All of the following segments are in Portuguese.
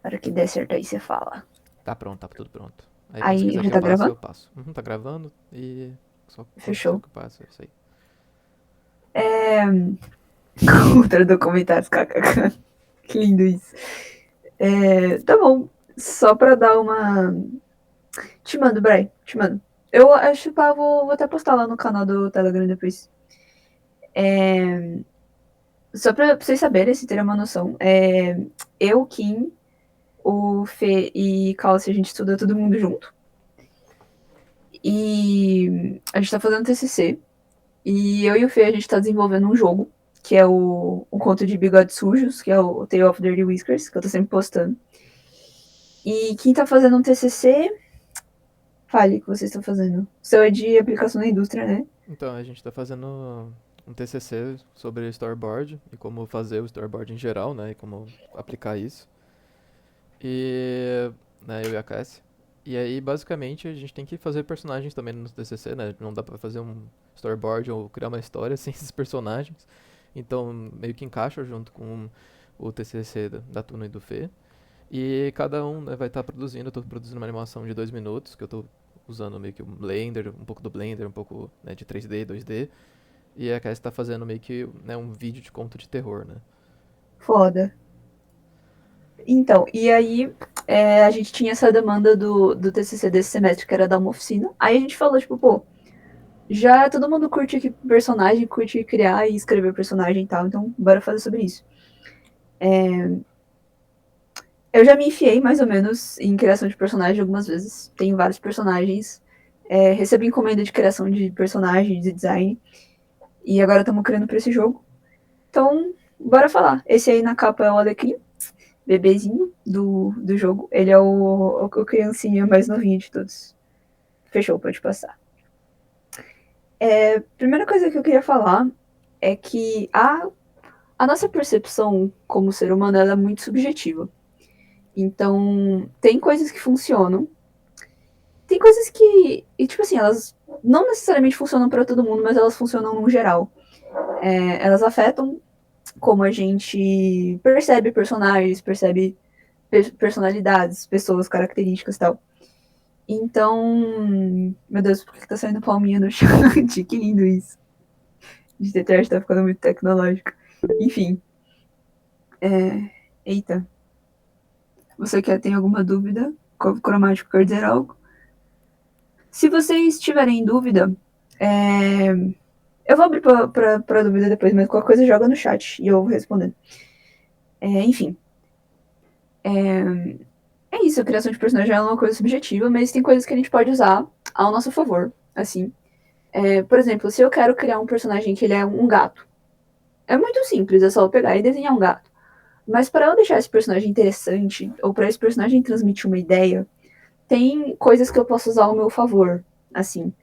Na hora que der certo aí você fala. Tá pronto, tá tudo pronto. Aí quando você Aí, quiser já que eu tá passe, eu gravando? passo. Tá gravando e só quando quiser Fechou. que eu passe, é isso aí. É... Ultra documentários, kkk. Que lindo isso. Tá bom. Só pra dar uma... Te mando, Bray. Te mando. Eu acho que eu vou até postar lá no canal do Telegram depois. É... Só pra vocês saberem, se terem uma noção. Eu, Kim, o Fê e Calce, a gente estuda todo mundo junto. E a gente tá fazendo TCC. E eu e o Fê, a gente tá desenvolvendo um jogo, que é o conto de bigodes sujos, que é o Tale of Dirty Whiskers, que eu tô sempre postando. E quem tá fazendo um TCC, fale o que vocês estão fazendo. O seu é de aplicação na indústria, né? Então, a gente tá fazendo um TCC sobre storyboard e como fazer o storyboard em geral, né? E como aplicar isso. E, né, eu e a Cassie. E aí, basicamente, a gente tem que fazer personagens também no TCC, né? Não dá pra fazer um storyboard ou criar uma história sem esses personagens. Então, meio que encaixa junto com o TCC da Tuna e do Fê. E cada um, né, vai estar produzindo. Eu tô produzindo uma animação de 2 minutos, que eu tô usando meio que um Blender, um pouco do Blender, um pouco, né, de 3D, 2D. E a Cassie tá fazendo meio que, né, um vídeo de conto de terror, né? Foda. Então, e aí a gente tinha essa demanda do TCC desse semestre, que era dar uma oficina. Aí a gente falou, tipo, pô, já todo mundo curte personagem, curte criar e escrever personagem e tal, então bora fazer sobre isso. Eu já me enfiei mais ou menos em criação de personagem algumas vezes. Tenho vários personagens. Recebi encomenda de criação de personagem, de design. E agora estamos criando para esse jogo. Então, bora falar. Esse aí na capa é o Alecrim, bebezinho do jogo. Ele é o criancinha mais novinho de todos. Fechou, pode passar. Primeira coisa que eu queria falar é que a nossa percepção como ser humano ela é muito subjetiva. Então, tem coisas que funcionam. Tem coisas que, e, tipo assim, elas não necessariamente funcionam para todo mundo, mas elas funcionam no geral. Elas afetam como a gente percebe personagens, percebe personalidades, pessoas, características e tal. Então, meu Deus, por que tá saindo palminha no chat? Que lindo isso. De TTR tá ficando muito tecnológico. Enfim, eita. Você tem alguma dúvida? Cromático quer dizer algo? Se vocês tiverem dúvida, é, eu vou abrir pra dúvida depois, mas qualquer coisa joga no chat e eu vou respondendo. Enfim, é isso. A criação de personagem é uma coisa subjetiva, mas tem coisas que a gente pode usar ao nosso favor. Assim, por exemplo, se eu quero criar um personagem que ele é um gato, é muito simples, é só eu pegar e desenhar um gato. Mas para eu deixar esse personagem interessante, ou para esse personagem transmitir uma ideia, tem coisas que eu posso usar ao meu favor. Assim,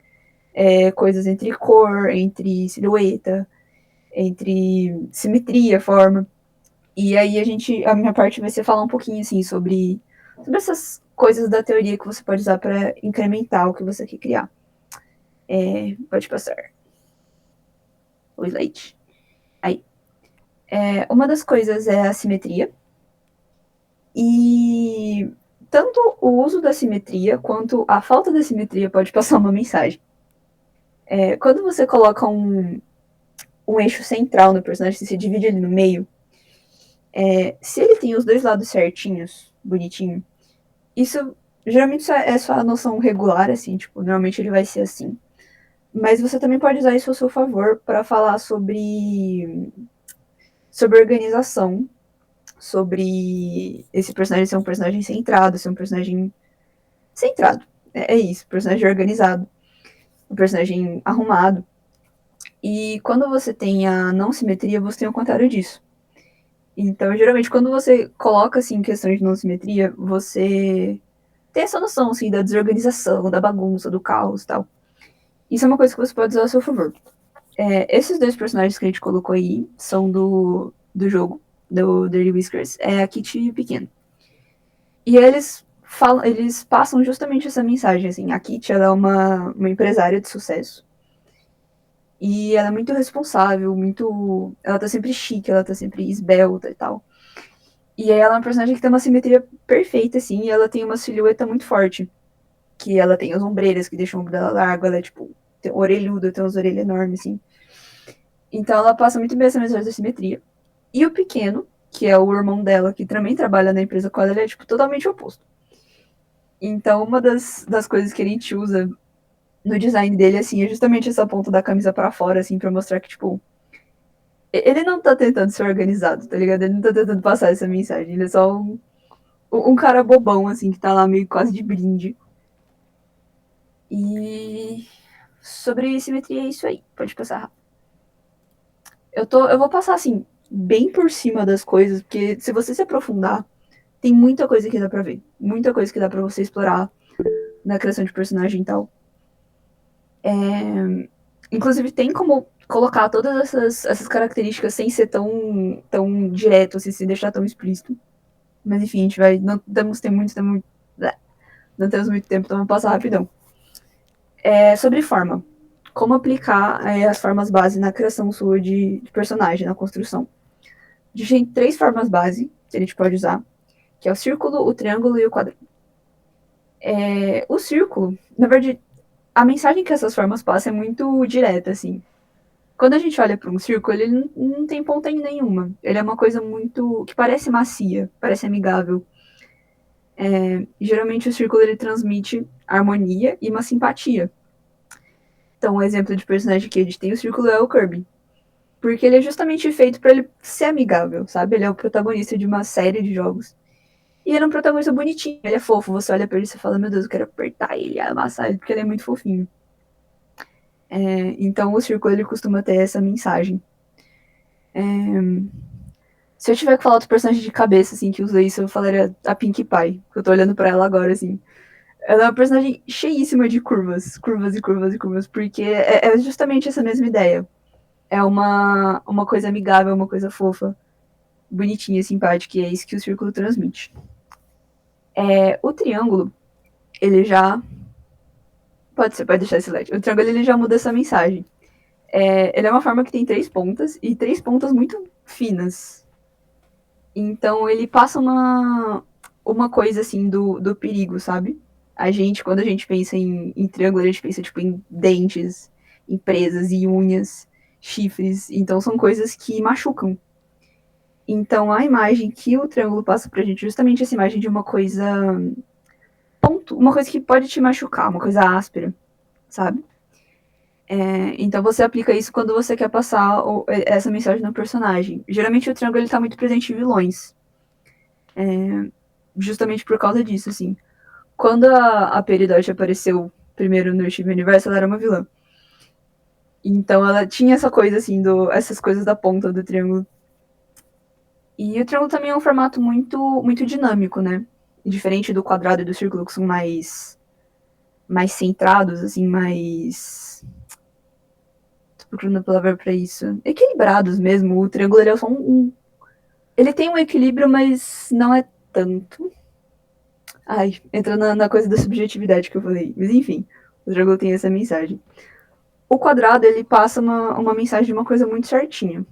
coisas entre cor, entre silhueta, entre simetria, forma. E aí a minha parte vai ser falar um pouquinho assim sobre essas coisas da teoria que você pode usar para incrementar o que você quer criar. Pode passar o slide. Aí. Uma das coisas é a simetria. E tanto o uso da simetria quanto a falta da simetria pode passar uma mensagem. Quando você coloca um eixo central no personagem, se você divide ele no meio, se ele tem os dois lados certinhos, bonitinho, isso geralmente é só a noção regular, assim, tipo, normalmente ele vai ser assim. Mas você também pode usar isso a seu favor para falar sobre organização, sobre esse personagem ser um personagem centrado, ser um personagem centrado. É isso, personagem organizado, um personagem arrumado. E quando você tem a não simetria, você tem o contrário disso. Então, geralmente, quando você coloca assim questões de não simetria, você tem essa noção assim, da desorganização, da bagunça, do caos e tal. Isso é uma coisa que você pode usar a seu favor. Esses dois personagens que a gente colocou aí são do jogo, do Dirty Whiskers, é a Kitty e o Pequeno. E eles passam justamente essa mensagem, assim, a Kitty ela é uma empresária de sucesso. E ela é muito responsável, ela tá sempre chique, ela tá sempre esbelta e tal. E aí ela é uma personagem que tem uma simetria perfeita, assim, e ela tem uma silhueta muito forte. Que ela tem as ombreiras que deixam o ombro dela largo, ela é, tipo, orelhuda, tem umas orelhas enormes, assim. Então ela passa muito bem essa mensagem da simetria. E o pequeno, que é o irmão dela, que também trabalha na empresa com ela, ele é, tipo, totalmente oposto. Então uma das coisas que a gente usa no design dele, assim, é justamente essa ponta da camisa pra fora, assim, pra mostrar que, tipo, ele não tá tentando ser organizado, tá ligado? Ele não tá tentando passar essa mensagem. Ele é só um cara bobão, assim, que tá lá meio quase de brinde. E sobre simetria é isso aí. Pode passar. Eu vou passar, assim, bem por cima das coisas, porque se você se aprofundar, tem muita coisa que dá pra ver. Muita coisa que dá pra você explorar na criação de personagem e tal. Inclusive, tem como colocar todas essas características sem ser tão direto, assim, sem deixar tão explícito. Mas enfim, a gente vai. Não não temos muito tempo, então vamos passar rapidão. Sobre forma. Como aplicar as formas base na criação sua de personagem, na construção. A gente tem 3 formas base que a gente pode usar, que é o círculo, o triângulo e o quadrado. O círculo, na verdade, a mensagem que essas formas passam é muito direta, assim. Quando a gente olha para um círculo, ele não tem ponta nenhuma. Ele é uma coisa muito. Que parece macia, parece amigável. Geralmente o círculo ele transmite harmonia e uma simpatia. Então, um exemplo de personagem que a gente tem o círculo é o Kirby. Porque ele é justamente feito para ele ser amigável, sabe? Ele é o protagonista de uma série de jogos. E ele é um protagonista bonitinho, ele é fofo. Você olha pra ele e você fala, meu Deus, eu quero apertar ele, amassar ele, porque ele é muito fofinho. Então o círculo ele costuma ter essa mensagem. Se eu tiver que falar outro personagem de cabeça, assim, que usa isso, eu falaria a Pinkie Pie. Que eu tô olhando pra ela agora, assim. Ela é uma personagem cheíssima de curvas. Curvas e curvas e curvas. Porque é justamente essa mesma ideia. É uma coisa amigável, uma coisa fofa, bonitinha, simpática. E é isso que o círculo transmite. O triângulo, ele já... pode deixar esse LED. O triângulo, ele já muda essa mensagem. Ele é uma forma que tem 3 pontas. E 3 pontas muito finas. Então ele passa uma coisa assim do perigo, sabe? Quando a gente pensa em triângulo, a gente pensa tipo em dentes, em presas e unhas, chifres. Então são coisas que machucam. Então a imagem que o triângulo passa pra gente é justamente essa imagem de uma coisa ponto, uma coisa que pode te machucar, uma coisa áspera, sabe? Então você aplica isso quando você quer passar essa mensagem no personagem. Geralmente o triângulo ele tá muito presente em vilões. Justamente por causa disso, assim. Quando a Peridot apareceu primeiro no Steven Universe, ela era uma vilã. Então ela tinha essa coisa, assim, essas coisas da ponta do triângulo. E o triângulo também é um formato muito dinâmico, né? Diferente do quadrado e do círculo, que são mais centrados, assim, mais... Tô procurando a palavra pra isso. Equilibrados mesmo. O triângulo ele é só ele tem um equilíbrio, mas não é tanto. Ai, entra na coisa da subjetividade que eu falei. Mas enfim, o triângulo tem essa mensagem. O quadrado, ele passa uma mensagem de uma coisa muito certinha.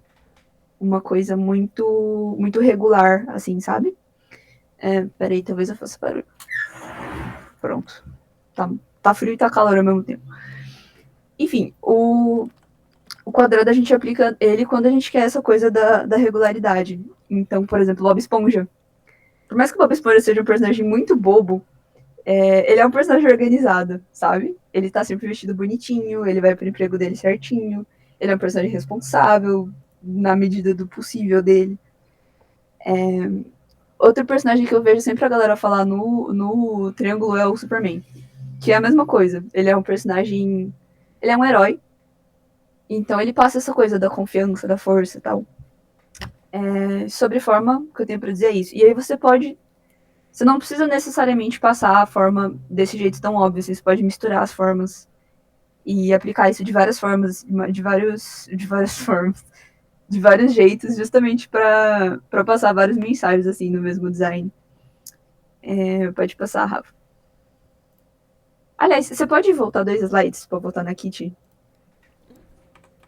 Uma coisa muito regular, assim, sabe? Peraí, talvez eu faça barulho. Pronto. Tá frio e tá calor ao mesmo tempo. Enfim, o quadrado a gente aplica ele quando a gente quer essa coisa da regularidade. Então, por exemplo, Bob Esponja. Por mais que o Bob Esponja seja um personagem muito bobo, ele é um personagem organizado, sabe? Ele tá sempre vestido bonitinho, ele vai pro emprego dele certinho, ele é um personagem responsável, na medida do possível dele. Outro personagem que eu vejo sempre a galera falar no Triângulo é o Superman, que é a mesma coisa. Ele é um personagem... Ele é um herói, então ele passa essa coisa da confiança, da força e tal. Sobre forma, o que eu tenho pra dizer é isso. E aí você não precisa necessariamente passar a forma desse jeito tão óbvio, você pode misturar as formas e aplicar isso de várias formas, de várias formas, de vários jeitos, justamente para passar várias mensagens assim no mesmo design. Pode passar, Rafa. Aliás, você pode voltar 2 slides para voltar na Kitty?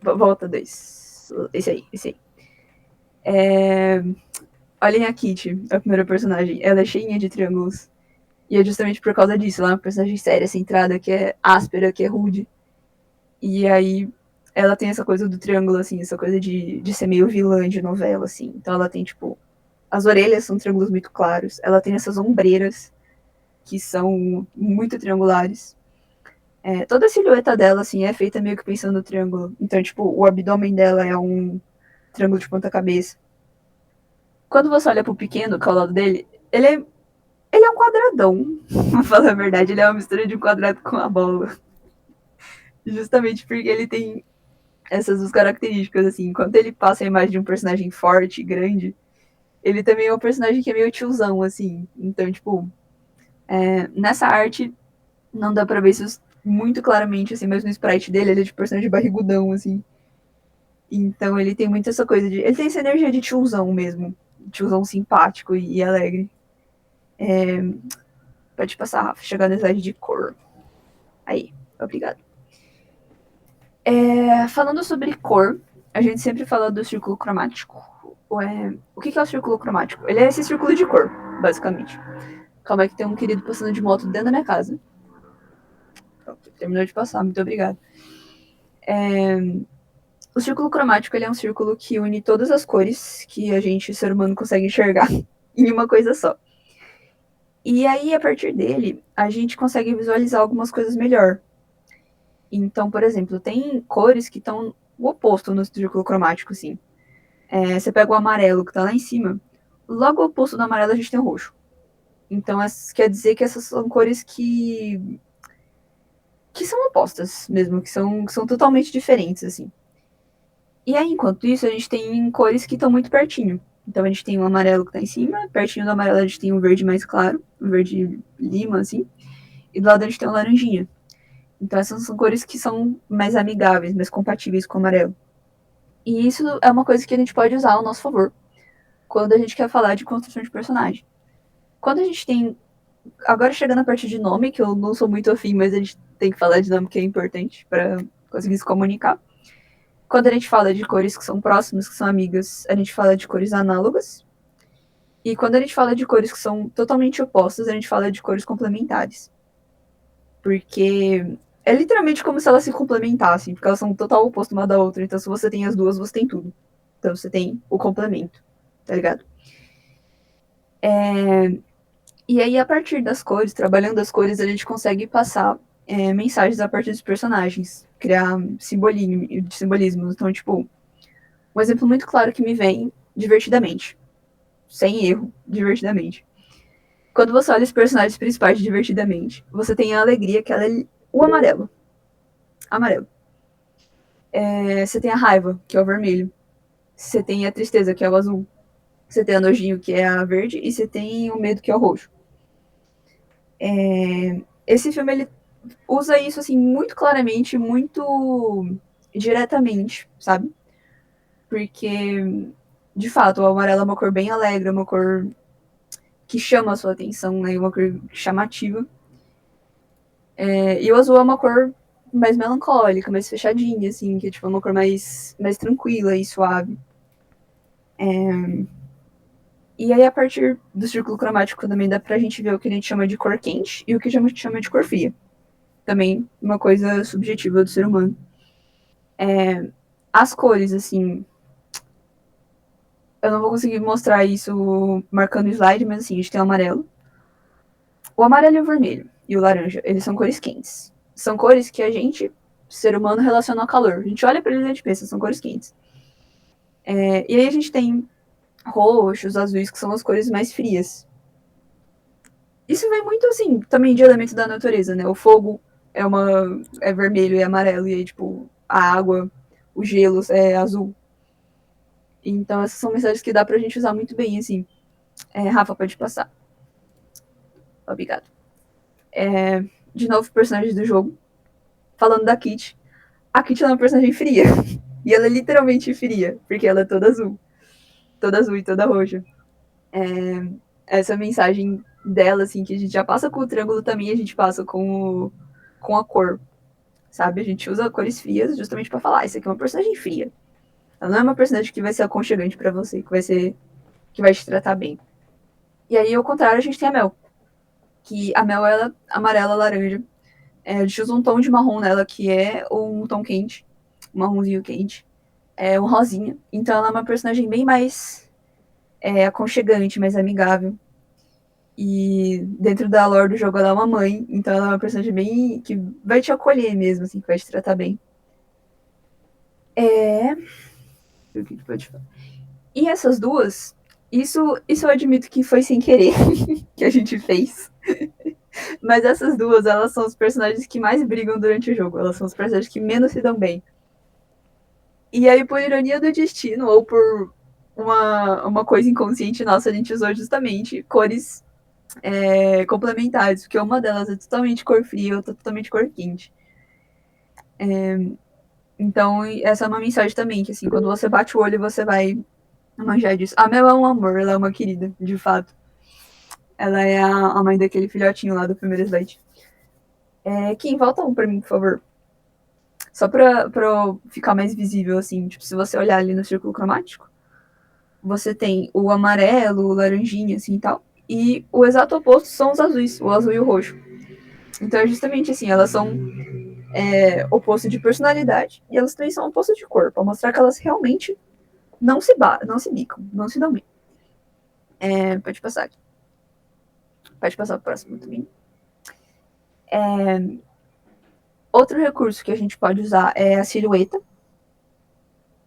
Volta 2. Esse aí. Olhem a Kitty, a primeira personagem. Ela é cheinha de triângulos. E é justamente por causa disso. Ela é uma personagem séria, centrada, que é áspera, que é rude. E aí ela tem essa coisa do triângulo, assim, essa coisa de ser meio vilã de novela, assim. Então ela tem, tipo, as orelhas são triângulos muito claros. Ela tem essas ombreiras que são muito triangulares. Toda a silhueta dela, assim, é feita meio que pensando no triângulo. Então, tipo, o abdômen dela é um triângulo de ponta cabeça. Quando você olha pro pequeno, que é ao lado dele, ele é um quadradão. Pra falar a verdade, ele é uma mistura de um quadrado com uma bola. Justamente porque ele tem essas duas características, assim. Enquanto ele passa a imagem de um personagem forte, grande, ele também é um personagem que é meio tiozão, assim. Então, tipo, nessa arte, não dá pra ver isso muito claramente, assim, mas no sprite dele, ele é de personagem barrigudão, assim. Então ele tem muito essa coisa de. Ele tem essa energia de tiozão mesmo. Tiozão simpático e alegre. Pode passar, Rafa, chegar na slide de cor. Aí, obrigado. Falando sobre cor, a gente sempre fala do círculo cromático. O que é o círculo cromático? Ele é esse círculo de cor, basicamente. Calma aí que tem um querido passando de moto dentro da minha casa. Pronto, terminou de passar, muito obrigado. O círculo cromático ele é um círculo que une todas as cores que a gente, ser humano, consegue enxergar em uma coisa só. E aí, a partir dele, a gente consegue visualizar algumas coisas melhor. Então, por exemplo, tem cores que estão o oposto no círculo cromático, assim. Você pega o amarelo que tá lá em cima, logo oposto do amarelo a gente tem o roxo. Então, quer dizer que essas são cores que são opostas mesmo, que são totalmente diferentes, assim. E aí, enquanto isso, a gente tem cores que estão muito pertinho. Então, a gente tem o amarelo que tá em cima, pertinho do amarelo a gente tem o verde mais claro, o verde lima, assim, e do lado a gente tem o laranjinha. Então, essas são cores que são mais amigáveis, mais compatíveis com o amarelo. E isso é uma coisa que a gente pode usar ao nosso favor quando a gente quer falar de construção de personagem. Quando a gente tem. Agora chegando a parte de nome, que eu não sou muito afim, mas a gente tem que falar de nome que é importante para conseguir se comunicar. Quando a gente fala de cores que são próximas, que são amigas, a gente fala de cores análogas. E quando a gente fala de cores que são totalmente opostas, a gente fala de cores complementares. Porque é literalmente como se elas se complementassem, porque elas são total oposto uma da outra. Então, se você tem as duas, você tem tudo. Então, você tem o complemento, tá ligado? E aí, a partir das cores, trabalhando as cores, a gente consegue passar mensagens a partir dos personagens, criar simbolismos. Então, tipo, um exemplo muito claro que me vem, divertidamente. Sem erro, divertidamente. Quando você olha os personagens principais de divertidamente, você tem a alegria, que ela é o amarelo. Amarelo. Você tem a raiva, que é o vermelho. Você tem a tristeza, que é o azul. Você tem a nojinho, que é a verde. E você tem o medo, que é o roxo. Esse filme, ele usa isso, assim, muito claramente, muito diretamente, sabe? Porque, de fato, o amarelo é uma cor bem alegre, é uma cor que chama a sua atenção, né? Uma cor chamativa. E o azul é uma cor mais melancólica, mais fechadinha, assim, que é tipo uma cor mais tranquila e suave. E aí, a partir do círculo cromático, também dá pra gente ver o que a gente chama de cor quente e o que a gente chama de cor fria. Também uma coisa subjetiva do ser humano. As cores, assim, eu não vou conseguir mostrar isso marcando o slide, mas assim, a gente tem o amarelo. O amarelo e o vermelho e o laranja, eles são cores quentes. São cores que a gente, ser humano, relaciona ao calor. A gente olha para eles e a gente pensa, são cores quentes. E aí a gente tem roxos, azuis, que são as cores mais frias. Isso vem muito, assim, também de elementos da natureza, né? O fogo é vermelho e amarelo, e aí, tipo, a água, o gelo é azul. Então, essas são mensagens que dá pra gente usar muito bem, assim. Rafa, pode passar. Obrigado. De novo, personagens do jogo. Falando da Kitty. A Kitty é uma personagem fria. E ela é literalmente fria, porque ela é toda azul. Toda azul e toda roxa. Essa mensagem dela, assim, que a gente já passa com o triângulo também, a gente passa com a cor, sabe? A gente usa cores frias justamente pra falar, isso aqui é uma personagem fria. Ela não é uma personagem que vai ser aconchegante pra você, que vai ser que vai te tratar bem. E aí, ao contrário, a gente tem a Mel. Que a Mel, ela é amarela, laranja. A gente usa um tom de marrom nela, que é um tom quente. Um marronzinho quente. É um rosinha. Então ela é uma personagem bem mais aconchegante, mais amigável. E dentro da lore do jogo ela é uma mãe. Então ela é uma personagem bem... que vai te acolher mesmo, assim, que vai te tratar bem. O que pode falar? E essas duas... Isso eu admito que foi sem querer que a gente fez. Mas essas duas, elas são os personagens que mais brigam durante o jogo. Elas são os personagens que menos se dão bem. E aí, por ironia do destino, ou por uma coisa inconsciente nossa, a gente usou justamente cores complementares, porque uma delas é totalmente cor fria, outra totalmente cor quente. Então, essa é uma mensagem também, que assim, quando você bate o olho, você vai manjar disso. A Mel é um amor, ela é uma querida, de fato. Ela é a mãe daquele filhotinho lá do primeiro slide. Kim, volta um pra mim, por favor. Só pra ficar mais visível, assim. Tipo, se você olhar ali no círculo cromático, você tem o amarelo, o laranjinha, assim e tal. E o exato oposto são os azuis, o azul e o roxo. Então é justamente assim, elas são oposto de personalidade e elas também são oposto de cor, pra mostrar que elas realmente não se bicam, não se dão bem. Pode passar aqui. Pode passar pro próximo também. Outro recurso que a gente pode usar é a silhueta.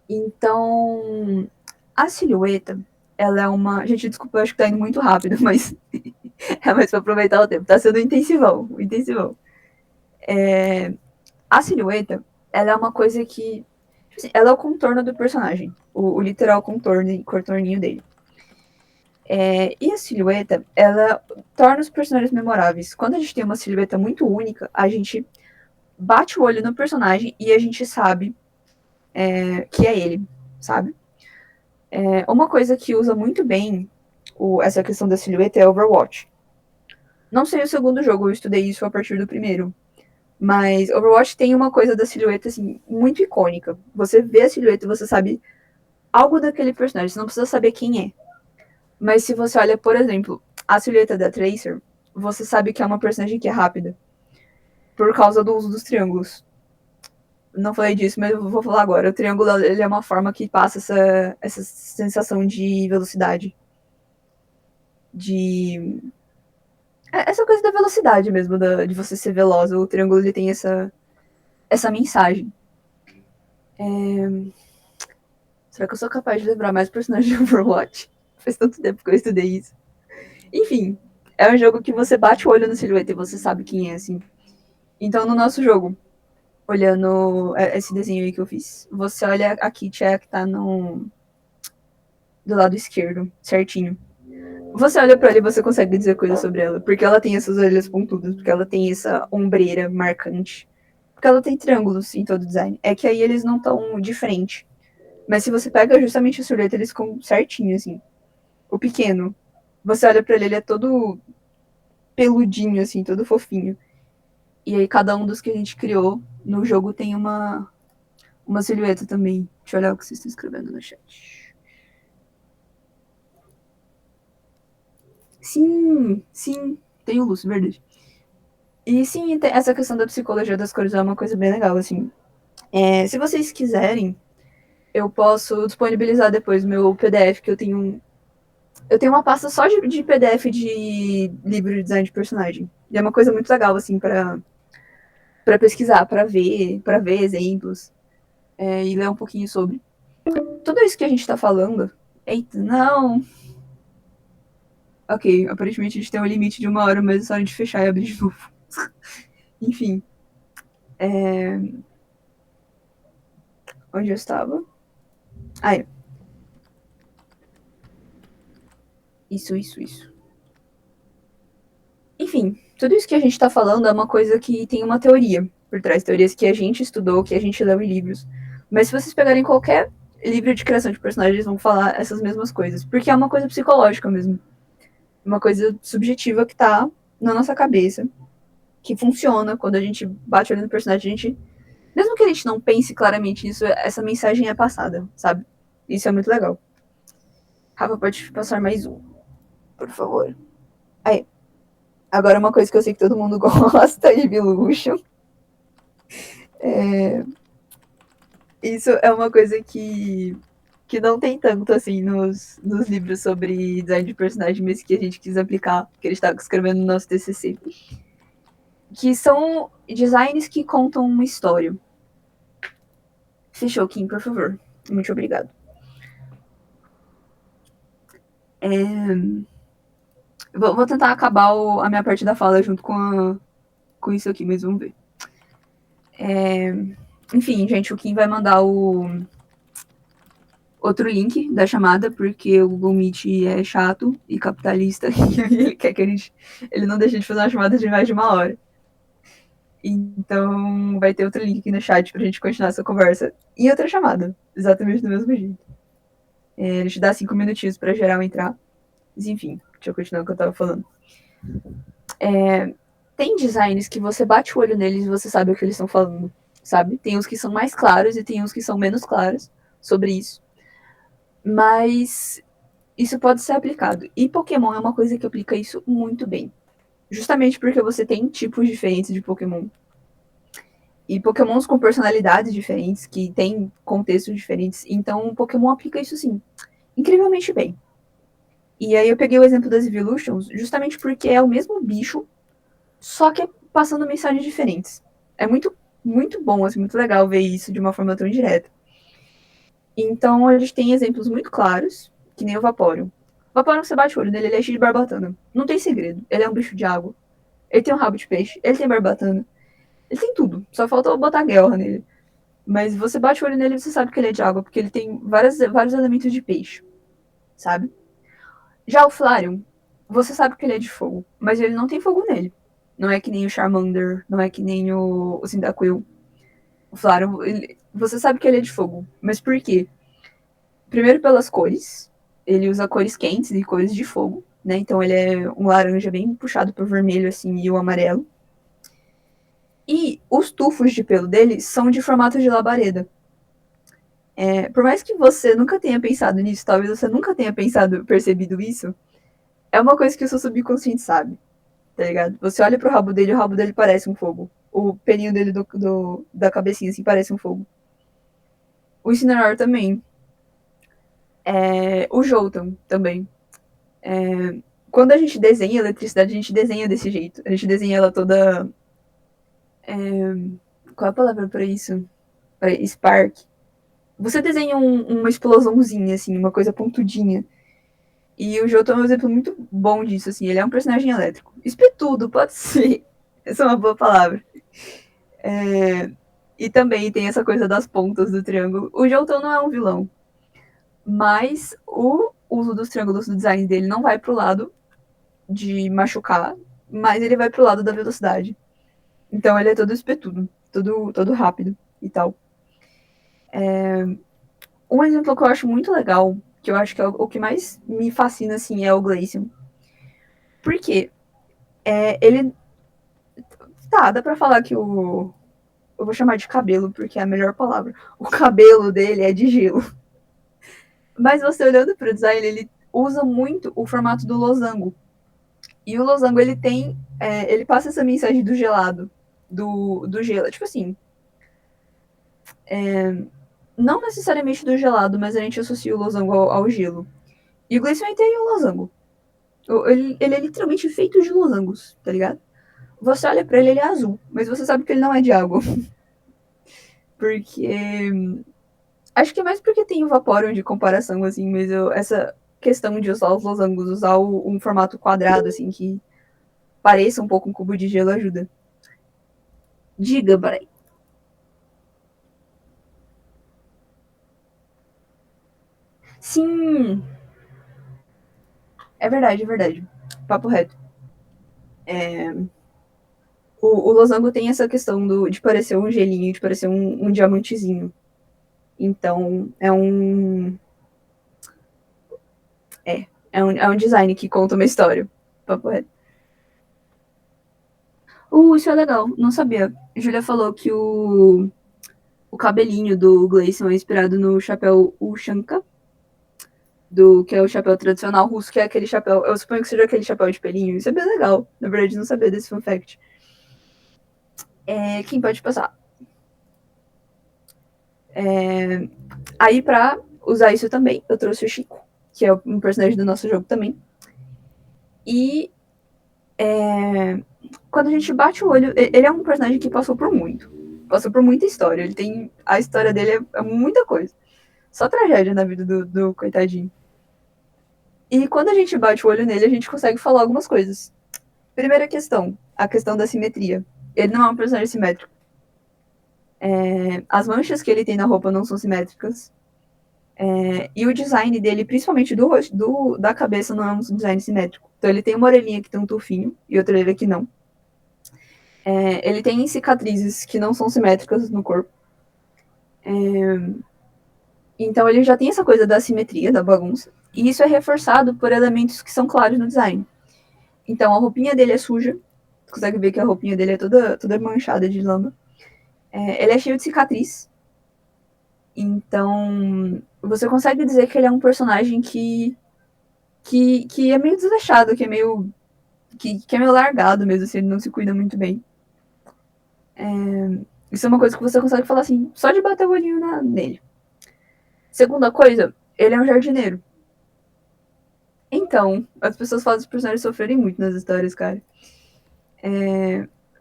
Então, a silhueta, ela é uma... Gente, desculpa, eu acho que tá indo muito rápido, mas é mais pra aproveitar o tempo. Tá sendo intensivão, intensivão. A silhueta, ela é uma coisa que... Assim, ela é o contorno do personagem. O literal contorninho dele. E a silhueta, ela torna os personagens memoráveis. Quando a gente tem uma silhueta muito única, a gente bate o olho no personagem e a gente sabe que é ele, sabe? Uma coisa que usa muito bem essa questão da silhueta é Overwatch. Não sei o segundo jogo, eu estudei isso a partir do primeiro. Mas Overwatch tem uma coisa da silhueta, assim, muito icônica. Você vê a silhueta e você sabe algo daquele personagem. Você não precisa saber quem é. Mas se você olha, por exemplo, a silhueta da Tracer, você sabe que é uma personagem que é rápida. Por causa do uso dos triângulos. Não falei disso, mas eu vou falar agora. O triângulo, ele é uma forma que passa essa sensação de velocidade. Essa coisa da velocidade mesmo, de você ser veloz. O triângulo, ele tem essa mensagem. Será que eu sou capaz de lembrar mais personagens de Overwatch? Faz tanto tempo que eu estudei isso. Enfim, é um jogo que você bate o olho no silhueta e você sabe quem é, assim. Então, no nosso jogo, olhando esse desenho aí que eu fiz, você olha a Kit, que tá do lado esquerdo, certinho. Você olha pra ela e você consegue dizer coisas sobre ela, porque ela tem essas orelhas pontudas, porque ela tem essa ombreira marcante, porque ela tem triângulos em todo o design. É que aí eles não estão de frente. Mas se você pega justamente a silhueta, eles ficam certinho, assim. O pequeno, você olha pra ele, ele é todo peludinho, assim, todo fofinho. E aí cada um dos que a gente criou no jogo tem uma silhueta também. Deixa eu olhar o que vocês estão escrevendo no chat. Sim, tem o Lúcio, verdade. E sim, essa questão da psicologia das cores é uma coisa bem legal, assim. Se vocês quiserem, eu posso disponibilizar depois meu PDF, que eu tenho uma pasta só de PDF de livro de design de personagem. E é uma coisa muito legal, assim, pra pesquisar, pra ver exemplos, e ler um pouquinho sobre. Tudo isso que a gente tá falando... Eita, não... Ok, aparentemente a gente tem um limite de 1 hora, mas é só a gente fechar e abrir de novo. Enfim. Onde eu estava? Isso. Enfim, tudo isso que a gente tá falando é uma coisa que tem uma teoria por trás. Teorias que a gente estudou, que a gente leu em livros. Mas se vocês pegarem qualquer livro de criação de personagens, eles vão falar essas mesmas coisas. Porque é uma coisa psicológica mesmo. Uma coisa subjetiva que tá na nossa cabeça. Que funciona quando a gente bate olho no personagem, a gente... Mesmo que a gente não pense claramente nisso, essa mensagem é passada, sabe? Isso é muito legal. Rafa, pode passar mais um, por favor. Aí. Agora, uma coisa que eu sei que todo mundo gosta, Evolution. Isso é uma coisa que não tem tanto, assim, nos livros sobre design de personagem, mas que a gente quis aplicar, que a gente tá escrevendo no nosso TCC. Que são designs que contam uma história. Fechou, Kim, por favor. Muito obrigado. Vou tentar acabar a minha parte da fala junto com isso aqui, mas vamos ver. Enfim, gente, o Kim vai mandar o outro link da chamada, porque o Google Meet é chato e capitalista e ele quer que a gente. Ele não deixa de fazer uma chamada de mais de 1 hora. Então vai ter outro link aqui no chat pra gente continuar essa conversa. E outra chamada, exatamente do mesmo jeito. A gente dá 5 minutinhos pra geral entrar. Mas enfim, deixa eu continuar o que eu tava falando. Tem designs que você bate o olho neles e você sabe o que eles estão falando, sabe? Tem uns que são mais claros e tem uns que são menos claros sobre isso. Mas isso pode ser aplicado. E Pokémon é uma coisa que aplica isso muito bem. Justamente porque você tem tipos diferentes de Pokémon. E Pokémons com personalidades diferentes, que têm contextos diferentes. Então, o Pokémon aplica isso, sim, incrivelmente bem. E aí eu peguei o exemplo das Evolutions justamente porque é o mesmo bicho, só que passando mensagens diferentes. É muito, muito bom, assim, muito legal ver isso de uma forma tão direta. Então, a gente tem exemplos muito claros, que nem o Vaporeon. O Vaporeon, você bate o olho nele, ele é cheio de barbatana. Não tem segredo. Ele é um bicho de água. Ele tem um rabo de peixe. Ele tem barbatana. Ele tem tudo. Só falta botar guerra nele. Mas você bate o olho nele e você sabe que ele é de água, porque ele tem vários elementos de peixe. Sabe? Já o Flareon, você sabe que ele é de fogo. Mas ele não tem fogo nele. Não é que nem o Charmander. Não é que nem o Cyndaquil. O Flareon, você sabe que ele é de fogo. Mas por quê? Primeiro pelas cores. Ele usa cores quentes e cores de fogo, né? Então ele é um laranja bem puxado pro vermelho, assim, e o amarelo. E os tufos de pelo dele são de formato de labareda. Por mais que você nunca tenha pensado nisso, talvez você nunca tenha percebido isso, é uma coisa que o seu subconsciente sabe, tá ligado? Você olha pro rabo dele, o rabo dele parece um fogo. O peninho dele da cabecinha, assim, parece um fogo. O Incineroar também. O Jolteon também. Quando a gente desenha a eletricidade, a gente desenha desse jeito. A gente desenha ela toda. Qual é a palavra pra isso? Pra Spark. Você desenha uma explosãozinha, assim, uma coisa pontudinha. E o Jotun é um exemplo muito bom disso, assim. Ele é um personagem elétrico. Espetudo, pode ser. Essa é uma boa palavra. E também tem essa coisa das pontas do triângulo. O Jotun não é um vilão. Mas o uso dos triângulos no design dele não vai pro lado de machucar, mas ele vai pro lado da velocidade. Então ele é todo espetudo, todo rápido e tal. Um exemplo que eu acho muito legal, que eu acho que é o que mais me fascina, assim, é o Glaceon. Por quê? Ele... Tá, dá pra falar que o... Eu vou chamar de cabelo, porque é a melhor palavra. O cabelo dele é de gelo. Mas você olhando pro design, ele usa muito o formato do losango. E o losango, ele tem... ele passa essa mensagem do gelado, do gelo. Tipo assim... não necessariamente do gelado, mas a gente associa o losango ao gelo. E o Glaceon tem o losango. Ele é literalmente feito de losangos, tá ligado? Você olha pra ele, ele é azul, mas você sabe que ele não é de água. Porque... Acho que é mais porque tem o Vaporeon de comparação, assim, mas essa questão de usar os losangos, usar um formato quadrado, assim, que pareça um pouco um cubo de gelo ajuda. Diga, Bray. Sim! É verdade, é verdade. Papo reto. O losango tem essa questão de parecer um gelinho, de parecer um diamantezinho. Então, é um design que conta uma história. Papo reto. Isso é legal, não sabia. Júlia falou que o cabelinho do Glaceon é inspirado no chapéu Ushanka do que é o chapéu tradicional russo, que é aquele chapéu, eu suponho que seja aquele chapéu de pelinho. Isso é bem legal, na verdade, não sabia desse fun fact. Quem pode passar? Aí, pra usar isso também, eu trouxe o Chico, que é um personagem do nosso jogo também. E quando a gente bate o olho, ele é um personagem que passou por muito. Passou por muita história. Ele tem. A história dele é muita coisa. Só tragédia na vida do coitadinho. E quando a gente bate o olho nele, a gente consegue falar algumas coisas. Primeira questão, a questão da simetria. Ele não é um personagem simétrico. As manchas que ele tem na roupa não são simétricas. E o design dele, principalmente da cabeça, não é um design simétrico. Então ele tem uma orelhinha que tem um tufinho e outra orelha que não. Ele tem cicatrizes que não são simétricas no corpo. Então ele já tem essa coisa da simetria, da bagunça. E isso é reforçado por elementos que são claros no design. Então a roupinha dele é suja. Você consegue ver que a roupinha dele é toda manchada de lama. Ele é cheio de cicatriz. Então você consegue dizer que ele é um personagem que é meio desleixado, que é meio largado mesmo, assim, ele não se cuida muito bem. Isso é uma coisa que você consegue falar assim, só de bater o olhinho nele. Segunda coisa, ele é um jardineiro. Então, as pessoas fazem os personagens sofrerem muito nas histórias, cara.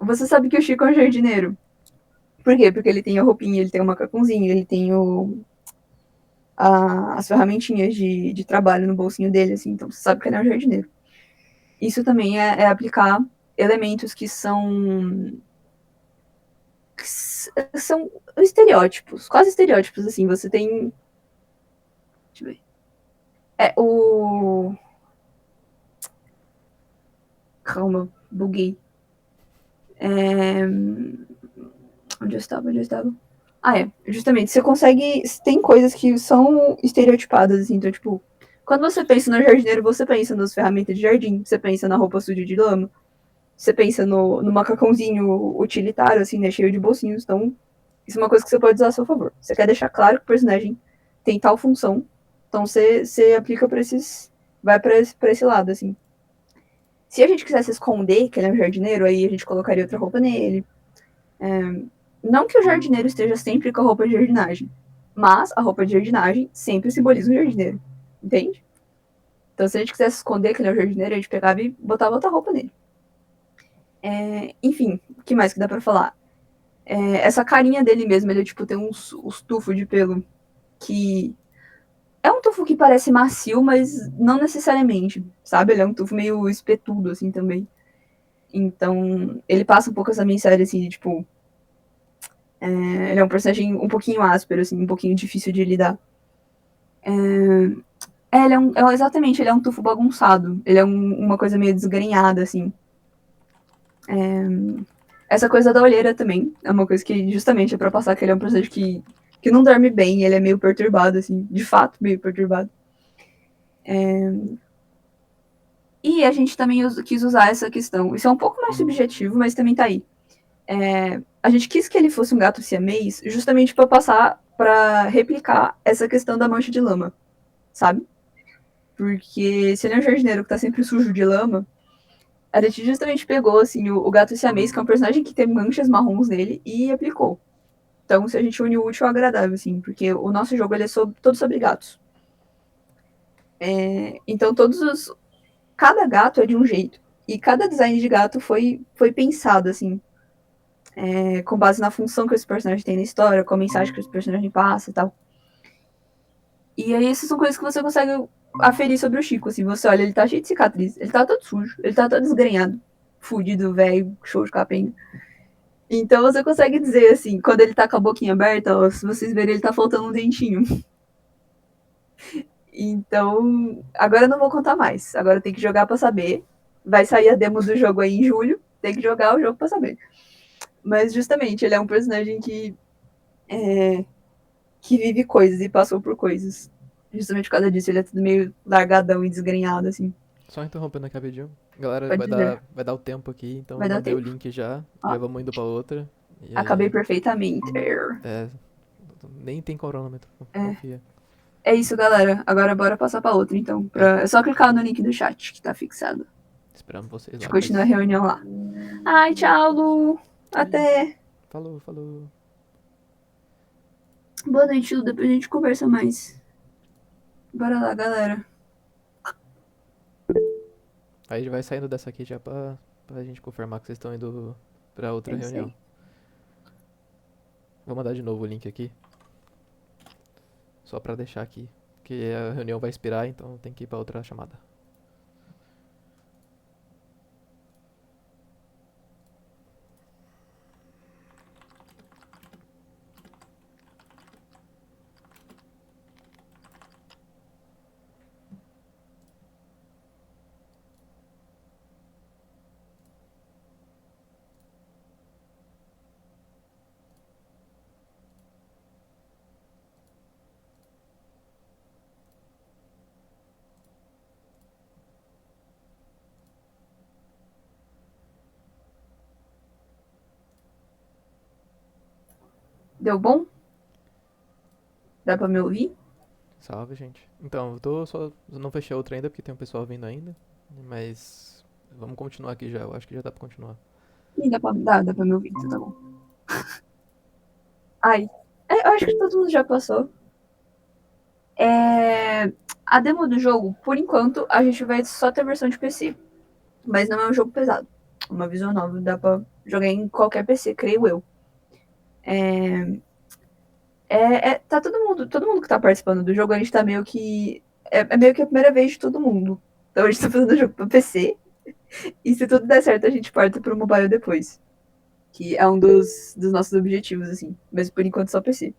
Você sabe que o Chico é um jardineiro. Por quê? Porque ele tem a roupinha, ele tem o macacãozinho, ele tem as ferramentinhas de trabalho no bolsinho dele, assim. Então você sabe que ele é um jardineiro. Isso também é aplicar elementos que são estereótipos, quase estereótipos, assim. Você tem. Deixa eu ver. O. Calma, buguei. Onde eu estava? Justamente, você consegue. Tem coisas que são estereotipadas, assim. Então, tipo, quando você pensa no jardineiro, você pensa nas ferramentas de jardim, você pensa na roupa suja de lama, você pensa no macacãozinho utilitário, assim, né? Cheio de bolsinhos. Então, isso é uma coisa que você pode usar a seu favor. Você quer deixar claro que o personagem tem tal função, então você aplica pra esses. Vai pra esse lado, assim. Se a gente quisesse esconder que ele é um jardineiro, aí a gente colocaria outra roupa nele. Não que o jardineiro esteja sempre com a roupa de jardinagem, mas a roupa de jardinagem sempre simboliza um jardineiro, entende? Então, se a gente quisesse esconder que ele é um jardineiro, a gente pegava e botava outra roupa nele. Enfim, o que mais que dá pra falar? Essa carinha dele mesmo, ele tipo, tem uns tufos de pelo que. É um tufo que parece macio, mas não necessariamente, sabe? Ele é um tufo meio espetudo, assim, também. Então, ele passa um pouco essa mensagem, assim, de, tipo, ele é um personagem um pouquinho áspero, assim, um pouquinho difícil de lidar. Exatamente, ele é um tufo bagunçado. Ele é uma coisa meio desgrenhada, assim. Essa coisa da olheira também é uma coisa que justamente é pra passar que ele é um personagem que não dorme bem, ele é meio perturbado, assim, de fato, meio perturbado. E a gente também quis usar essa questão. Isso é um pouco mais subjetivo, mas também tá aí. A gente quis que ele fosse um gato siamês justamente pra passar, pra replicar essa questão da mancha de lama, sabe? Porque se ele é um jardineiro que tá sempre sujo de lama, a gente justamente pegou, assim, o gato siamês, que é um personagem que tem manchas marrons nele, e aplicou. Então, se a gente une o útil ao agradável, assim, porque o nosso jogo ele é todo sobre gatos. Então, cada gato é de um jeito. E cada design de gato foi pensado, assim, com base na função que esse personagem tem na história, com a mensagem que esse personagem passa e tal. E aí, essas são coisas que você consegue aferir sobre o Chico, assim. Você olha, ele tá cheio de cicatriz, ele tá todo sujo, ele tá todo desgrenhado, fudido, velho, show de capenga. Então você consegue dizer, assim, quando ele tá com a boquinha aberta, ó, se vocês verem, ele tá faltando um dentinho. Então, agora eu não vou contar mais. Agora tem que jogar pra saber. Vai sair a demo do jogo aí em julho. Tem que jogar o jogo pra saber. Mas justamente, ele é um personagem que vive coisas e passou por coisas. Justamente por causa disso, ele é tudo meio largadão e desgrenhado, assim. Só interrompendo aqui rapidinho. Galera, Pode dizer. vai dar o tempo aqui, então Vai eu dar mandei o tempo. link já. Ó, Já vamos indo pra outra. E acabei aí. perfeitamente. É. Nem tem cronômetro, É, confia. É isso, galera. Agora bora passar pra outra, então. É só clicar no link do chat que tá fixado. Esperamos A vocês gente lá, continua a guys. reunião lá. Ai, tchau, Lu. Oi. Até. Falou, falou. Boa noite, Lu. Depois a gente conversa mais. Bora lá, galera. Aí a gente vai saindo dessa aqui já pra gente confirmar que vocês estão indo pra É outra isso reunião. aí. Vou mandar de novo o link aqui, só pra deixar aqui. Que a reunião vai expirar, então tem que ir pra outra chamada. Deu bom? Dá pra me ouvir? Salve, gente. Então, eu não fechei outra ainda porque tem um pessoal vindo ainda. Mas vamos continuar aqui já. Eu acho que já dá pra continuar. Ih, dá pra me ouvir, então tá bom. Ai. Eu acho que todo mundo já passou. É... A demo do jogo, por enquanto, a gente vai só ter versão de PC. Mas não é um jogo pesado. Uma visão nova, dá pra jogar em qualquer PC, creio eu. Tá todo mundo que tá participando do jogo, a gente tá meio que. É meio que a primeira vez de todo mundo. Então a gente tá fazendo o jogo pra PC. E se tudo der certo, a gente porta pro mobile depois. Que é um dos nossos objetivos, assim. Mas por enquanto só PC.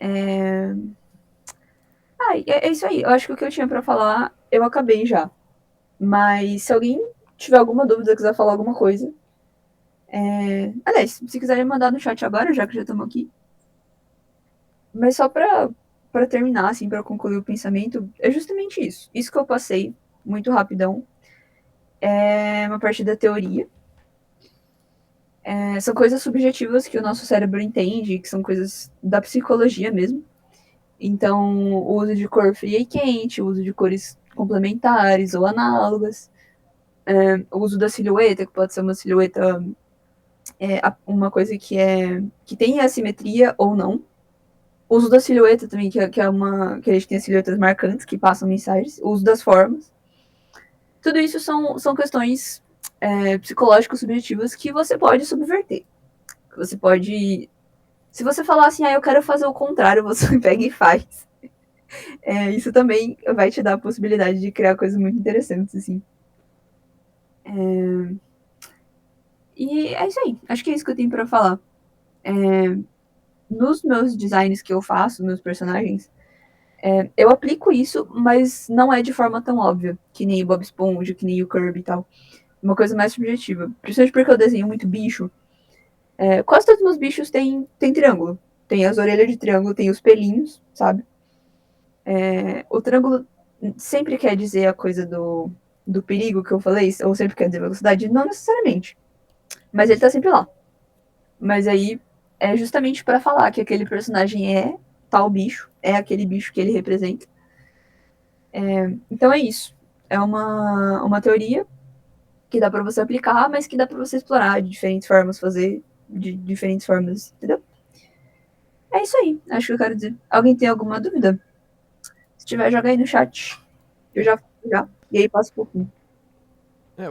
É isso aí. Eu acho que o que eu tinha pra falar, eu acabei já. Mas se alguém tiver alguma dúvida, quiser falar alguma coisa. Aliás, se quiserem mandar no chat agora, já que já estamos aqui. Mas só pra terminar, assim, pra concluir o pensamento, é justamente isso. Isso que eu passei, muito rapidão, é uma parte da teoria. São coisas subjetivas que o nosso cérebro entende, que são coisas da psicologia mesmo. Então, o uso de cor fria e quente, o uso de cores complementares ou análogas, o uso da silhueta, que pode ser uma silhueta, uma coisa que tem assimetria ou não. O uso da silhueta também, que a gente tem silhuetas marcantes que passam mensagens. O uso das formas. Tudo isso são questões psicológicas subjetivas que você pode subverter. Você pode. Se você falar assim, eu quero fazer o contrário, você pega e faz. Isso também vai te dar a possibilidade de criar coisas muito interessantes, assim. E é isso aí. Acho que é isso que eu tenho pra falar. Nos meus designs que eu faço, meus personagens, eu aplico isso, mas não é de forma tão óbvia, que nem o Bob Esponja, que nem o Kirby e tal. Uma coisa mais subjetiva. Principalmente porque eu desenho muito bicho. Quase todos os meus bichos têm triângulo. Tem as orelhas de triângulo, tem os pelinhos, sabe? O triângulo sempre quer dizer a coisa do perigo que eu falei, ou sempre quer dizer velocidade? Não necessariamente. Mas ele tá sempre lá. Mas aí é justamente pra falar que aquele personagem é tal bicho, é aquele bicho que ele representa. Então é isso. É uma teoria que dá pra você aplicar, mas que dá pra você explorar de diferentes formas, fazer de diferentes formas, entendeu? É isso aí, acho que eu quero dizer. Alguém tem alguma dúvida? Se tiver, joga aí no chat. Eu já. E aí passa um pouquinho.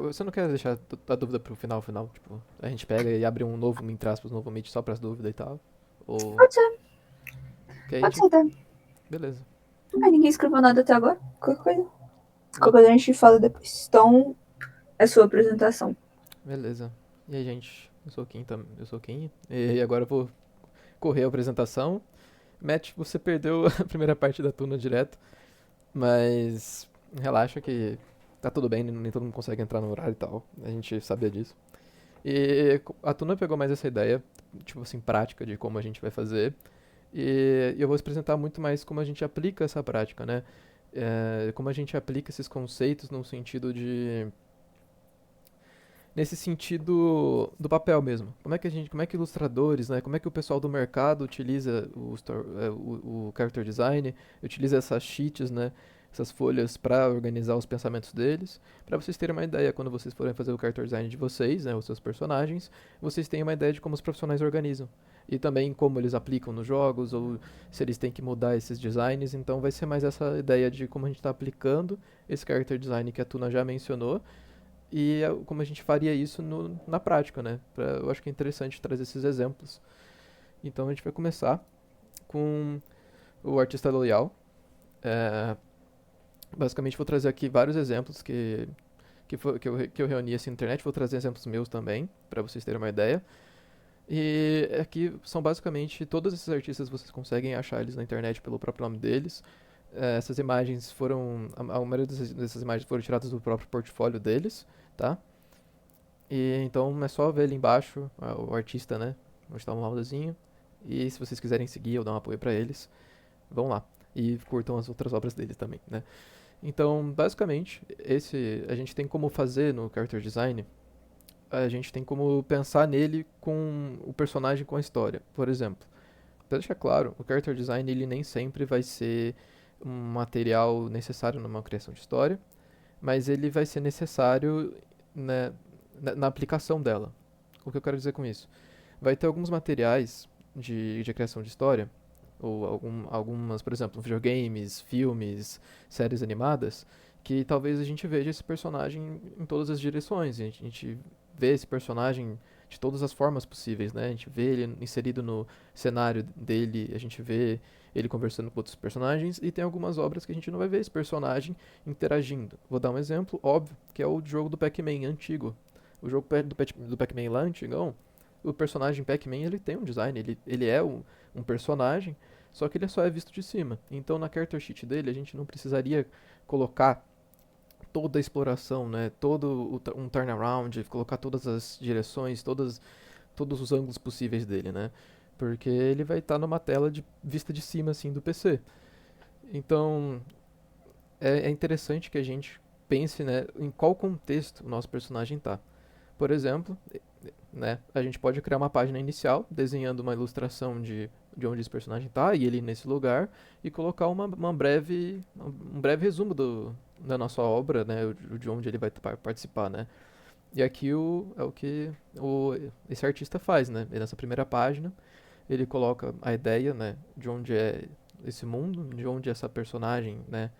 Você não quer deixar a dúvida pro final? Tipo, a gente pega e abre um novo, entre aspas, novo Meet só pras dúvidas e tal? Ou. Pode ser, Que aí a pode gente. ser, tá? Beleza. Ninguém escreveu nada até agora. Qualquer coisa a gente fala depois. Então, é sua apresentação. Beleza. E aí, gente? Eu sou o Kim. E agora eu vou correr a apresentação. Matt, você perdeu a primeira parte da tuna direto, mas relaxa que tá tudo bem, nem todo mundo consegue entrar no horário e tal. A gente sabia disso. E a Tuna pegou mais essa ideia, tipo assim, prática de como a gente vai fazer. E eu vou apresentar muito mais como a gente aplica essa prática, né? Como a gente aplica esses conceitos no sentido nesse sentido do papel mesmo. Como é que ilustradores, né, como é que o pessoal do mercado utiliza o character design, utiliza essas sheets, né, essas folhas para organizar os pensamentos deles, para vocês terem uma ideia quando vocês forem fazer o character design de vocês, né, os seus personagens, vocês tenham uma ideia de como os profissionais organizam. E também como eles aplicam nos jogos, ou se eles têm que mudar esses designs. Então vai ser mais essa ideia de como a gente está aplicando esse character design que a Tuna já mencionou e como a gente faria isso na prática, né? Eu acho que é interessante trazer esses exemplos. Então a gente vai começar com o artista loyal. É, basicamente vou trazer aqui vários exemplos que eu reuni assim, na internet. Vou trazer exemplos meus também, para vocês terem uma ideia. E aqui são basicamente todos esses artistas, vocês conseguem achar eles na internet pelo próprio nome deles. Essas imagens foram. A maioria dessas imagens foram tiradas do próprio portfólio deles, tá? E então é só ver ali embaixo o artista, né? Onde está o mausazinho. E se vocês quiserem seguir ou dar um apoio pra eles, vão lá. E curtam as outras obras deles também, né? Então, basicamente, esse a gente tem como fazer no character design, a gente tem como pensar nele com o personagem com a história. Por exemplo, pra deixar claro, o character design ele nem sempre vai ser um material necessário numa criação de história, mas ele vai ser necessário, né, na aplicação dela. O que eu quero dizer com isso? Vai ter alguns materiais de criação de história, ou algumas, por exemplo, videogames, filmes, séries animadas, que talvez a gente veja esse personagem em todas as direções. A gente vê esse personagem de todas as formas possíveis, né? A gente vê ele inserido no cenário dele, a gente vê ele conversando com outros personagens, e tem algumas obras que a gente não vai ver esse personagem interagindo. Vou dar um exemplo óbvio, que é o jogo do Pac-Man antigo. O jogo do Pac-Man lá antigão, o personagem Pac-Man ele tem um design, ele é um personagem, só que ele só é visto de cima. Então na character sheet dele a gente não precisaria colocar toda a exploração, né? Um turnaround, colocar todas as direções, todos os ângulos possíveis dele, né? Porque ele vai estar numa tela de vista de cima assim do PC. Então é interessante que a gente pense, né, em qual contexto o nosso personagem está. Por exemplo, né, a gente pode criar uma página inicial, desenhando uma ilustração de onde esse personagem está e ele nesse lugar, e colocar um breve resumo da nossa obra, né, de onde ele vai participar, né. E aqui é o que esse artista faz, né, e nessa primeira página ele coloca a ideia, né, de onde é esse mundo, de onde essa personagem, né,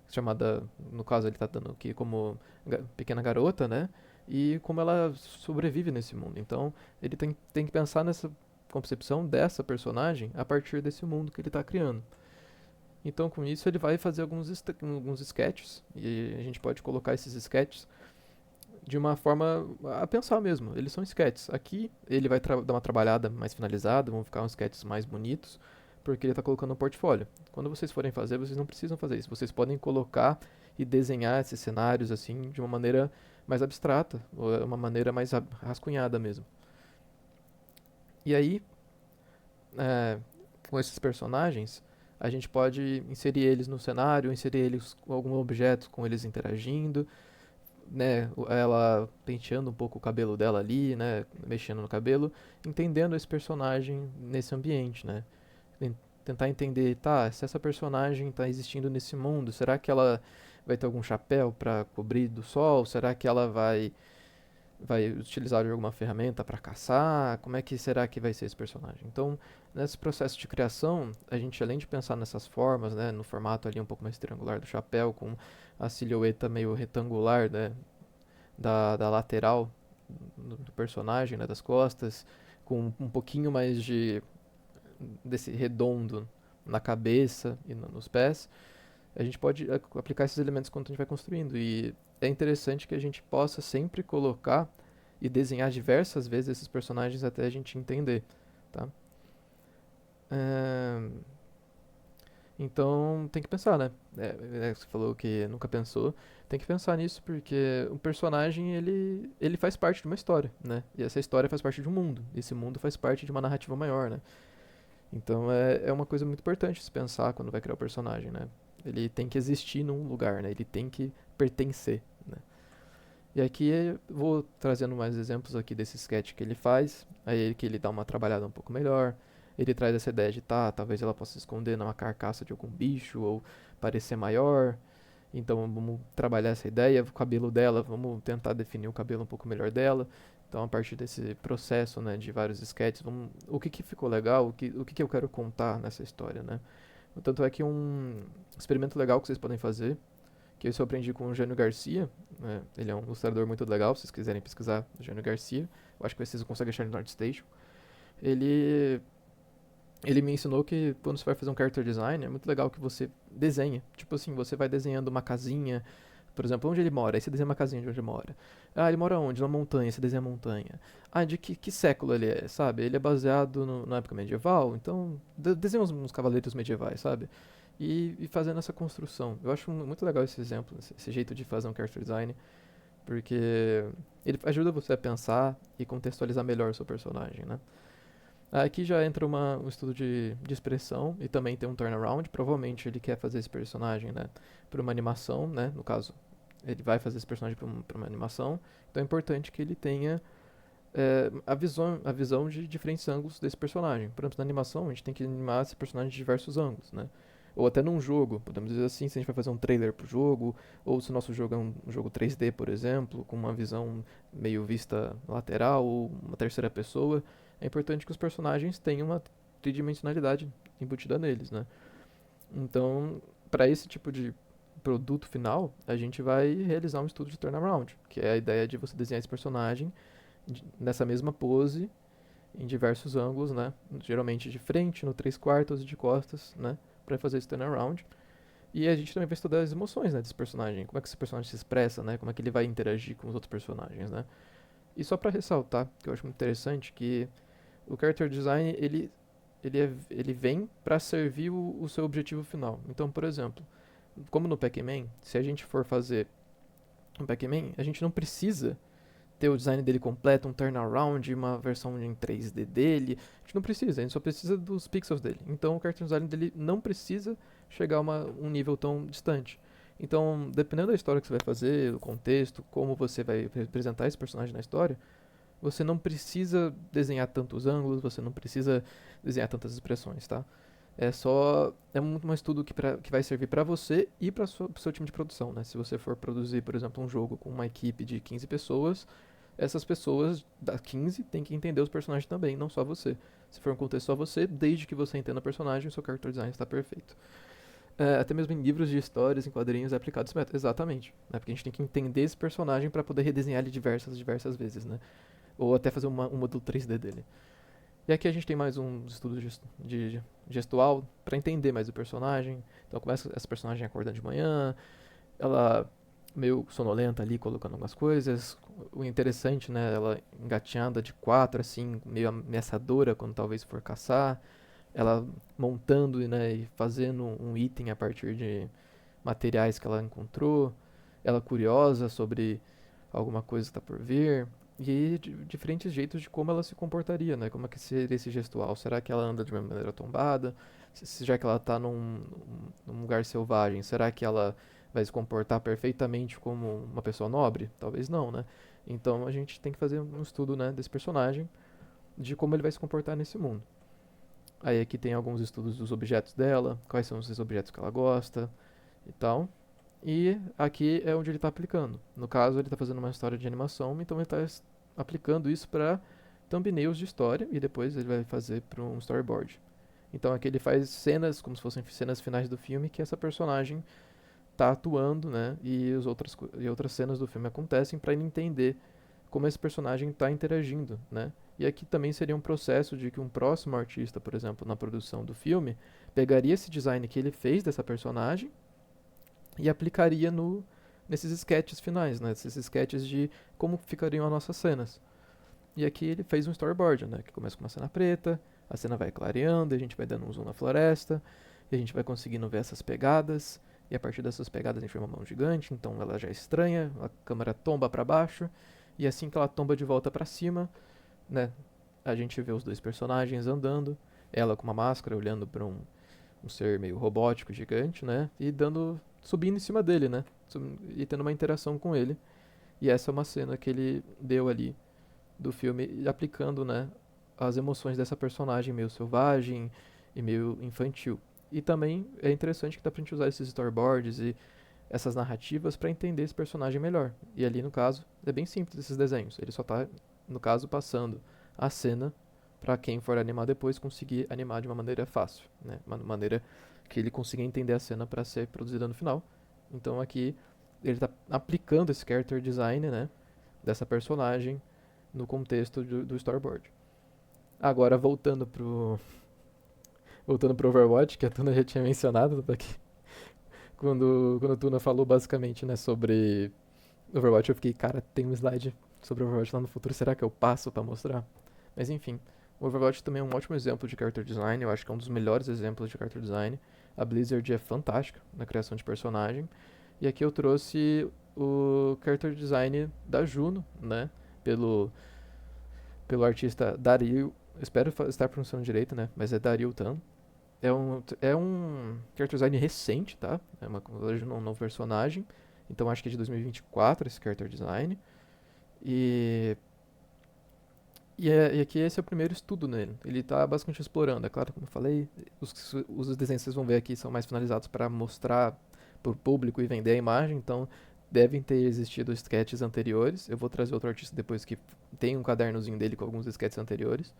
chamada, no caso ele está dando aqui como pequena garota, né? E como ela sobrevive nesse mundo. Então ele tem que pensar nessa concepção dessa personagem a partir desse mundo que ele está criando. Então com isso ele vai fazer alguns sketches e a gente pode colocar esses sketches de uma forma a pensar mesmo. Eles são sketches. Aqui ele vai dar uma trabalhada mais finalizada, vão ficar uns sketches mais bonitos, porque ele está colocando no portfólio. Quando vocês forem fazer, vocês não precisam fazer isso. Vocês podem colocar e desenhar esses cenários assim de uma maneira mais abstrata, ou uma maneira mais rascunhada mesmo. E aí, com esses personagens, a gente pode inserir eles no cenário, inserir eles com algum objeto com eles interagindo, né, ela penteando um pouco o cabelo dela ali, né, mexendo no cabelo, entendendo esse personagem nesse ambiente, né? Tentar entender, tá, se essa personagem está existindo nesse mundo, será que ela vai ter algum chapéu para cobrir do sol? Será que ela vai utilizar de alguma ferramenta para caçar? Como é que será que vai ser esse personagem? Então, nesse processo de criação, a gente além de pensar nessas formas, né, no formato ali um pouco mais triangular do chapéu, com a silhueta meio retangular, né, da lateral do personagem, né, das costas, com um pouquinho mais desse redondo na cabeça e nos pés, a gente pode aplicar esses elementos quando a gente vai construindo. E é interessante que a gente possa sempre colocar e desenhar diversas vezes esses personagens até a gente entender, tá? É, então tem que pensar, né? Você falou que nunca pensou. Tem que pensar nisso porque o personagem ele faz parte de uma história, né? E essa história faz parte de um mundo. E esse mundo faz parte de uma narrativa maior, né? Então é uma coisa muito importante se pensar quando vai criar o personagem, né? Ele tem que existir num lugar, né? Ele tem que pertencer, né? E aqui eu vou trazendo mais exemplos aqui desse sketch que ele faz, aí que ele dá uma trabalhada um pouco melhor. Ele traz essa ideia de talvez ela possa se esconder numa carcaça de algum bicho ou parecer maior. Então vamos trabalhar essa ideia, o cabelo dela, vamos tentar definir o cabelo um pouco melhor dela. Então a partir desse processo, né, de vários sketches, o que ficou legal, o que eu quero contar nessa história, né? Tanto é que um experimento legal que vocês podem fazer, que isso eu aprendi com o Jânio Garcia, né? Ele é um ilustrador muito legal, se vocês quiserem pesquisar o Jânio Garcia, eu acho que vocês conseguem achar no ArtStation. Ele ele me ensinou que quando você vai fazer um character design, é muito legal que você desenhe. Tipo assim, você vai desenhando uma casinha, por exemplo, onde ele mora, aí você desenha uma casinha de onde ele mora. Ah, ele mora onde? Na montanha, você desenha a montanha. Ah, de que século ele é, sabe? Ele é baseado na época medieval, então desenha uns cavaleiros medievais, sabe? E fazendo essa construção. Eu acho muito legal esse exemplo, esse jeito de fazer um character design, porque ele ajuda você a pensar e contextualizar melhor o seu personagem, né? Aqui já entra um estudo de expressão e também tem um turnaround. Provavelmente ele quer fazer esse personagem, né, para uma animação, né? No caso, ele vai fazer esse personagem para uma animação. Então é importante que ele tenha a visão de diferentes ângulos desse personagem. Por exemplo, na animação a gente tem que animar esse personagem de diversos ângulos, né? Ou até num jogo, podemos dizer assim, se a gente vai fazer um trailer pro jogo, ou se o nosso jogo é um jogo 3D, por exemplo, com uma visão meio vista lateral, ou uma terceira pessoa, é importante que os personagens tenham uma tridimensionalidade embutida neles, né? Então, para esse tipo de produto final, a gente vai realizar um estudo de turnaround, que é a ideia de você desenhar esse personagem nessa mesma pose, em diversos ângulos, né? Geralmente de frente, no 3/4 e de costas, né? Para fazer esse turnaround. E a gente também vai estudar as emoções, né, desse personagem, como é que esse personagem se expressa, né? Como é que ele vai interagir com os outros personagens, né? E só para ressaltar, que eu acho muito interessante, que o character design ele vem para servir o seu objetivo final. Então, por exemplo, como no Pac-Man, se a gente for fazer um Pac-Man, a gente não precisa ter o design dele completo, um turnaround, uma versão em 3D dele. A gente não precisa, a gente só precisa dos pixels dele. Então o character design dele não precisa chegar a um nível tão distante. Então, dependendo da história que você vai fazer, do contexto, como você vai representar esse personagem na história, você não precisa desenhar tantos ângulos, você não precisa desenhar tantas expressões, tá? É muito um estudo que vai servir para você e para o seu time de produção, né? Se você for produzir, por exemplo, um jogo com uma equipe de 15 pessoas, essas pessoas das 15 têm que entender os personagens também, não só você. Se for um contexto só você, desde que você entenda o personagem, o seu character design está perfeito. Até mesmo em livros de histórias, em quadrinhos, é aplicado esse método. Exatamente. Né? Porque a gente tem que entender esse personagem para poder redesenhar ele diversas vezes, né? Ou até fazer um modelo 3D dele. E aqui a gente tem mais um estudo de gestual para entender mais o personagem. Então começa essa personagem acordando de manhã, ela meio sonolenta ali, colocando algumas coisas. O interessante, né, ela engateando de quatro, assim, meio ameaçadora quando talvez for caçar. Ela montando, né, e fazendo um item a partir de materiais que ela encontrou. Ela curiosa sobre alguma coisa que está por vir. E diferentes jeitos de como ela se comportaria, né? Como é que seria esse gestual? Será que ela anda de uma maneira tombada? Já que ela está num lugar selvagem, será que ela vai se comportar perfeitamente como uma pessoa nobre? Talvez não, né? Então a gente tem que fazer um estudo, né, desse personagem, de como ele vai se comportar nesse mundo. Aí aqui tem alguns estudos dos objetos dela, quais são esses objetos que ela gosta e tal. E aqui é onde ele está aplicando. No caso, ele está fazendo uma história de animação, então ele está aplicando isso para thumbnails de história e depois ele vai fazer para um storyboard. Então aqui ele faz cenas como se fossem cenas finais do filme que essa personagem está atuando, né? E outras cenas do filme acontecem para ele entender como esse personagem está interagindo, né? E aqui também seria um processo de que um próximo artista, por exemplo, na produção do filme, pegaria esse design que ele fez dessa personagem e aplicaria nesses sketches finais, né? Esses sketches de como ficariam as nossas cenas. E aqui ele fez um storyboard, né? Que começa com uma cena preta, a cena vai clareando, a gente vai dando um zoom na floresta, e a gente vai conseguindo ver essas pegadas, e a partir dessas pegadas a gente vê uma mão gigante, então ela já é estranha, a câmera tomba para baixo, e assim que ela tomba de volta para cima, né? A gente vê os dois personagens andando, ela com uma máscara olhando para um ser meio robótico, gigante, né? E subindo em cima dele, né? E tendo uma interação com ele. E essa é uma cena que ele deu ali do filme, aplicando, né, as emoções dessa personagem meio selvagem e meio infantil. E também é interessante que dá pra gente usar esses storyboards e essas narrativas para entender esse personagem melhor. E ali, no caso, é bem simples esses desenhos. Ele só tá, no caso, passando a cena para quem for animar depois conseguir animar de uma maneira fácil, né? Uma maneira que ele consiga entender a cena para ser produzida no final. Então aqui ele está aplicando esse character design, né, dessa personagem no contexto do storyboard. Agora voltando pro Overwatch, que a Tuna já tinha mencionado aqui, quando a Tuna falou basicamente, né, sobre Overwatch, eu fiquei, cara, tem um slide sobre Overwatch lá no futuro, será que eu passo pra mostrar? Mas enfim, o Overwatch também é um ótimo exemplo de character design, eu acho que é um dos melhores exemplos de character design. A Blizzard é fantástica na criação de personagem. E aqui eu trouxe o character design da Juno, né, pelo, pelo artista Dario, espero estar pronunciando direito, né, mas é Dario Tan. É um character design recente, tá? É um novo personagem. Então acho que é de 2024 esse character design. E, e aqui esse é o primeiro estudo nele. Ele está basicamente explorando. É claro, como eu falei, os desenhos que vocês vão ver aqui são mais finalizados para mostrar para o público e vender a imagem. Então devem ter existido sketches anteriores. Eu vou trazer outro artista depois que tem um cadernozinho dele com alguns sketches anteriores.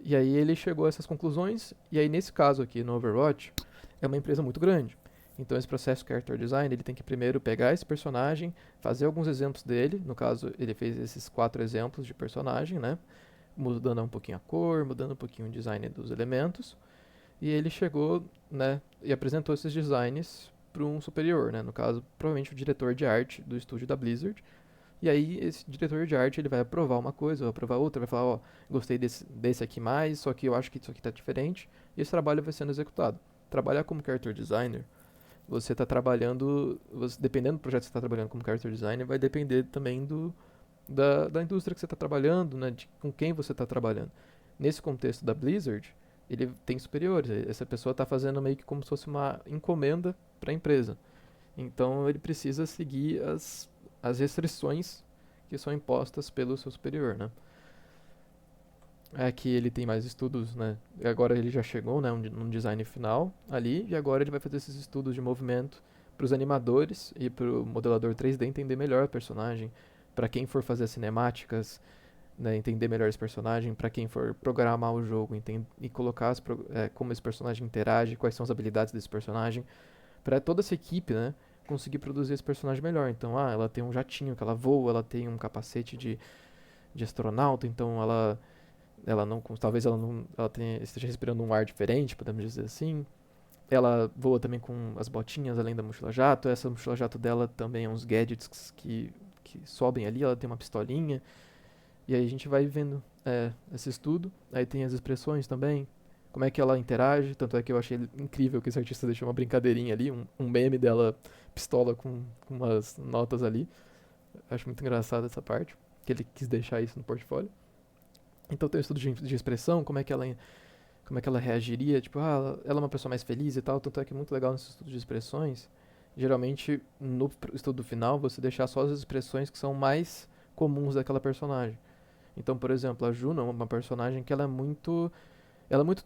E aí ele chegou a essas conclusões, e aí nesse caso aqui no Overwatch, é uma empresa muito grande. Então esse processo de character design, ele tem que primeiro pegar esse personagem, fazer alguns exemplos dele, no caso ele fez esses 4 exemplos de personagem, né? Mudando um pouquinho a cor, mudando um pouquinho o design dos elementos, e ele chegou, né, e apresentou esses designs para um superior, né? No caso, provavelmente o diretor de arte do estúdio da Blizzard, e aí esse diretor de arte ele vai aprovar uma coisa, vai aprovar outra, vai falar, ó, gostei desse aqui mais, só que eu acho que isso aqui tá diferente, e esse trabalho vai sendo executado. Trabalhar como character designer, você está trabalhando, dependendo do projeto que você está trabalhando como character designer, vai depender também da indústria que você está trabalhando, né, de com quem você está trabalhando. Nesse contexto da Blizzard, ele tem superiores, essa pessoa está fazendo meio que como se fosse uma encomenda para a empresa. Então ele precisa seguir as restrições que são impostas pelo seu superior, né? Aqui ele tem mais estudos, né? Agora ele já chegou, né, num design final ali, e agora ele vai fazer esses estudos de movimento para os animadores e para o modelador 3D entender melhor o personagem, para quem for fazer as cinemáticas, né, entender melhor esse personagem, para quem for programar o jogo e colocar como esse personagem interage, quais são as habilidades desse personagem, para toda essa equipe, né, conseguir produzir esse personagem melhor. Então, ela tem um jatinho que ela voa, ela tem um capacete de astronauta, então ela não, talvez ela não, esteja respirando um ar diferente, podemos dizer assim. Ela voa também com as botinhas além da mochila jato. Essa mochila jato dela também é uns gadgets que sobem ali. Ela tem uma pistolinha. E aí a gente vai vendo esse estudo. Aí tem as expressões também. Como é que ela interage. Tanto é que eu achei incrível que esse artista deixou uma brincadeirinha ali. Um meme dela pistola com umas notas ali. Acho muito engraçado essa parte. Que ele quis deixar isso no portfólio. Então tem o estudo de expressão, como é que ela reagiria, tipo, ela é uma pessoa mais feliz e tal, tanto é que é muito legal nesse estudo de expressões, geralmente no estudo final você deixar só as expressões que são mais comuns daquela personagem. Então, por exemplo, a Juno é uma personagem que ela é muito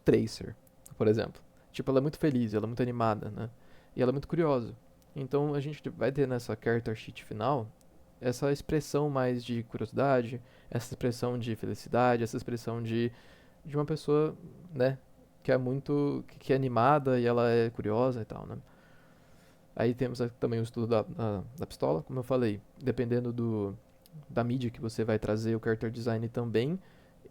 tracer, por exemplo. Tipo, ela é muito feliz, ela é muito animada, né? E ela é muito curiosa. Então a gente vai ter nessa character sheet final essa expressão mais de curiosidade, essa expressão de felicidade, essa expressão de uma pessoa, né, que é muito, que é animada e ela é curiosa e tal, né. Aí temos também o estudo da pistola, como eu falei, dependendo da mídia que você vai trazer, o character design também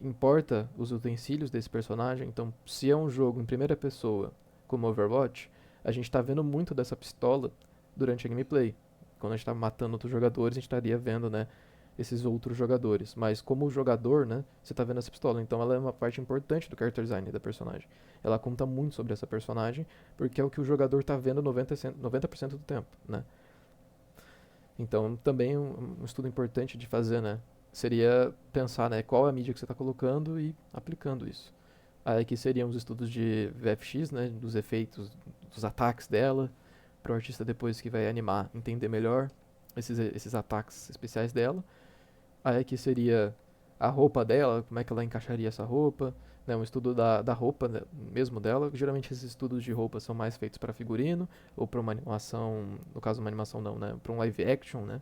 importa os utensílios desse personagem. Então, se é um jogo em primeira pessoa, como Overwatch, a gente está vendo muito dessa pistola durante a gameplay. Quando a gente está matando outros jogadores, a gente estaria vendo, né, esses outros jogadores. Mas como jogador, né, você está vendo essa pistola. Então ela é uma parte importante do character design da personagem. Ela conta muito sobre essa personagem, porque é o que o jogador está vendo 90% do tempo, né. Então também um estudo importante de fazer, né, seria pensar, né, qual é a mídia que você está colocando e aplicando isso. Aí aqui seriam os estudos de VFX, né, dos efeitos, dos ataques dela, para o artista depois que vai animar entender melhor. esses ataques especiais dela. Aí aqui seria a roupa dela, como é que ela encaixaria essa roupa, né, um estudo da roupa, né, mesmo dela. Geralmente esses estudos de roupa são mais feitos para figurino ou para uma animação, no caso uma animação não, né, para um live action, né.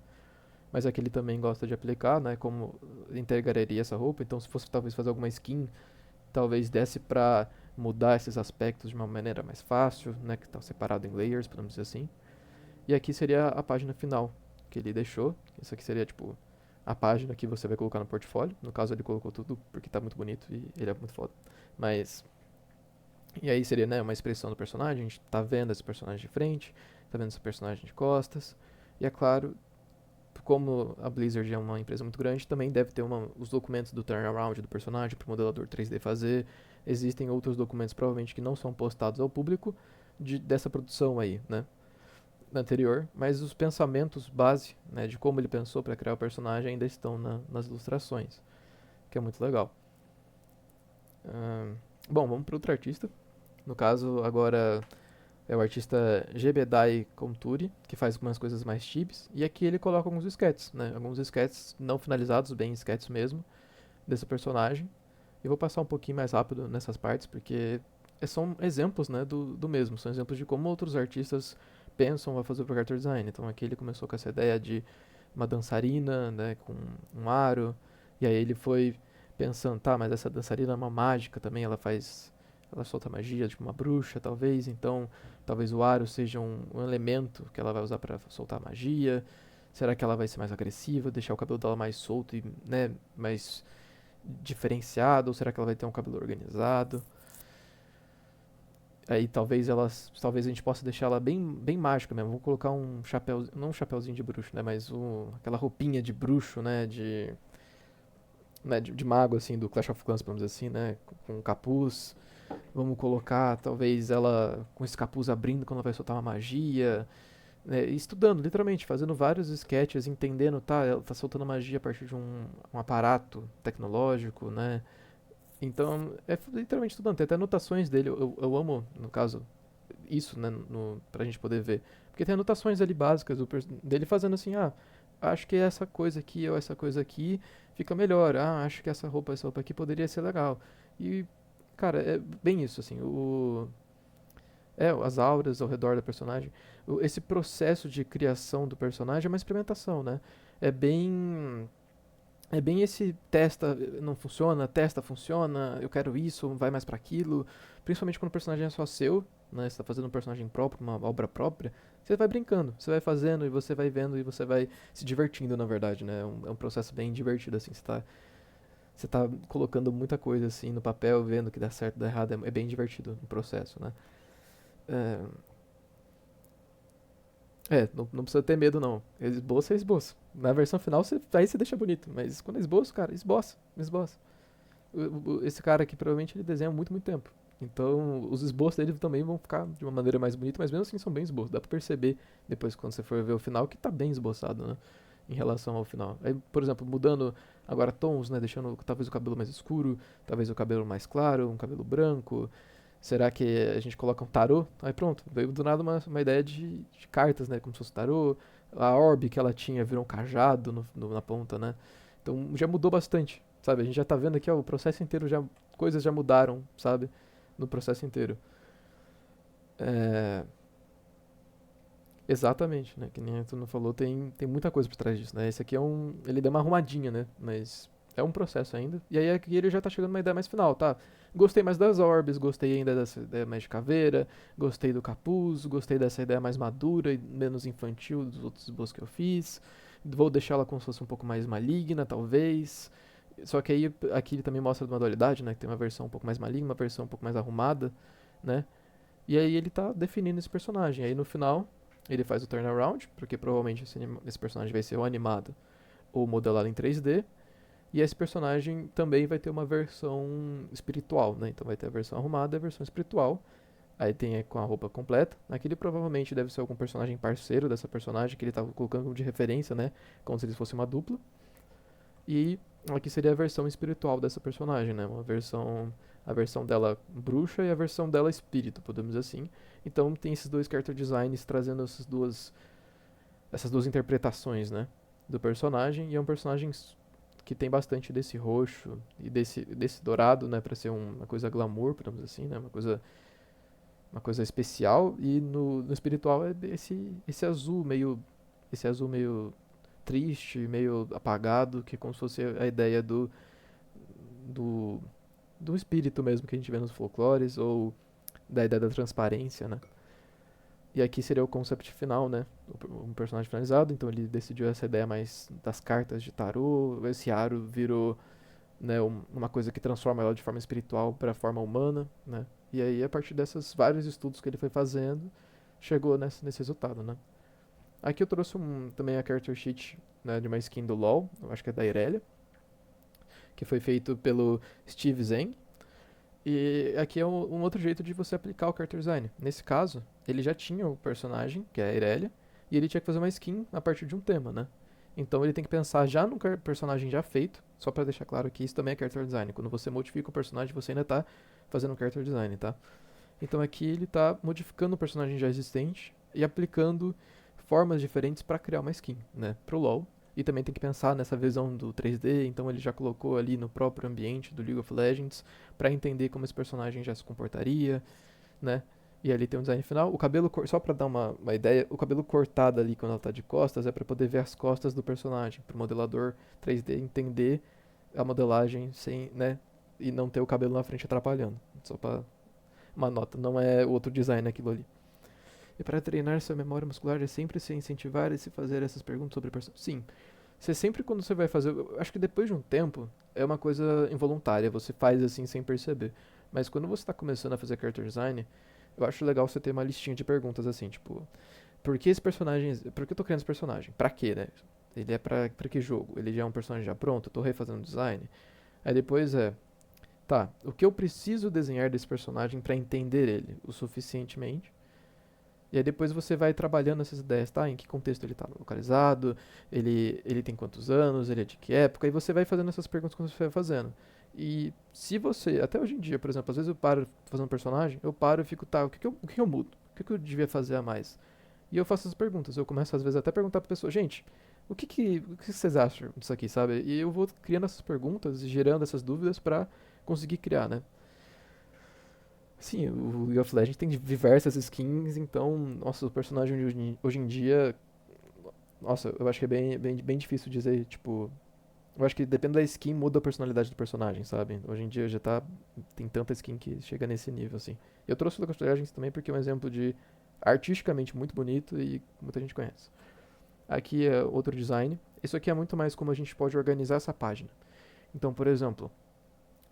Mas aqui ele também gosta de aplicar, né, como integraria essa roupa. Então se fosse talvez fazer alguma skin, talvez desse para mudar esses aspectos de uma maneira mais fácil, né, que está separado em layers, podemos dizer assim. E aqui seria a página final que ele deixou. Isso aqui seria tipo a página que você vai colocar no portfólio. No caso ele colocou tudo porque tá muito bonito e ele é muito foda. Mas e aí seria, né, uma expressão do personagem, a gente tá vendo esse personagem de frente, tá vendo esse personagem de costas. E é claro, como a Blizzard é uma empresa muito grande, também deve ter os documentos do turnaround do personagem para o modelador 3D fazer. Existem outros documentos provavelmente que não são postados ao público dessa produção aí, né? Anterior, mas os pensamentos base, né, de como ele pensou para criar o personagem ainda estão nas ilustrações, que é muito legal. Bom, vamos para outro artista. No caso, agora é o artista Gebedai Konturi, que faz algumas coisas mais chips, e aqui ele coloca alguns sketches, né, alguns sketches não finalizados, bem sketches mesmo, desse personagem. Eu vou passar um pouquinho mais rápido nessas partes, porque são exemplos, né, do mesmo, são exemplos de como outros artistas pensam a fazer o character design. Então aqui ele começou com essa ideia de uma dançarina, né, com um aro, e aí ele foi pensando, tá, mas essa dançarina é uma mágica também, ela solta magia, tipo uma bruxa, talvez, então talvez o aro seja um elemento que ela vai usar para soltar magia. Será que ela vai ser mais agressiva, deixar o cabelo dela mais solto e, né, mais diferenciado, ou será que ela vai ter um cabelo organizado? Aí talvez a gente possa deixar ela bem mágica mesmo. Vamos colocar um chapéu, não um chapéuzinho de bruxo, né, mas aquela roupinha de bruxo, né, de mago assim do Clash of Clans, vamos dizer assim, né, com um capuz. Vamos colocar talvez ela com esse capuz abrindo quando ela vai soltar uma magia, né, estudando, literalmente, fazendo vários sketches, entendendo, tá, ela tá soltando magia a partir de um aparato tecnológico, né? Então, é literalmente estudando. Tem até anotações dele. Eu amo, no caso, isso, né? Pra gente poder ver. Porque tem anotações ali básicas dele fazendo assim, acho que essa coisa aqui ou essa coisa aqui fica melhor. Acho que essa roupa aqui poderia ser legal. E, cara, é bem isso, assim. As auras ao redor da personagem. Esse processo de criação do personagem é uma experimentação, né? É bem é bem esse testa, não funciona, testa, funciona, eu quero isso, vai mais pra aquilo. Principalmente quando o personagem é só seu, né? Você tá fazendo um personagem próprio, uma obra própria. Você vai brincando, você vai fazendo e você vai vendo e você vai se divertindo, na verdade, né? É um processo bem divertido, assim. Você tá colocando muita coisa, assim, no papel, vendo que dá certo, dá errado. É bem divertido o processo, né? É, não precisa ter medo, não. Esboço é esboço. Na versão final, aí você deixa bonito. Mas quando é esboço, cara, esboça. Esse cara aqui, provavelmente, ele desenha há muito, muito tempo. Então, os esboços dele também vão ficar de uma maneira mais bonita, mas mesmo assim são bem esboços. Dá pra perceber, depois, quando você for ver o final, que tá bem esboçado, né? Em relação ao final. Aí, por exemplo, mudando agora tons, né? Deixando talvez o cabelo mais escuro, talvez o cabelo mais claro, um cabelo branco. Será que a gente coloca um tarô? Aí pronto, veio do nada uma ideia de cartas, né? Como se fosse tarô. A orbe que ela tinha virou um cajado na ponta, né? Então já mudou bastante, sabe? A gente já tá vendo aqui, ó, o processo inteiro já. Coisas já mudaram, sabe? No processo inteiro. É. Exatamente, né? Que nem tu não falou, tem muita coisa por trás disso, né? Esse aqui é um. Ele deu uma arrumadinha, né? Mas é um processo ainda. E aí aqui ele já tá chegando numa ideia mais final, tá? Gostei mais das orbes, gostei ainda dessa ideia mais de caveira, gostei do capuz, gostei dessa ideia mais madura e menos infantil dos outros esboços que eu fiz. Vou deixar ela como se fosse um pouco mais maligna, talvez. Só que aí aqui ele também mostra uma dualidade, né? Que tem uma versão um pouco mais maligna, uma versão um pouco mais arrumada, né? E aí ele tá definindo esse personagem. Aí no final, ele faz o turnaround, porque provavelmente esse personagem vai ser ou animado ou modelado em 3D. E esse personagem também vai ter uma versão espiritual, né? Então vai ter a versão arrumada e a versão espiritual. Aí tem com a roupa completa. Aquele provavelmente deve ser algum personagem parceiro dessa personagem que ele tá colocando de referência, né? Como se eles fossem uma dupla. E aqui seria a versão espiritual dessa personagem, né? A versão dela bruxa e a versão dela espírito, podemos dizer assim. Então tem esses dois character designs trazendo essas duas interpretações, né, do personagem, e é um personagem que tem bastante desse roxo e desse dourado, né, para ser uma coisa glamour, digamos assim, né, uma coisa especial, e no espiritual é esse azul meio triste, meio apagado, que é como se fosse a ideia do, do espírito mesmo que a gente vê nos folclores, ou da ideia da transparência, né. E aqui seria o concept final, né? Um personagem finalizado, então ele decidiu essa ideia mais das cartas de tarô. Esse aro virou, né, uma coisa que transforma ela de forma espiritual para a forma humana, né? E aí, a partir desses vários estudos que ele foi fazendo, chegou nesse resultado, né? Aqui eu trouxe também a character sheet, né, de uma skin do LoL, eu acho que é da Irelia, que foi feito pelo Steve Zeng. E aqui é um outro jeito de você aplicar o character design. Nesse caso, ele já tinha o personagem, que é a Irelia, e ele tinha que fazer uma skin a partir de um tema, né? Então ele tem que pensar já no personagem já feito, só pra deixar claro que isso também é character design. Quando você modifica o personagem, você ainda tá fazendo um character design, tá? Então aqui ele tá modificando o personagem já existente e aplicando formas diferentes para criar uma skin, né, pro LoL. E também tem que pensar nessa visão do 3D, então ele já colocou ali no próprio ambiente do League of Legends para entender como esse personagem já se comportaria, né? E ali tem um design final. O cabelo, só pra dar uma ideia, o cabelo cortado ali quando ela tá de costas é para poder ver as costas do personagem, pro modelador 3D entender a modelagem sem, né, e não ter o cabelo na frente atrapalhando. Só pra uma nota, não é outro design aquilo ali. E para treinar sua memória muscular é sempre se incentivar e se fazer essas perguntas sobre personagem. Sim, você sempre quando você vai fazer, eu acho que depois de um tempo é uma coisa involuntária, você faz assim sem perceber. Mas quando você está começando a fazer character design, eu acho legal você ter uma listinha de perguntas assim, tipo, por que esse personagem, por que eu tô criando esse personagem? Pra quê, né? Ele é pra que jogo? Ele já é um personagem já pronto? Eu tô refazendo o design? Aí depois tá, o que eu preciso desenhar desse personagem para entender ele o suficientemente? E aí depois você vai trabalhando essas ideias, tá? Em que contexto ele está localizado, ele tem quantos anos, ele é de que época, e você vai fazendo essas perguntas quando você vai fazendo. E se você, até hoje em dia, por exemplo, às vezes eu paro fazendo um personagem, eu paro e fico, tá, o que eu mudo? O que eu devia fazer a mais? E eu faço essas perguntas, eu começo às vezes até a perguntar pra pessoa, gente, o que vocês acham disso aqui, sabe? E eu vou criando essas perguntas e gerando essas dúvidas pra conseguir criar, né? Sim, o League of Legends tem diversas skins, então, nossa, o personagem de hoje em dia, nossa, eu acho que é bem difícil dizer, tipo, eu acho que depende da skin, muda a personalidade do personagem, sabe? Hoje em dia já tem tanta skin que chega nesse nível, assim. Eu trouxe o League of Legends também porque é um exemplo de artisticamente muito bonito e muita gente conhece. Aqui é outro design. Isso aqui é muito mais como a gente pode organizar essa página. Então, por exemplo,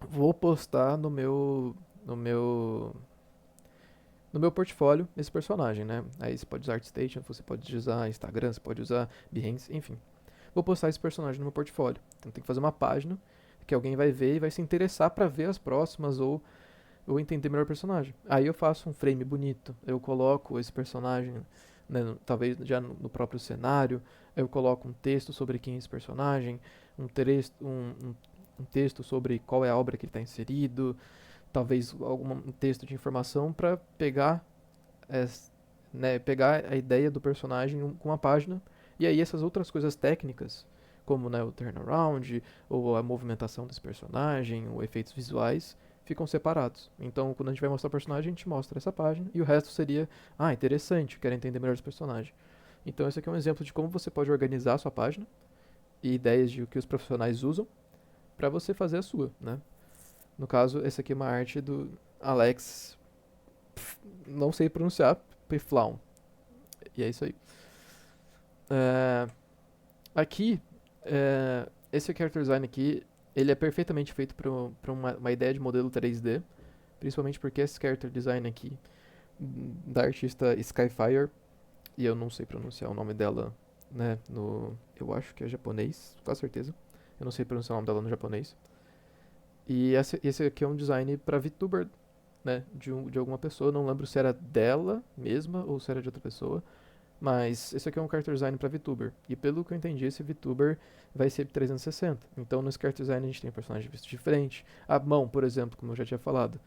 vou postar no meu portfólio esse personagem, né? Aí você pode usar ArtStation, você pode usar Instagram, você pode usar Behance, enfim. Vou postar esse personagem no meu portfólio. Então tem que fazer uma página que alguém vai ver e vai se interessar para ver as próximas ou entender melhor o personagem. Aí eu faço um frame bonito, eu coloco esse personagem, né, talvez já no próprio cenário, eu coloco um texto sobre quem é esse personagem, um texto sobre qual é a obra que ele está inserido, talvez um texto de informação para é, pegar a ideia do personagem com uma página e aí essas outras coisas técnicas, como, né, o turnaround ou a movimentação desse personagem, ou efeitos visuais, ficam separados. Então, quando a gente vai mostrar o personagem, a gente mostra essa página e o resto seria, interessante, quero entender melhor esse personagem. Então, esse aqui é um exemplo de como você pode organizar a sua página e ideias de o que os profissionais usam para você fazer a sua, né? No caso, essa aqui é uma arte do Alex, não sei pronunciar, Piflaun. E é isso aí. É, aqui, esse character design aqui, ele é perfeitamente feito para uma ideia de modelo 3D, principalmente porque esse character design aqui, da artista Skyfire, e eu não sei pronunciar o nome dela, né, eu acho que é japonês, com certeza. Eu não sei pronunciar o nome dela no japonês. E esse aqui é um design para VTuber, né, de alguma pessoa, não lembro se era dela mesma ou se era de outra pessoa, mas esse aqui é um character design para VTuber. E pelo que eu entendi, esse VTuber vai ser 360. Então no character design a gente tem personagem visto de frente. A mão, por exemplo, como eu já tinha falado,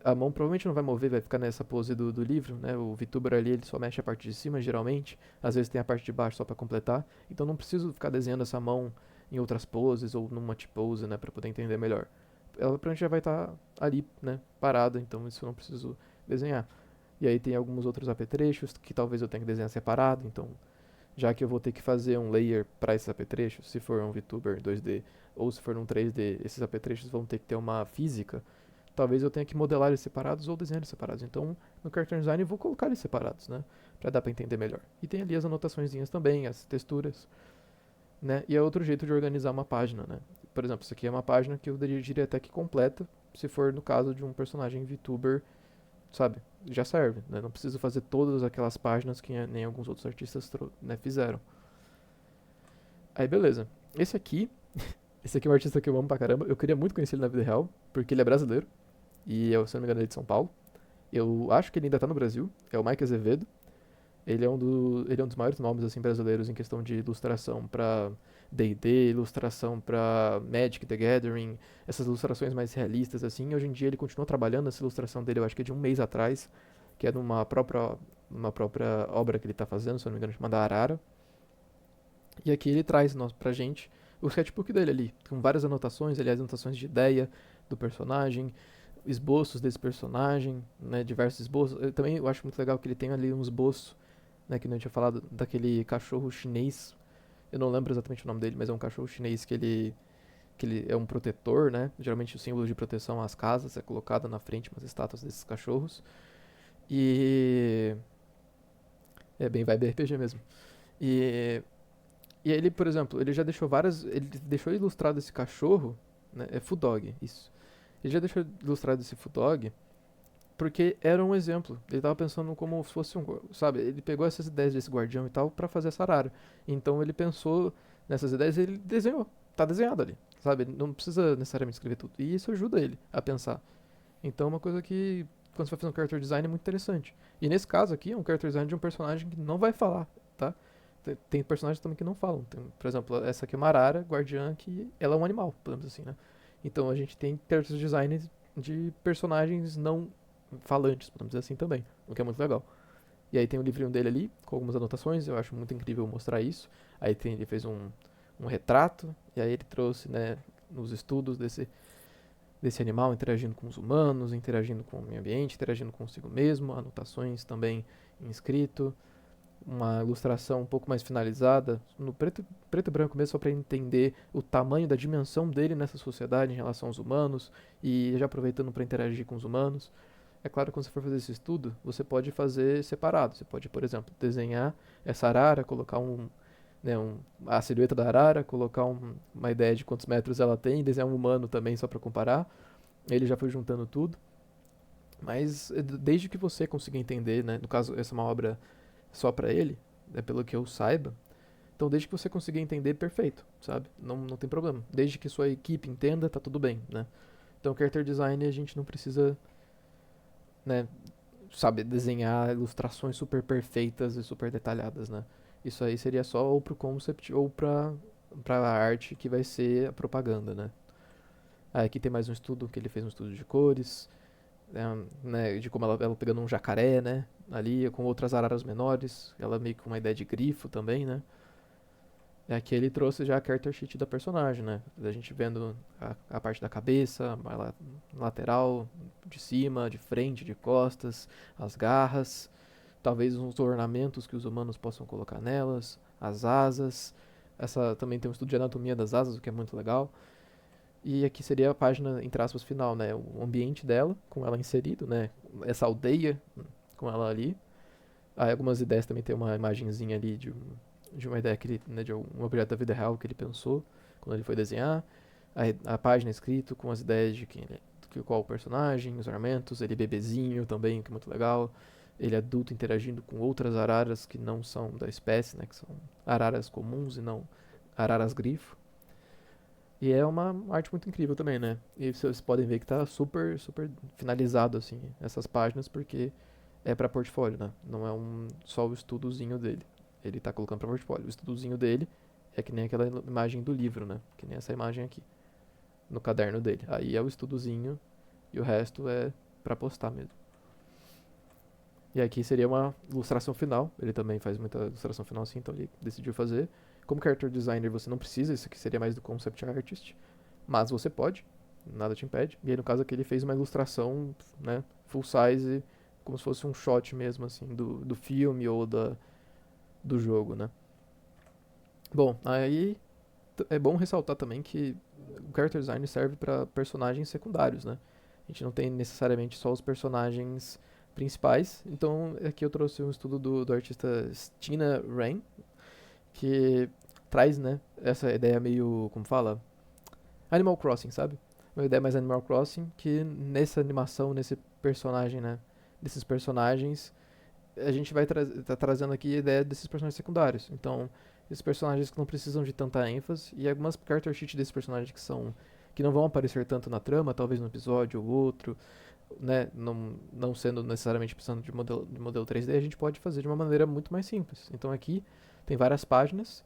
A mão provavelmente não vai mover, vai ficar nessa pose do livro, né? O VTuber ali, ele só mexe a parte de cima, geralmente. Às vezes tem a parte de baixo só para completar. Então não preciso ficar desenhando essa mão em outras poses ou numa T-pose, né? Para poder entender melhor. Ela provavelmente já vai estar ali, né? Parada, então isso eu não preciso desenhar. E aí tem alguns outros apetrechos que talvez eu tenha que desenhar separado, então já que eu vou ter que fazer um layer para esses apetrechos, se for um VTuber 2D ou se for um 3D, esses apetrechos vão ter que ter uma física. Talvez eu tenha que modelar eles separados ou desenhar eles separados. Então, no Character Design eu vou colocar eles separados, né? Pra dar pra entender melhor. E tem ali as anotaçõezinhas também, as texturas, né? E é outro jeito de organizar uma página, né? Por exemplo, isso aqui é uma página que eu diria até que completa, se for no caso de um personagem VTuber, sabe? Já serve, né? Não preciso fazer todas aquelas páginas que nem alguns outros artistas né, fizeram. Aí, beleza. Esse aqui, esse aqui é um artista que eu amo pra caramba. Eu queria muito conhecer ele na vida real, porque ele é brasileiro. E, se não me engano, ele é de São Paulo. Eu acho que ele ainda tá no Brasil. É o Mike Azevedo. Ele é um dos maiores nomes assim brasileiros em questão de ilustração para D&D, ilustração para Magic the Gathering, essas ilustrações mais realistas assim. Hoje em dia ele continua trabalhando essa ilustração dele, eu acho que é de um mês atrás, que é de uma própria obra que ele está fazendo, se eu não me engano, chamada Arara. E aqui ele traz pra gente o sketchbook dele ali, com várias anotações, aliás, anotações de ideia do personagem, esboços desse personagem, né, diversos esboços. Eu acho muito legal que ele tem ali um esboço, né, que não tinha falado, daquele cachorro chinês. Eu não lembro exatamente o nome dele, mas é um cachorro chinês que ele é um protetor, né? Geralmente o símbolo de proteção às casas é colocado na frente umas estátuas desses cachorros. E é bem vibe RPG mesmo. E e ele, por exemplo, ele já deixou várias, ele deixou ilustrado esse cachorro, né? É Fudog, isso. Ele já deixou ilustrado esse Fudog porque era um exemplo. Ele tava pensando como se fosse um, sabe, ele pegou essas ideias desse guardião e tal pra fazer essa arara. Então ele pensou nessas ideias e ele desenhou. Tá desenhado ali, sabe? Ele não precisa necessariamente escrever tudo. E isso ajuda ele a pensar. Então é uma coisa que quando você vai fazer um character design é muito interessante. E nesse caso aqui é um character design de um personagem que não vai falar, tá? Tem personagens também que não falam. Tem, por exemplo, essa aqui é uma arara guardiã que ela é um animal, podemos dizer assim, né? Então a gente tem character design de personagens não falantes, podemos dizer assim também, o que é muito legal. E aí tem o livrinho dele ali, com algumas anotações, eu acho muito incrível mostrar isso. Aí ele fez um retrato, e aí ele trouxe, né, nos estudos desse animal interagindo com os humanos, interagindo com o meio ambiente, interagindo consigo mesmo, anotações também em escrito, uma ilustração um pouco mais finalizada, no preto e branco mesmo, só para entender o tamanho da dimensão dele nessa sociedade em relação aos humanos, e já aproveitando para interagir com os humanos. É claro que quando você for fazer esse estudo, você pode fazer separado. Você pode, por exemplo, desenhar essa arara, colocar né, a silhueta da arara, colocar uma ideia de quantos metros ela tem, desenhar um humano também só para comparar. Ele já foi juntando tudo. Mas desde que você consiga entender, né, no caso essa é uma obra só para ele, né, pelo que eu saiba. Então desde que você consiga entender, perfeito, sabe? Não tem problema. Desde que sua equipe entenda, tá tudo bem, né? Então character design a gente não precisa, né, sabe, desenhar ilustrações super perfeitas e super detalhadas, né? Isso aí seria só ou pro concept ou pra arte que vai ser a propaganda, né? Aí aqui tem mais um estudo que ele fez um estudo de cores, né, de como ela pegando um jacaré, né, ali com outras araras menores, ela meio com uma ideia de grifo também, né? E aqui ele trouxe já a character sheet da personagem, né? A gente vendo a parte da cabeça, a lateral, de cima, de frente, de costas, as garras, talvez uns ornamentos que os humanos possam colocar nelas, as asas. Essa também tem um estudo de anatomia das asas, o que é muito legal. E aqui seria a página, entre aspas, final, né? O ambiente dela, com ela inserido, né? Essa aldeia com ela ali. Aí algumas ideias também tem uma imagenzinha ali de uma ideia que ele, né, de um objeto da vida real que ele pensou quando ele foi desenhar. A página escrito com as ideias de quem ele, qual o personagem, os ornamentos, ele bebezinho também, que é muito legal. Ele adulto interagindo com outras araras que não são da espécie, né, que são araras comuns e não araras grifo. E é uma arte muito incrível também, né? E vocês podem ver que tá super, super finalizado, assim, essas páginas, porque é pra portfólio, né? Não é só o estudozinho dele. Ele tá colocando pra portfólio. O estudozinho dele é que nem aquela imagem do livro, né? Que nem essa imagem aqui, no caderno dele. Aí é o estudozinho e o resto é pra postar mesmo. E aqui seria uma ilustração final. Ele também faz muita ilustração final assim, então ele decidiu fazer. Como character designer você não precisa, isso aqui seria mais do concept artist, mas você pode, nada te impede. E aí no caso aqui ele fez uma ilustração, né, full size, como se fosse um shot mesmo assim do filme ou do jogo, né. Bom, aí é bom ressaltar também que o character design serve para personagens secundários, né? A gente não tem necessariamente só os personagens principais. Então aqui eu trouxe um estudo do artista Stina Rain, que traz, né, essa ideia meio, como fala? Animal Crossing, sabe? Uma ideia mais Animal Crossing, que nessa animação, nesse personagem, né, desses personagens, a gente vai tá trazendo aqui a ideia desses personagens secundários. Então, esses personagens que não precisam de tanta ênfase e algumas character sheets desses personagens que não vão aparecer tanto na trama, talvez num episódio ou outro, né, não sendo necessariamente precisando de modelo 3D, a gente pode fazer de uma maneira muito mais simples. Então aqui tem várias páginas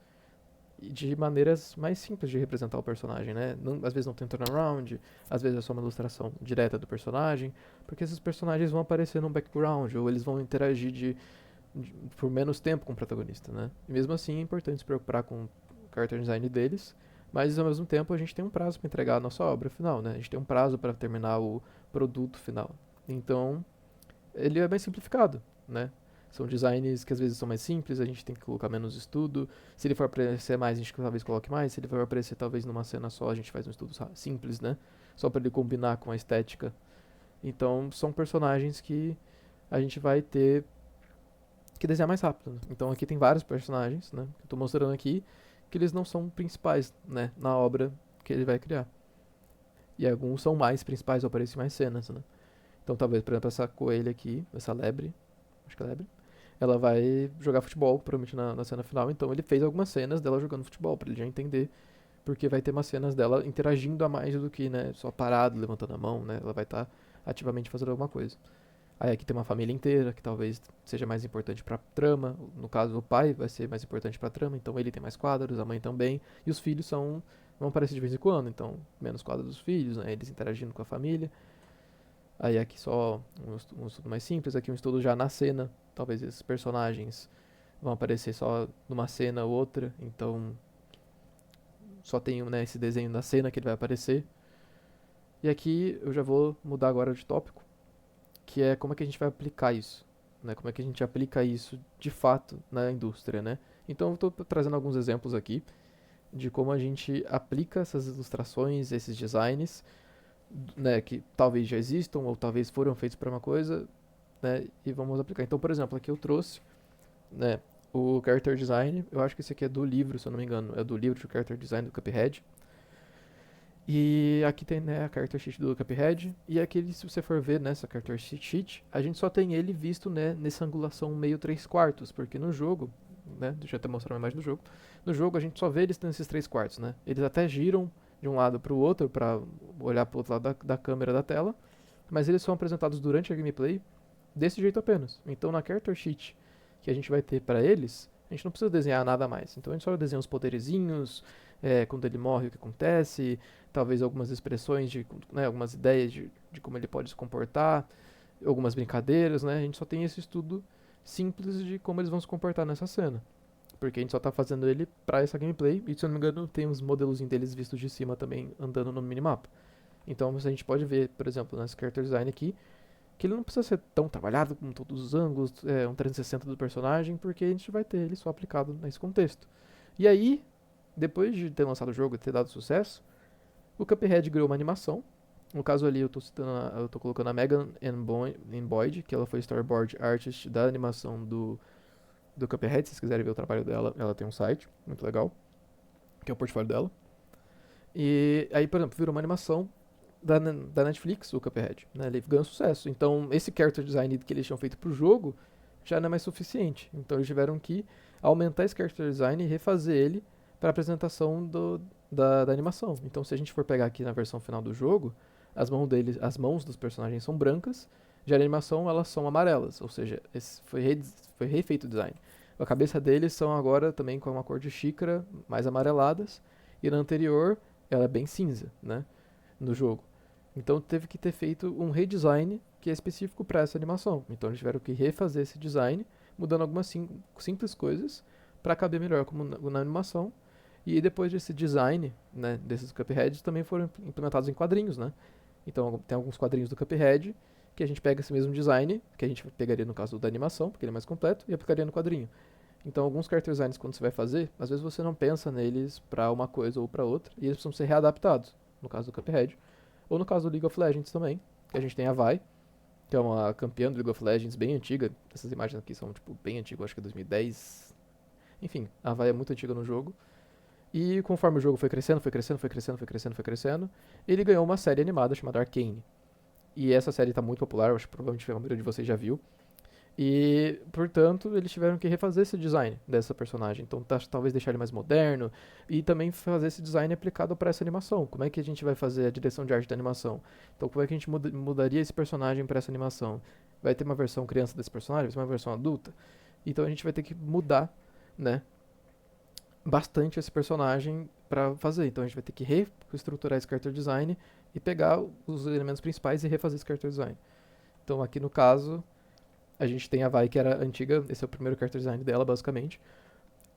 e de maneiras mais simples de representar o personagem, né? Não, às vezes não tem turnaround, às vezes é só uma ilustração direta do personagem, porque esses personagens vão aparecer no background ou eles vão interagir por menos tempo com o protagonista, né? E mesmo assim é importante se preocupar com o character design deles, mas ao mesmo tempo a gente tem um prazo para entregar a nossa obra final, né? A gente tem um prazo para terminar o produto final. Então, ele é mais simplificado, né? São designs que às vezes são mais simples, a gente tem que colocar menos estudo. Se ele for aparecer mais, a gente talvez coloque mais. Se ele for aparecer talvez numa cena só, a gente faz um estudo simples, né? Só para ele combinar com a estética. Então, são personagens que a gente vai ter que desenhar mais rápido, né? Então, aqui tem vários personagens, né? Que eu tô mostrando aqui, que eles não são principais, né? Na obra que ele vai criar. E alguns são mais principais, ou aparecem mais cenas, né? Então, talvez, por exemplo, essa coelha aqui, essa lebre, acho que é lebre, ela vai jogar futebol, provavelmente na cena final. Então, ele fez algumas cenas dela jogando futebol, pra ele já entender, porque vai ter umas cenas dela interagindo a mais do que, né, só parado, levantando a mão, né? Ela vai estar ativamente fazendo alguma coisa. Aí aqui tem uma família inteira, que talvez seja mais importante pra trama. No caso, o pai vai ser mais importante pra trama, então ele tem mais quadros, a mãe também. E os filhos vão aparecer de vez em quando, então menos quadros dos filhos, né? Eles interagindo com a família. Aí aqui só um estudo mais simples, aqui um estudo já na cena. Talvez esses personagens vão aparecer só numa cena ou outra, então só tem, né, esse desenho na cena que ele vai aparecer. E aqui eu já vou mudar agora de tópico, que é como é que a gente vai aplicar isso, né? Como é que a gente aplica isso de fato na indústria, né? Então eu estou trazendo alguns exemplos aqui de como a gente aplica essas ilustrações, esses designs, né, que talvez já existam ou talvez foram feitos para uma coisa, né, e vamos aplicar. Então, por exemplo, aqui eu trouxe, né, o character design, eu acho que esse aqui é do livro, se eu não me engano, é do livro de character design do Cuphead. E aqui tem, né, a character sheet do Cuphead. E aqui, se você for ver nessa character sheet, a gente só tem ele visto, né, nessa angulação meio 3/4, porque no jogo, né, deixa eu até mostrar uma imagem do jogo. No jogo a gente só vê eles nesses 3/4, né? Eles até giram de um lado para o outro para olhar para o outro lado da câmera da tela, mas eles são apresentados durante a gameplay desse jeito apenas. Então na character sheet que a gente vai ter para eles, a gente não precisa desenhar nada mais. Então a gente só desenha os poderzinhos, quando ele morre o que acontece, talvez algumas expressões, né, algumas ideias de como ele pode se comportar, algumas brincadeiras, né? A gente só tem esse estudo simples de como eles vão se comportar nessa cena. Porque a gente só tá fazendo ele pra essa gameplay, e se eu não me engano tem uns modelozinhos deles vistos de cima também andando no minimapa. Então a gente pode ver, por exemplo, nesse character design aqui, que ele não precisa ser tão trabalhado com todos os ângulos, um 360 do personagem, porque a gente vai ter ele só aplicado nesse contexto. E aí, depois de ter lançado o jogo e ter dado sucesso, o Cuphead criou uma animação. No caso ali eu tô colocando a Megan Boyd, que ela foi storyboard artist da animação do Cuphead. Se vocês quiserem ver o trabalho dela, ela tem um site muito legal, que é o portfólio dela. E aí, por exemplo, virou uma animação da Netflix, o Cuphead, né? Ele ganhou sucesso. Então, esse character design que eles tinham feito pro jogo já não é mais suficiente. Então, eles tiveram que aumentar esse character design e refazer ele para apresentação da animação. Então, se a gente for pegar aqui na versão final do jogo, as mãos dos personagens são brancas, já a animação elas são amarelas, ou seja, foi refeito o design. A cabeça deles são agora também com uma cor de xícara mais amareladas, e na anterior ela é bem cinza, né, no jogo. Então teve que ter feito um redesign que é específico para essa animação. Então eles tiveram que refazer esse design, mudando algumas simples coisas para caber melhor como na animação. E depois desse design, né, desses Cupheads também foram implementados em quadrinhos, né? Então tem alguns quadrinhos do Cuphead que a gente pega esse mesmo design, que a gente pegaria no caso da animação, porque ele é mais completo, e aplicaria no quadrinho. Então alguns character designs quando você vai fazer, às vezes você não pensa neles para uma coisa ou para outra, e eles precisam ser readaptados, no caso do Cuphead. Ou no caso do League of Legends também, que a gente tem a Vi, que é uma campeã do League of Legends bem antiga. Essas imagens aqui são tipo bem antigas, acho que é 2010. Enfim, a Vi é muito antiga no jogo. E conforme o jogo foi crescendo, foi crescendo, ele ganhou uma série animada chamada Arcane. E essa série está muito popular, acho que provavelmente a maioria de vocês já viu. E, portanto, eles tiveram que refazer esse design dessa personagem. Então, talvez deixar ele mais moderno e também fazer esse design aplicado para essa animação. Como é que a gente vai fazer a direção de arte da animação? Então, como é que a gente mudaria esse personagem para essa animação? Vai ter uma versão criança desse personagem? Vai ter uma versão adulta? Então, a gente vai ter que mudar, né, bastante esse personagem para fazer. Então, a gente vai ter que reestruturar esse character design e pegar os elementos principais e refazer esse character design. Então, aqui no caso, a gente tem a Vi, que era antiga, esse é o primeiro character design dela, basicamente.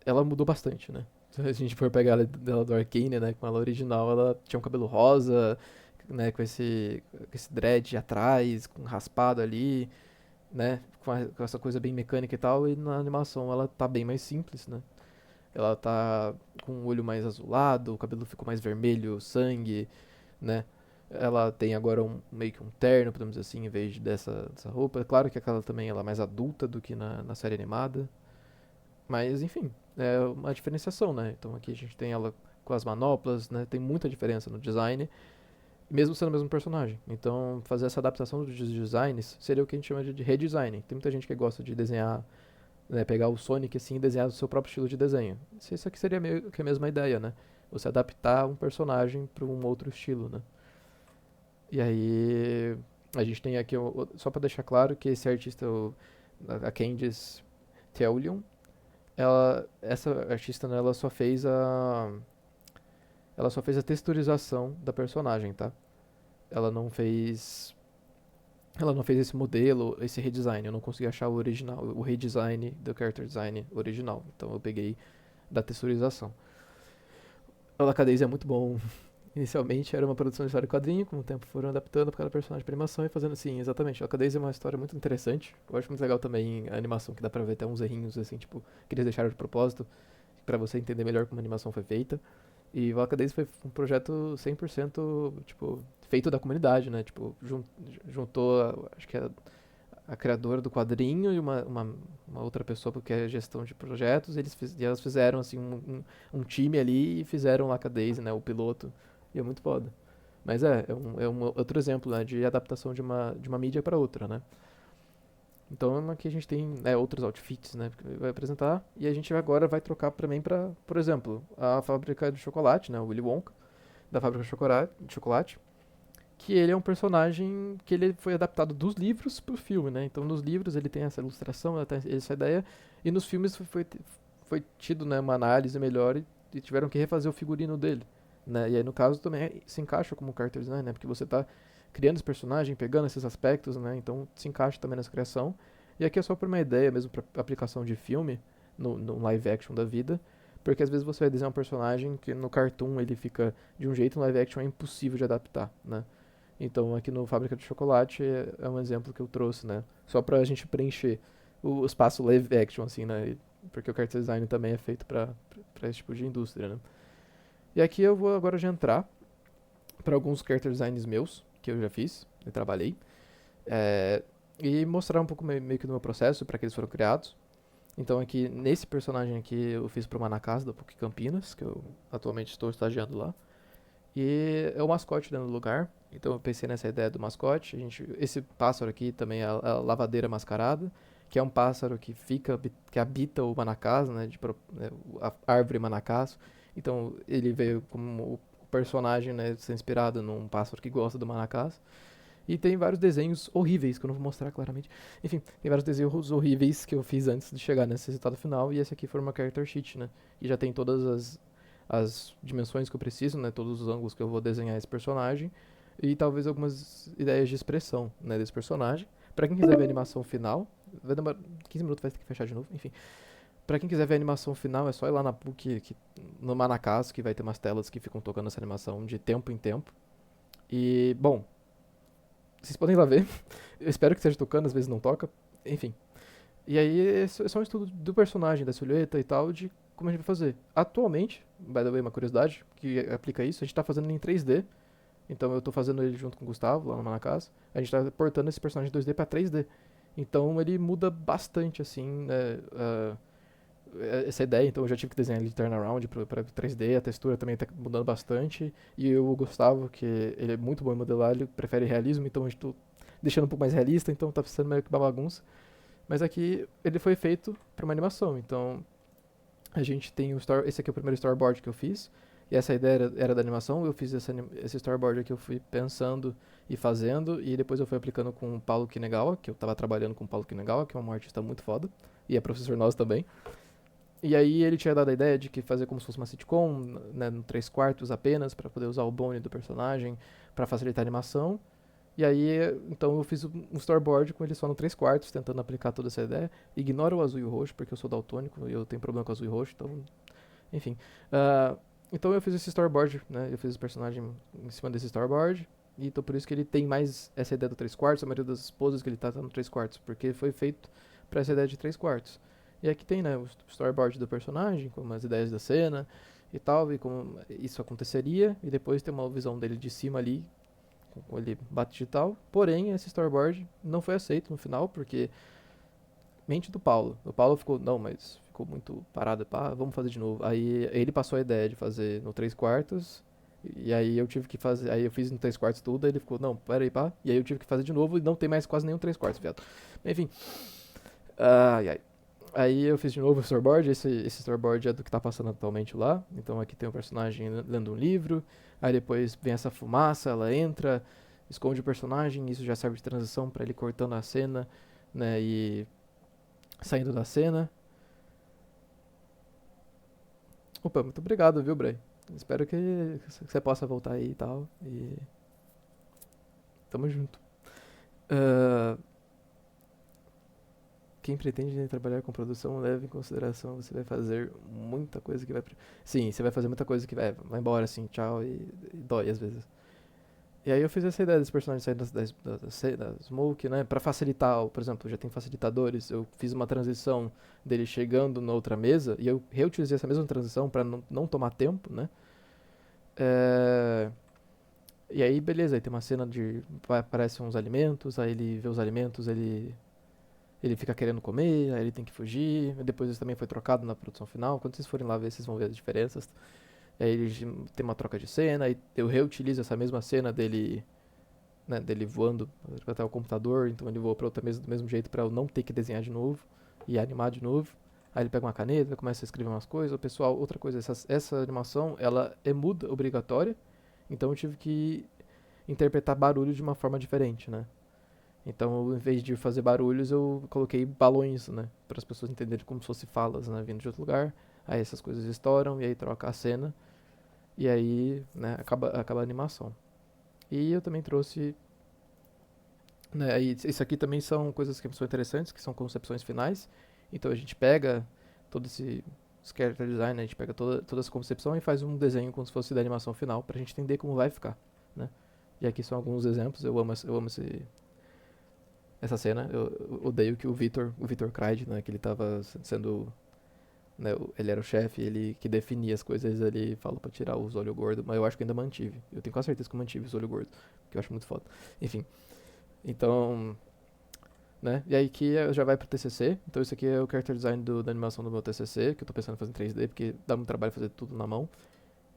Ela mudou bastante, né? Se a gente for pegar ela dela do Arcane, né, com ela original, ela tinha um cabelo rosa, né, com esse dread atrás, com raspado ali, né, com essa coisa bem mecânica e tal, e na animação ela tá bem mais simples, né? Ela tá com o olho mais azulado, o cabelo ficou mais vermelho, sangue, né? Ela tem agora meio que um terno, podemos dizer assim, em vez dessa roupa. É claro que aquela também ela é mais adulta do que na série animada. Mas, enfim, é uma diferenciação, né? Então aqui a gente tem ela com as manoplas, né? Tem muita diferença no design, mesmo sendo o mesmo personagem. Então, fazer essa adaptação dos designs seria o que a gente chama de redesign. Tem muita gente que gosta de desenhar, né, pegar o Sonic assim e desenhar o seu próprio estilo de desenho. Isso aqui seria meio que a mesma ideia, né? Você adaptar um personagem para um outro estilo, né? E aí a gente tem aqui, só para deixar claro que esse artista, a Candice Thelion, essa artista, né, ela só fez a texturização da personagem, tá? Ela não fez ela não fez esse modelo, esse redesign. Eu não consegui achar o original, o redesign do character design original. Então eu peguei da texturização. O Lacadez é muito bom. Inicialmente era uma produção de história e quadrinho, com o tempo foram adaptando para cada personagem para animação e fazendo assim, exatamente. O Lacadez é uma história muito interessante. Eu acho muito legal também a animação, que dá pra ver até uns errinhos, assim, tipo, que eles deixaram de propósito, para você entender melhor como a animação foi feita. E o Lacadez foi um projeto 100%, tipo, feito da comunidade, né? Tipo, juntou, acho que a criadora do quadrinho e uma outra pessoa que é gestão de projetos, e elas fizeram assim um time ali e fizeram lá com a Daisy, né, o piloto, e é muito foda. Mas é um outro exemplo, né, de adaptação de uma mídia para outra, né. Então aqui a gente tem, né, outros outfits, né, que vai apresentar, e a gente agora vai trocar também para, por exemplo, a fábrica de chocolate, né, o Willy Wonka, da fábrica de chocolate, que ele é um personagem que ele foi adaptado dos livros pro filme, né? Então nos livros ele tem essa ilustração, ela tem essa ideia, e nos filmes foi tido, né, uma análise melhor e tiveram que refazer o figurino dele, né? E aí no caso também se encaixa como character design, né? Porque você tá criando esse personagem, pegando esses aspectos, né? Então se encaixa também nessa criação. E aqui é só por uma ideia mesmo para aplicação de filme, no live action da vida, porque às vezes você vai desenhar um personagem que no cartoon ele fica de um jeito, no live action é impossível de adaptar, né? Então aqui no Fábrica de Chocolate é um exemplo que eu trouxe, né? Só pra gente preencher o espaço live action, assim, né? Porque o character design também é feito pra esse tipo de indústria, né? E aqui eu vou agora já entrar para alguns character designs meus, que eu já fiz, eu trabalhei, é, e mostrar um pouco meio que do meu processo, para que eles foram criados. Então aqui, nesse personagem aqui, eu fiz pro Manacasa da PUC Campinas, que eu atualmente estou estagiando lá. E é o mascote dentro do lugar. Então eu pensei nessa ideia do mascote. Esse pássaro aqui também é a lavadeira mascarada, que é um pássaro que habita o Manacás, né, né, a árvore Manacás. Então ele veio como o personagem, né, ser inspirado num pássaro que gosta do Manacás. E tem vários desenhos horríveis, que eu não vou mostrar claramente. Enfim, tem vários desenhos horríveis que eu fiz antes de chegar nesse resultado final. E esse aqui foi uma character sheet, né? E já tem todas as dimensões que eu preciso, né? Todos os ângulos que eu vou desenhar esse personagem. e talvez algumas ideias de expressão, né, desse personagem. Pra quem quiser ver a animação final, vai demorar 15 minutos, vai ter que fechar de novo, enfim. Pra quem quiser ver a animação final, é só ir lá na PUC, no Manacas, que vai ter umas telas que ficam tocando essa animação de tempo em tempo. E, bom, vocês podem ir lá ver. Eu espero que esteja tocando, às vezes não toca. Enfim. E aí, esse é só um estudo do personagem, da silhueta e tal, de como a gente vai fazer. Atualmente, by the way, uma curiosidade que aplica isso, a gente tá fazendo ele em 3D. Então eu tô fazendo ele junto com o Gustavo, lá na casa. A gente tá portando esse personagem 2D pra 3D. Então ele muda bastante, assim, né, essa ideia. Então eu já tive que desenhar ele de turnaround pra 3D, a textura também tá mudando bastante. E o Gustavo, que ele é muito bom em modelar, ele prefere realismo, então a gente tô deixando um pouco mais realista, então tá sendo meio que uma bagunça. Mas aqui ele foi feito pra uma animação, então a gente tem esse aqui é o primeiro storyboard que eu fiz. E essa ideia era da animação, eu fiz esse storyboard aqui, eu fui pensando e fazendo, e depois eu fui aplicando com o Paulo Kinegawa, que eu tava trabalhando com o Paulo Kinegawa, que é um artista muito foda, e é professor nosso também. E aí ele tinha dado a ideia de que fazer como se fosse uma sitcom, né, no 3 quartos apenas, para poder usar o bone do personagem, para facilitar a animação. E aí, então eu fiz um storyboard com ele só no 3 quartos, tentando aplicar toda essa ideia. Ignora o azul e o roxo, porque eu sou daltônico e eu tenho problema com azul e roxo, então, enfim. Uh, então eu fiz esse storyboard, né, eu fiz o personagem em cima desse storyboard, e então por isso que ele tem mais essa ideia do 3 quartos, a maioria das poses que ele tá no 3 quartos, porque foi feito para essa ideia de 3 quartos. E aqui tem, né, o storyboard do personagem, com as ideias da cena e tal, e como isso aconteceria, e depois tem uma visão dele de cima ali, com ele bate e tal. Porém, esse storyboard não foi aceito no final, porque mente do Paulo. O Paulo ficou, não, mas ficou muito parado, pá, vamos fazer de novo. Aí ele passou a ideia de fazer no 3 quartos, e aí eu tive que fazer, aí eu fiz no 3 quartos tudo, aí ele ficou, não, pera aí, pá, e aí eu tive que fazer de novo e não tem mais quase nenhum 3 quartos, viado. Enfim, ai, ai. Aí eu fiz de novo o storyboard, esse storyboard é do que tá passando atualmente lá. Então aqui tem o personagem lendo um livro, aí depois vem essa fumaça, ela entra, esconde o personagem, isso já serve de transição pra ele cortando a cena, né, e saindo da cena. Opa, muito obrigado, viu, Bray? Espero que você possa voltar aí e tal, e tamo junto. Ah, quem pretende trabalhar com produção, leve em consideração, você vai fazer muita coisa que vai. Sim, você vai fazer muita coisa que vai embora, assim, tchau, e dói às vezes. E aí eu fiz essa ideia desse personagem sair da Smoke, né, pra facilitar, por exemplo, já tem facilitadores, eu fiz uma transição dele chegando na outra mesa, e eu reutilizei essa mesma transição pra não tomar tempo, né. É... E aí, beleza, aí tem uma cena de. Aparecem uns alimentos, aí ele vê os alimentos, ele fica querendo comer, aí ele tem que fugir. Depois isso também foi trocado na produção final. Quando vocês forem lá ver, vocês vão ver as diferenças. Aí ele tem uma troca de cena, aí eu reutilizo essa mesma cena dele, né, dele voando até o computador, então ele voa pra outra mesa do mesmo jeito pra eu não ter que desenhar de novo e animar de novo. Aí ele pega uma caneta, começa a escrever umas coisas. O pessoal, outra coisa, essa animação, ela é muda obrigatória, então eu tive que interpretar barulho de uma forma diferente, né? Então, em vez de fazer barulhos, eu coloquei balões, né? Para as pessoas entenderem como se fosse falas, né? Vindo de outro lugar. Aí essas coisas estouram e aí troca a cena. E aí, né? Acaba a animação. E eu também trouxe, né? E isso aqui também são coisas que são interessantes, que são concepções finais. Então a gente pega todo esse character design, né, a gente pega toda essa concepção e faz um desenho como se fosse da animação final pra gente entender como vai ficar, né? E aqui são alguns exemplos. Eu amo essa cena. Eu odeio que o Vitor Craig, né, que ele tava sendo, né, ele era o chefe, ele que definia as coisas, ele falou pra tirar os olhos gordos, mas eu acho que ainda mantive. Eu tenho quase certeza que eu mantive os olhos gordos, que eu acho muito foda. Enfim, então, né, e aí que já vai pro TCC. Então isso aqui é o character design da animação do meu TCC, que eu tô pensando em fazer em 3D, porque dá muito trabalho fazer tudo na mão.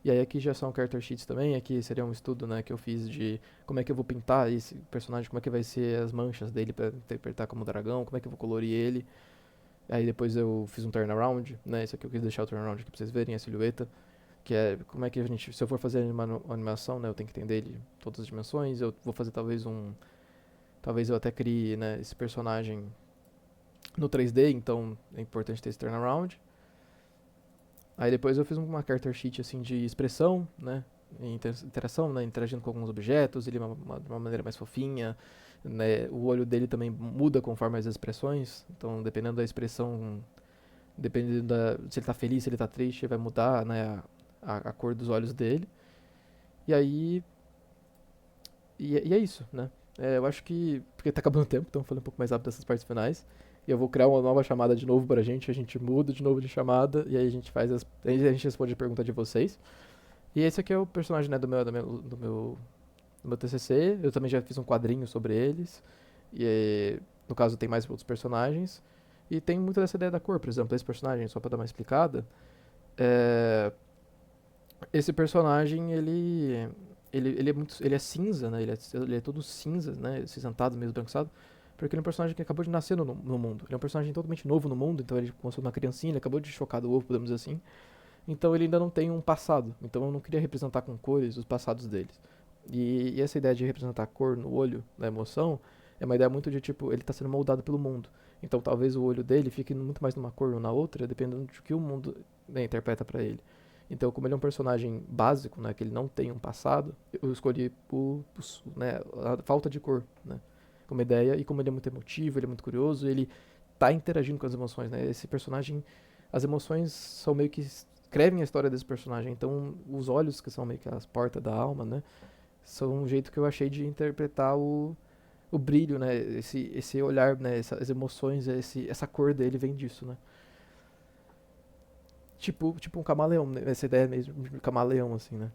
E aí aqui já são character sheets também, aqui seria um estudo, né, que eu fiz de como é que eu vou pintar esse personagem, como é que vai ser as manchas dele pra interpretar como dragão, como é que eu vou colorir ele. Aí depois eu fiz um turnaround, né, esse aqui eu quis deixar o turnaround aqui pra vocês verem a silhueta, que é como é que a gente, se eu for fazer uma animação, né, eu tenho que entender ele todas as dimensões, eu vou fazer talvez eu até crie, né, esse personagem no 3D, então é importante ter esse turnaround. Aí depois eu fiz uma character sheet assim de expressão, né? interação, né, interagindo com alguns objetos, ele de uma maneira mais fofinha, né, o olho dele também muda conforme as expressões, então dependendo da expressão, dependendo se ele tá feliz, se ele tá triste, vai mudar, né, a cor dos olhos dele. E aí, e é isso, né? Eu acho que, porque tá acabando o tempo, então eu falei um pouco mais rápido dessas partes finais. E eu vou criar uma nova chamada de novo pra gente, a gente muda de novo de chamada, e aí a gente aí a gente responde a pergunta de vocês. E esse aqui é o personagem, né, do meu TCC. Eu também já fiz um quadrinho sobre eles. E no caso tem mais outros personagens. E tem muito dessa ideia da cor, por exemplo, esse personagem, só pra dar uma explicada. É, esse personagem, ele é cinza, né? Ele é todo cinza, né? Cinzentado, meio esbranquiçado. Porque ele é um personagem que acabou de nascer no mundo. Ele é um personagem totalmente novo no mundo, então ele começou uma criancinha, ele acabou de chocar do ovo, podemos dizer assim. Então ele ainda não tem um passado. Então eu não queria representar com cores os passados deles. E essa ideia de representar a cor no olho, na emoção, é uma ideia muito de tipo, ele está sendo moldado pelo mundo. Então talvez o olho dele fique muito mais numa cor ou na outra, dependendo do que o mundo, né, interpreta para ele. Então, como ele é um personagem básico, né, que ele não tem um passado, eu escolhi né, a falta de cor, né, como ideia. E como ele é muito emotivo, ele é muito curioso, ele tá interagindo com as emoções, né. Esse personagem, as emoções são meio que escrevem a história desse personagem. Então, os olhos, que são meio que as portas da alma, né, são um jeito que eu achei de interpretar o brilho, né? Esse olhar, né? Essas emoções, essa cor dele vem disso, né? Tipo um camaleão, né? Essa ideia mesmo de camaleão, assim, né?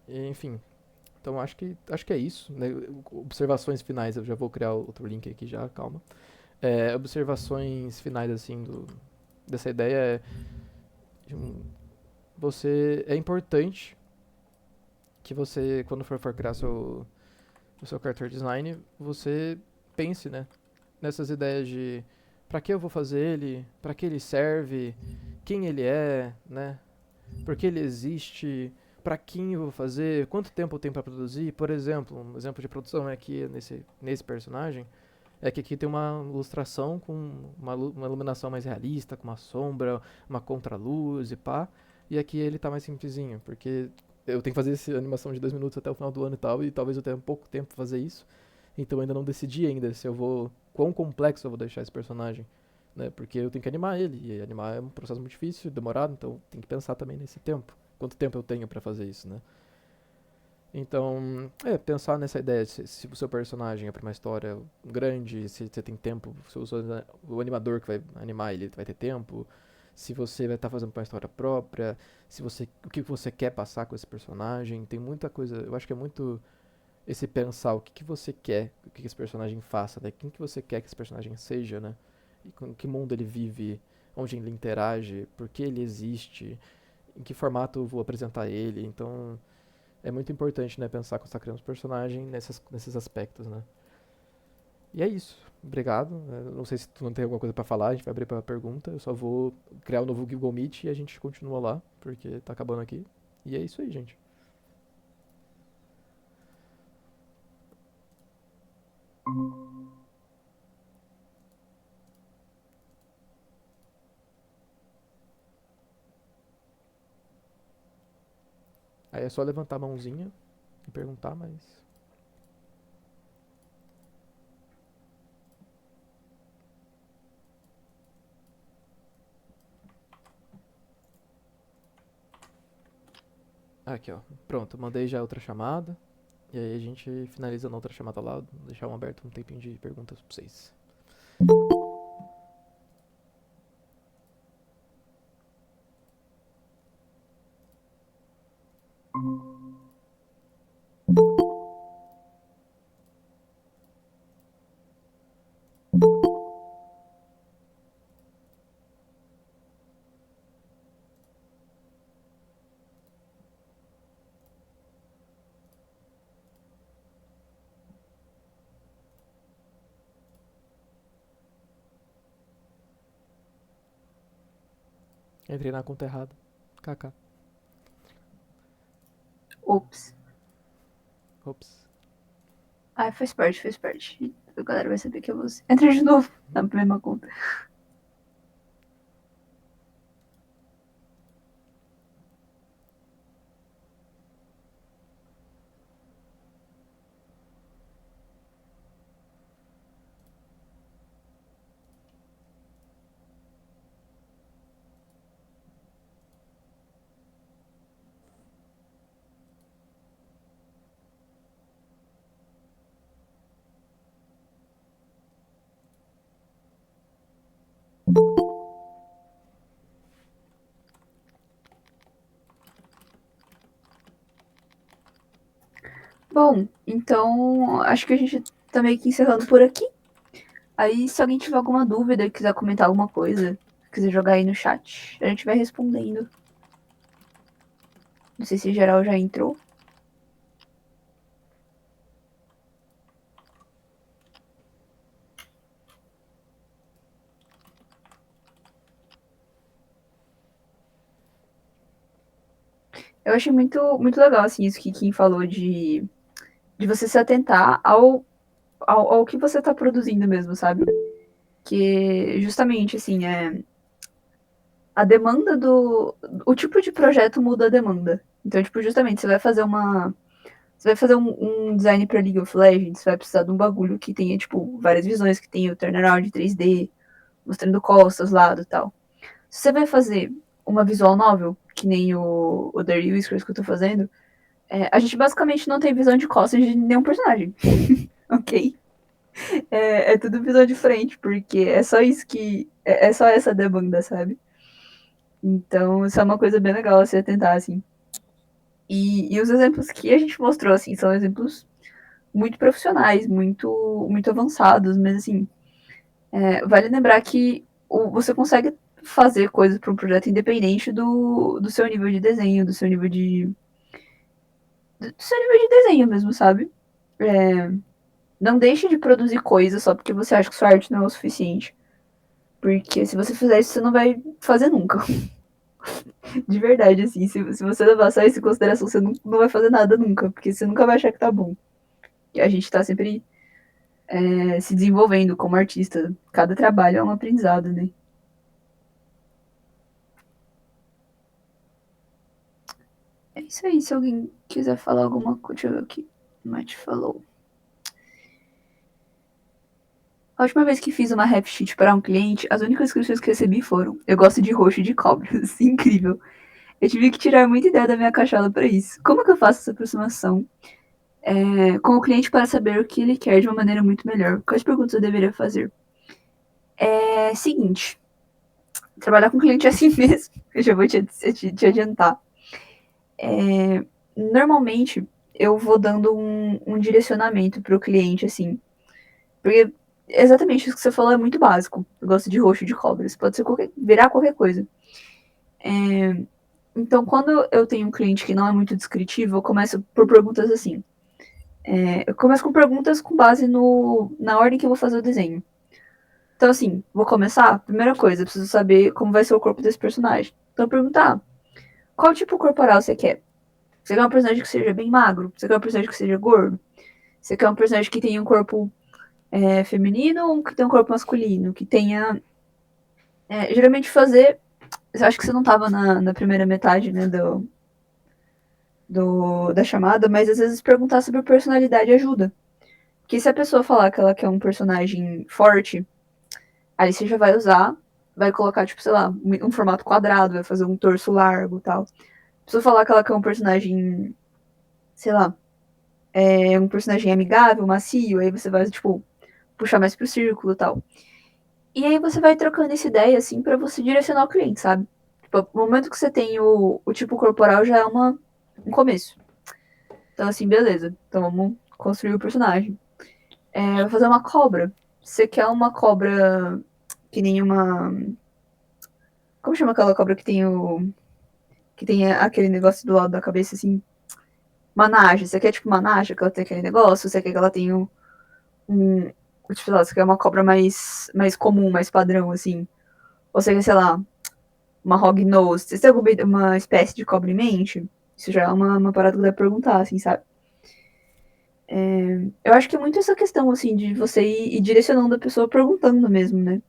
E, enfim, então acho que é isso, né? Observações finais, eu já vou criar outro link aqui já, calma. Observações finais, assim, dessa ideia é importante que você, quando for criar o seu character design, você pense, né, nessas ideias de para que eu vou fazer ele, para que ele serve, quem ele é, né, por que ele existe, para quem eu vou fazer, quanto tempo eu tenho para produzir. Por exemplo, um exemplo de produção é aqui nesse personagem, é que aqui tem uma ilustração com uma iluminação mais realista, com uma sombra, uma contraluz e pá. E aqui ele tá mais simplesinho, porque eu tenho que fazer essa animação de 2 minutos até o final do ano e talvez eu tenha pouco tempo pra fazer isso. Então eu ainda não decidi ainda se eu vou, quão complexo eu vou deixar esse personagem, né? Porque eu tenho que animar ele, e animar é um processo muito difícil, demorado, então tem que pensar também nesse tempo. Quanto tempo eu tenho pra fazer isso, né? Então, pensar nessa ideia, se o seu personagem é pra uma história grande, se você tem tempo, se o animador que vai animar ele vai ter tempo, se você vai estar fazendo uma história própria, se você, o que você quer passar com esse personagem, tem muita coisa, eu acho que é muito esse pensar o que você quer que esse personagem faça, né? Quem que você quer que esse personagem seja, né? E com que mundo ele vive, onde ele interage, por que ele existe, em que formato eu vou apresentar ele, então é muito importante, né, pensar quando você tá criando um personagem nesses aspectos, né? E é isso. Obrigado. Não sei se tu não tem alguma coisa pra falar, a gente vai abrir pra pergunta. Eu só vou criar um novo Google Meet e a gente continua lá, porque tá acabando aqui. E é isso aí, gente. Aí é só levantar a mãozinha e perguntar, mas. Aqui, ó. Pronto, mandei já outra chamada. E aí a gente finaliza na outra chamada lá, deixar um aberto um tempinho de perguntas pra vocês. Entrei na conta errada. KK. Ops. Ops. Ai, faz parte, faz parte. A galera vai saber que é você. Entra de novo na mesma conta. Bom, então acho que a gente tá meio que encerrando por aqui. Aí, se alguém tiver alguma dúvida, quiser comentar alguma coisa, quiser jogar aí no chat, a gente vai respondendo. Não sei se geral já entrou. Eu achei muito legal, assim, isso que Kim falou de você se atentar ao que você tá produzindo mesmo, sabe? Que justamente, assim, a demanda do. O tipo de projeto muda a demanda. Então, tipo, justamente, Você vai fazer um design pra League of Legends, você vai precisar de um bagulho que tenha, tipo, várias visões, que tenha o turnaround 3D, mostrando costas, lado e tal. Se você vai fazer uma visual novel, que nem o Dirty Whiskers que eu tô fazendo, a gente basicamente não tem visão de costas de nenhum personagem, ok? É tudo visão de frente, porque é só isso que. É só essa demanda, sabe? Então, isso é uma coisa bem legal a se atentar, assim. E os exemplos que a gente mostrou, assim, são exemplos muito profissionais, muito avançados, mas, assim, vale lembrar que você consegue fazer coisas para um projeto independente do seu nível de desenho, do seu nível de desenho mesmo, sabe? É, não deixe de produzir coisas só porque você acha que sua arte não é o suficiente. Porque se você fizer isso, você não vai fazer nunca. De verdade, assim. Se você levar só isso em consideração, você não vai fazer nada nunca. Porque você nunca vai achar que tá bom. E a gente tá sempre se desenvolvendo como artista. Cada trabalho é um aprendizado, né? É isso aí. Se alguém quiser falar alguma coisa, deixa eu ver o que o Matt falou. A última vez que fiz uma rap sheet para um cliente, as únicas inscrições que recebi foram: eu gosto de roxo e de cobras. Incrível. Eu tive que tirar muita ideia da minha cachola para isso. Como que eu faço essa aproximação com o cliente para saber o que ele quer de uma maneira muito melhor? Quais perguntas eu deveria fazer? Seguinte, trabalhar com cliente é assim mesmo. Eu já vou te adiantar. Normalmente, eu vou dando um direcionamento para o cliente, assim. Porque exatamente isso que você falou é muito básico. Eu gosto de roxo e de cobras. Pode ser virar qualquer coisa. Então, quando eu tenho um cliente que não é muito descritivo, eu começo por perguntas assim. Eu começo com perguntas com base na ordem que eu vou fazer o desenho. Então, assim, vou começar. Primeira coisa, eu preciso saber como vai ser o corpo desse personagem. Então, perguntar: qual tipo corporal você quer? Você quer um personagem que seja bem magro? Você quer um personagem que seja gordo? Você quer um personagem que tenha um corpo feminino ou que tenha um corpo masculino? Que tenha. Geralmente fazer. Eu acho que você não estava na primeira metade, né, da chamada, mas às vezes perguntar sobre personalidade ajuda. Porque se a pessoa falar que ela quer um personagem forte, aí você já vai usar, vai colocar, tipo, sei lá, um formato quadrado, vai fazer um torso largo e tal. Se a pessoa falar que ela quer um personagem, sei lá, um personagem amigável, macio, aí você vai, tipo, puxar mais pro círculo e tal. E aí você vai trocando essa ideia, assim, pra você direcionar o cliente, sabe? Tipo, no momento que você tem o tipo corporal já é um começo. Então, assim, beleza. Então vamos construir o personagem. Vou fazer uma cobra. Você quer uma cobra que nem uma. Como chama aquela cobra que tem o. Que tem aquele negócio do lado da cabeça, assim? Uma naja. Você quer tipo uma naja, que ela tem aquele negócio? Você quer que ela tenha um. Tipo, lá, você quer uma cobra mais comum, mais padrão, assim? Ou você quer, sei lá, uma hognose? Você tem uma espécie de cobra em mente? Isso já é uma parada que dá pra perguntar, assim, sabe? Eu acho que é muito essa questão, assim, de você ir direcionando a pessoa perguntando mesmo, né?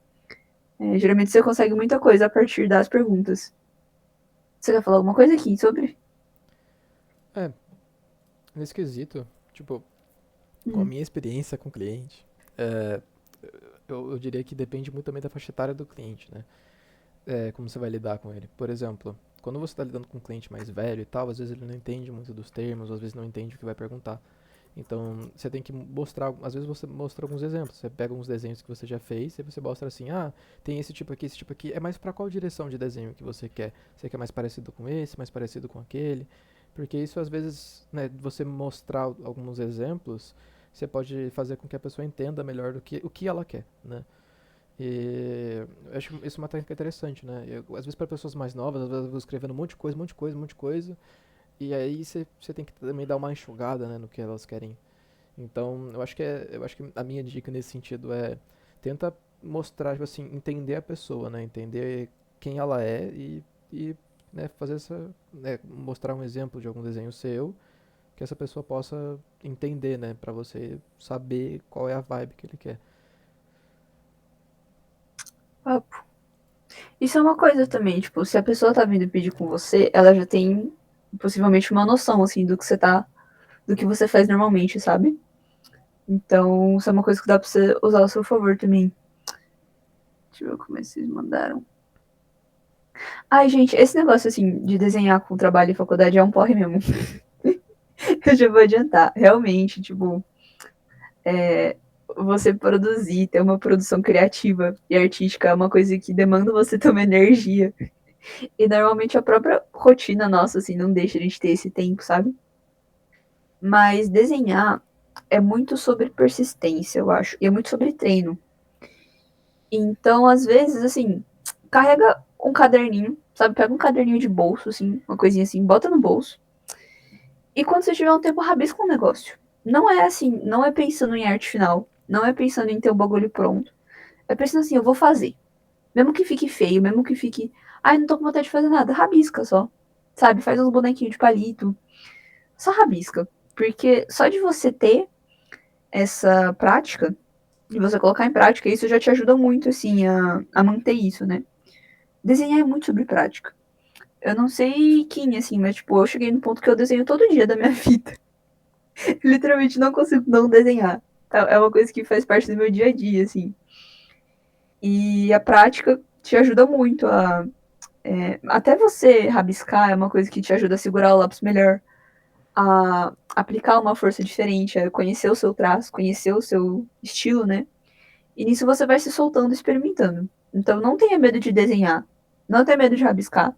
Geralmente você consegue muita coisa a partir das perguntas. Você quer falar alguma coisa aqui sobre? É, nesse quesito, tipo, com a Hum, minha experiência com o cliente, é, eu diria que depende muito também da faixa etária do cliente, né? Como você vai lidar com ele. Por exemplo, quando você está lidando com um cliente mais velho e tal, às vezes ele não entende muito dos termos, às vezes não entende o que vai perguntar. Então, você tem que mostrar, às vezes você mostra alguns exemplos. Você pega uns desenhos que você já fez e você mostra assim, ah, tem esse tipo aqui, esse tipo aqui. É mais pra qual direção de desenho que você quer? Você quer mais parecido com esse, mais parecido com aquele? Porque isso às vezes, né, você mostrar alguns exemplos, você pode fazer com que a pessoa entenda melhor o que ela quer, né? E eu acho isso uma técnica interessante, né? Às vezes para pessoas mais novas, às vezes eu vou escrevendo um monte de coisa, um monte de coisa, um monte de coisa, e aí você tem que também dar uma enxugada, né, no que elas querem. Então, eu acho que a minha dica nesse sentido é tenta mostrar, tipo assim, entender a pessoa, né? Entender quem ela é e né, fazer essa, né, mostrar um exemplo de algum desenho seu que essa pessoa possa entender, né, pra você saber qual é a vibe que ele quer. Papo. Isso é uma coisa também, tipo, se a pessoa tá vindo pedir com você, ela já tem possivelmente uma noção, assim, do que você faz normalmente, sabe? Então, isso é uma coisa que dá pra você usar ao seu favor também. Deixa eu ver como é que vocês mandaram. Ai, gente, esse negócio, assim, de desenhar com trabalho em faculdade é um porre mesmo. Eu já vou adiantar. Realmente, tipo, você produzir, ter uma produção criativa e artística é uma coisa que demanda você ter uma energia. E normalmente a própria rotina nossa, assim, não deixa a gente ter esse tempo, sabe? Mas desenhar é muito sobre persistência, eu acho. E é muito sobre treino. Então, às vezes, assim, carrega um caderninho, sabe? Pega um caderninho de bolso, assim, uma coisinha assim, bota no bolso. E quando você tiver um tempo, rabisca um negócio. Não é assim, não é pensando em arte final. Não é pensando em ter o bagulho pronto. É pensando assim, eu vou fazer. Mesmo que fique feio, mesmo que fique. Ai, não tô com vontade de fazer nada. Rabisca só. Sabe? Faz uns bonequinhos de palito. Só rabisca. Porque só de você ter essa prática, de você colocar em prática, isso já te ajuda muito, assim, a manter isso, né? Desenhar é muito sobre prática. Eu não sei quem, assim, mas, tipo, eu cheguei no ponto que eu desenho todo dia da minha vida. Literalmente não consigo não desenhar. É uma coisa que faz parte do meu dia a dia, assim. E a prática te ajuda muito a. Até você rabiscar é uma coisa que te ajuda a segurar o lápis melhor, a aplicar uma força diferente, a conhecer o seu traço, conhecer o seu estilo, né? E nisso você vai se soltando, experimentando. Então não tenha medo de desenhar, não tenha medo de rabiscar,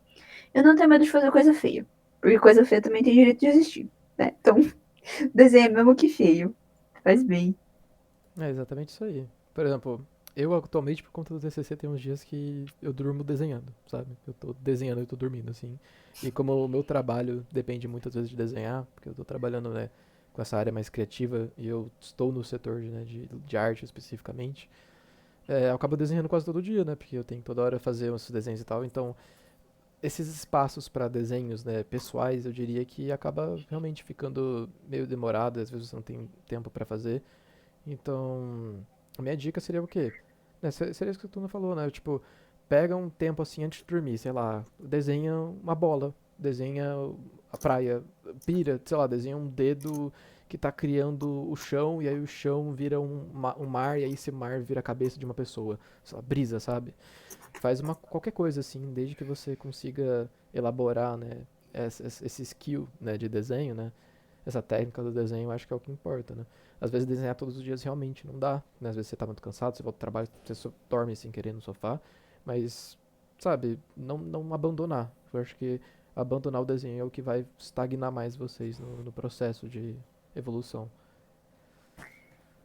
e não tenha medo de fazer coisa feia. Porque coisa feia também tem direito de existir, né? Então, desenha mesmo que feio. Faz bem. É exatamente isso aí. Por exemplo, eu atualmente, por conta do TCC, tem uns dias que eu durmo desenhando, sabe? Eu tô desenhando e tô dormindo, assim. E como o meu trabalho depende muitas vezes de desenhar, porque eu tô trabalhando, né, com essa área mais criativa e eu estou no setor de arte especificamente, eu acabo desenhando quase todo dia, né? Porque eu tenho que toda hora fazer uns desenhos e tal. Então, esses espaços para desenhos, né, pessoais, eu diria que acaba realmente ficando meio demorado, às vezes você não tem tempo para fazer. Então, a minha dica seria o quê? Né, seria isso que tu não falou, né? Tipo, pega um tempo assim antes de dormir, sei lá, desenha uma bola, desenha a praia, pira, sei lá, desenha um dedo que tá criando o chão e aí o chão vira um mar e aí esse mar vira a cabeça de uma pessoa, sei lá, brisa, sabe? Faz qualquer coisa assim, desde que você consiga elaborar, né, esse skill, né, de desenho, né? Essa técnica do desenho, eu acho que é o que importa, né? Às vezes desenhar todos os dias realmente não dá, né? Às vezes você tá muito cansado, você volta do trabalho, você dorme sem querer no sofá, mas, sabe, não abandonar. Eu acho que abandonar o desenho é o que vai estagnar mais vocês no processo de evolução.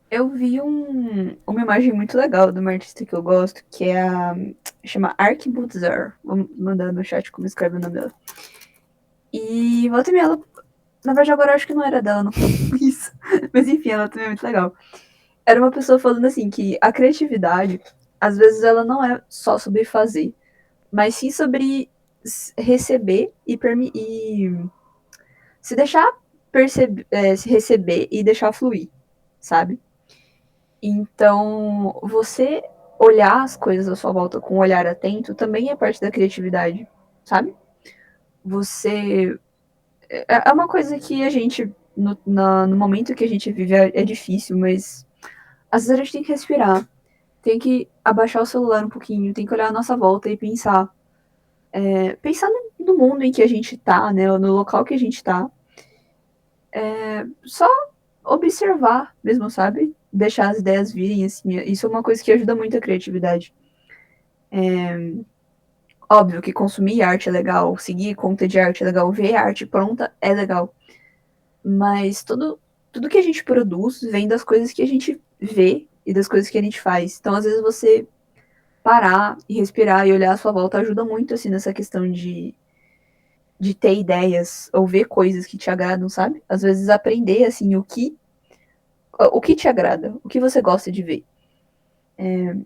Eu vi uma imagem muito legal de uma artista que eu gosto, que é a. Chama Ark Butzar. Vou mandar no chat como escreve o nome dela. E volta e meia, ela. Na verdade, agora eu acho que não era dela, não. Isso. Mas enfim, ela também é muito legal. Era uma pessoa falando assim que a criatividade, às vezes, ela não é só sobre fazer, mas sim sobre receber e se deixar se receber e deixar fluir, sabe? Então, você olhar as coisas à sua volta com um olhar atento também é parte da criatividade, sabe? Você. É uma coisa que a gente, no momento que a gente vive, é difícil, mas às vezes a gente tem que respirar, tem que abaixar o celular um pouquinho, tem que olhar a nossa volta e pensar. Pensar no mundo em que a gente tá, né? No local que a gente tá. Só observar mesmo, sabe? Deixar as ideias virem, assim. Isso é uma coisa que ajuda muito a criatividade. Óbvio que consumir arte é legal, seguir conta de arte é legal, ver arte pronta é legal. Mas tudo que a gente produz vem das coisas que a gente vê e das coisas que a gente faz. Então, às vezes, você parar e respirar e olhar à sua volta ajuda muito, assim, nessa questão de ter ideias ou ver coisas que te agradam, sabe? Às vezes, aprender, assim, o que te agrada, o que você gosta de ver.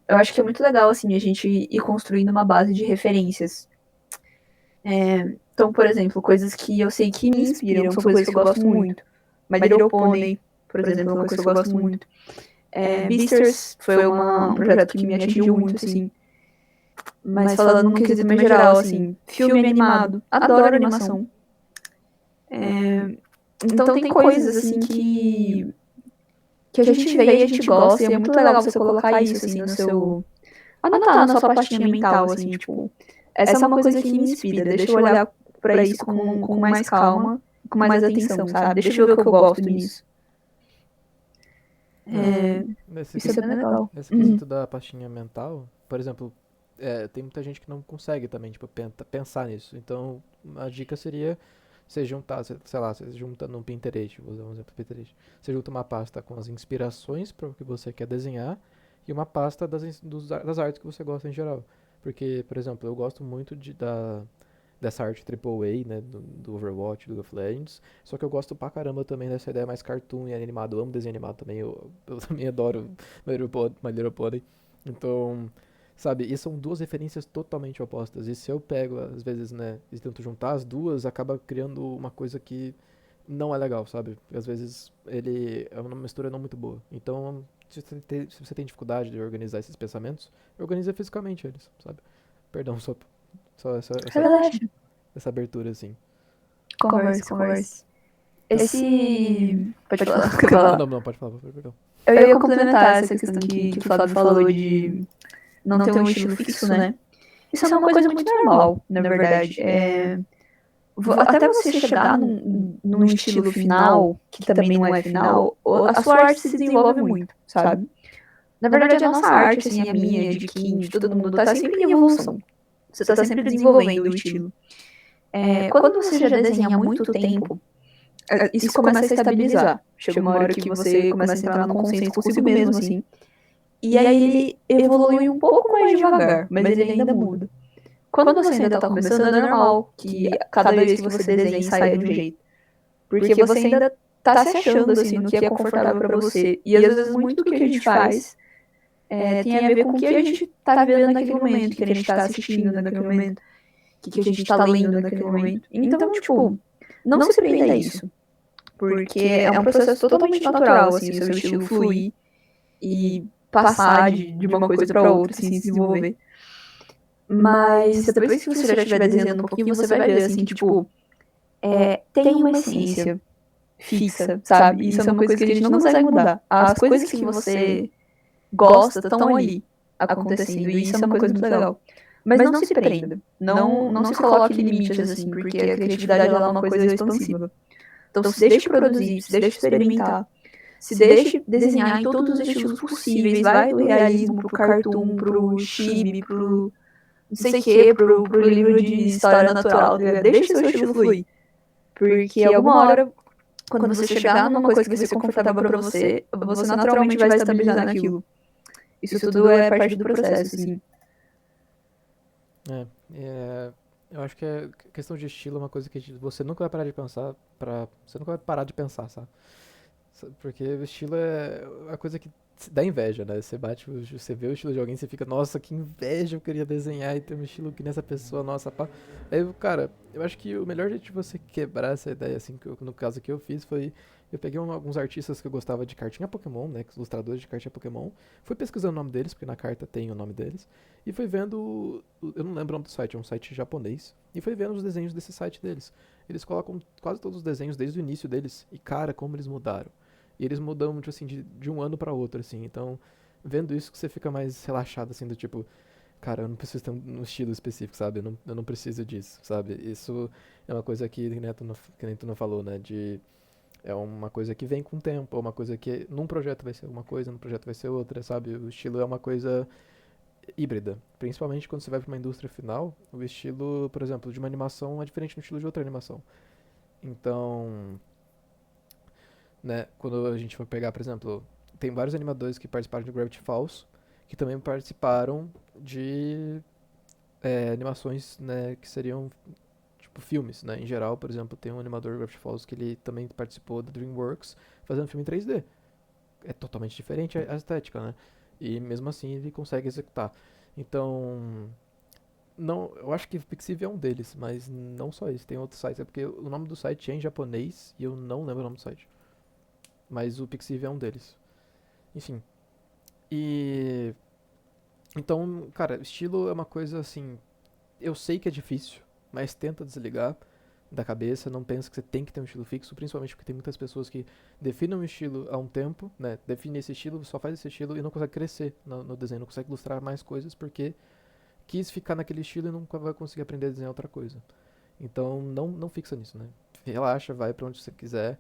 Eu acho que é muito legal, assim, a gente ir construindo uma base de referências. Então, por exemplo, coisas que eu sei que me inspiram, são coisas que eu gosto muito. My Little Pony, por exemplo, é uma coisa que eu gosto muito. Beasters foi um projeto que me atingiu muito, assim. Mas falando num quesito mais geral, assim, filme animado. Adoro animação. Então tem coisas, assim, que a gente vê e a gente gosta, e é muito legal você colocar isso, assim, no seu... Anotar na sua pastinha mental, assim, tipo... Essa é uma coisa que me inspira, deixa eu olhar pra isso com mais calma, com mais atenção, sabe? Deixa eu ver o que eu gosto nisso. Nesse Isso é quesito, bem legal. nesse quesito da pastinha mental, por exemplo, tem muita gente que não consegue também, tipo, pensar nisso. Então, a dica seria você juntar, sei lá, você junta no Pinterest, vou usar um exemplo do Pinterest. Você junta uma pasta com as inspirações para o que você quer desenhar e uma pasta das artes que você gosta em geral. Porque, por exemplo, eu gosto muito dessa arte AAA, né, do Overwatch, do League of Legends. Só que eu gosto pra caramba também dessa ideia mais cartoon e animado. Eu amo desenho animado também, eu também adoro My Little Pony. Então, sabe, e são duas referências totalmente opostas. E se eu pego, às vezes, né, e tento juntar as duas, acaba criando uma coisa que não é legal, sabe? Porque às vezes ele é uma mistura não muito boa. Então, se você tem dificuldade de organizar esses pensamentos, organiza fisicamente eles, sabe? Perdão, só Relaxa. essa abertura, assim. Converse. Esse... Pode falar. Quer Não, falar? não, não, pode falar, perdão. Eu ia complementar essa questão que o Flávio falou de não ter um estilo fixo, né? Isso é uma coisa muito normal, na verdade. Até você chegar num estilo final, que também não é final, a sua arte se desenvolve muito, sabe? Na verdade, a nossa arte, assim, a minha, de Kim, de todo mundo, tá sempre em evolução. Você tá sempre desenvolvendo o estilo. Quando você já desenha há muito tempo, isso começa a estabilizar. Chega uma hora que você começa a entrar num consenso consigo mesmo, assim. E aí ele evolui um pouco mais devagar, mas ele ainda muda. Quando você ainda tá começando, é normal que cada vez que você desenha saia de um jeito. Porque você ainda tá se achando, assim, no que é confortável pra você. E às vezes muito do que a gente faz tem a ver com o que a gente tá vivendo naquele momento, que a gente tá assistindo naquele momento, que a gente tá lendo naquele momento. Então, tipo, não se prenda a isso. Porque é um processo totalmente natural, assim, o seu estilo fluir e passar de uma coisa pra outra, assim, se desenvolver. Mas depois que você já estiver desenhando um pouquinho, você vai ver, assim, que, tipo, tem uma essência fixa, sabe? Isso é uma coisa que a gente não consegue mudar. As coisas que você gosta estão ali, acontecendo, e isso é uma coisa muito legal. Mas não se prenda, não se coloque limites, assim, porque a criatividade ela é uma coisa expansiva. Então se deixe produzir, se deixe experimentar, se deixe desenhar em todos os estilos possíveis, vai do realismo pro cartoon, pro chibi, pro não sei o que, pro livro de história natural, tá ligado? Deixa o seu estilo fluir. Porque alguma hora, quando você chegar numa coisa que vai ser confortável pra você, você naturalmente vai estabilizar naquilo. Isso tudo é parte do processo, assim. Eu acho que a questão de estilo é uma coisa que você nunca vai parar de pensar, você nunca vai parar de pensar, sabe? Porque o estilo é a coisa que dá inveja, né? Você vê o estilo de alguém, você fica, nossa, que inveja, eu queria desenhar e ter um estilo que nessa pessoa, nossa, pá. Aí, cara, eu acho que o melhor jeito de você quebrar essa ideia, assim, no caso que eu fiz, foi eu peguei alguns artistas que eu gostava de cartinha Pokémon, né? Ilustradores de cartinha Pokémon. Fui pesquisando o nome deles, porque na carta tem o nome deles. E fui vendo. Eu não lembro o nome do site, é um site japonês. E fui vendo os desenhos desse site deles. Eles colocam quase todos os desenhos desde o início deles. E cara, como eles mudaram. E eles mudam, tipo assim, de um ano pra outro, assim. Então, vendo isso, que você fica mais relaxado, assim, do tipo, cara, eu não preciso ter um estilo específico, sabe? Eu não preciso disso, sabe? Isso é uma coisa que nem tu não falou, né? De É uma coisa que vem com o tempo, é uma coisa que num projeto vai ser uma coisa, num projeto vai ser outra, sabe? O estilo é uma coisa híbrida. Principalmente quando você vai para uma indústria final, o estilo, por exemplo, de uma animação é diferente do estilo de outra animação. Então, né, quando a gente for pegar, por exemplo, tem vários animadores que participaram de Gravity Falls, que também participaram de animações, né, que seriam tipo filmes, né? Em geral, por exemplo, tem um animador do Gravity Falls que ele também participou da DreamWorks fazendo filme em 3D. É totalmente diferente a estética, né? E mesmo assim ele consegue executar. Então, não, eu acho que o Pixiv é um deles, mas não só isso, tem outros sites. É porque o nome do site é em japonês e eu não lembro o nome do site. Mas o Pixiv é um deles. Enfim. E. Então, cara, estilo é uma coisa assim. Eu sei que é difícil, mas tenta desligar da cabeça, não pensa que você tem que ter um estilo fixo, principalmente porque tem muitas pessoas que definem um estilo há um tempo, né? Define esse estilo, só faz esse estilo e não consegue crescer no desenho, não consegue ilustrar mais coisas porque quis ficar naquele estilo e nunca vai conseguir aprender a desenhar outra coisa. Então não fixa nisso, né? Relaxa, vai pra onde você quiser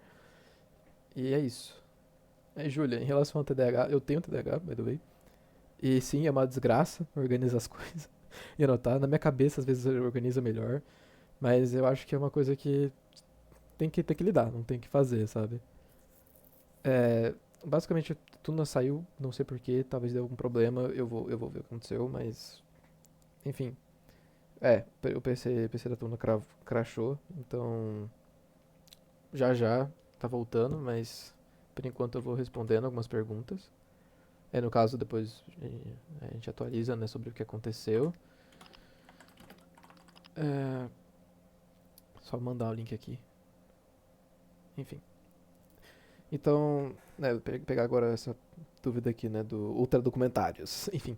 e é isso. É, Júlia, em relação ao TDAH, eu tenho TDAH, by the way. E sim, é uma desgraça organizar as coisas e anotar. Na minha cabeça, às vezes, eu organizo melhor. Mas eu acho que é uma coisa que tem que lidar, não tem que fazer, sabe? É, basicamente, tudo não saiu, não sei porquê, talvez deu algum problema, eu vou ver o que aconteceu, mas. Enfim. O PC da Tuna crashou, então. Já já tá voltando, mas. Por enquanto eu vou respondendo algumas perguntas. No caso, depois a gente atualiza, né, sobre o que aconteceu. É, só mandar o link aqui. Enfim. Então, né, pegar agora essa dúvida aqui, né, do ultra documentários. Enfim,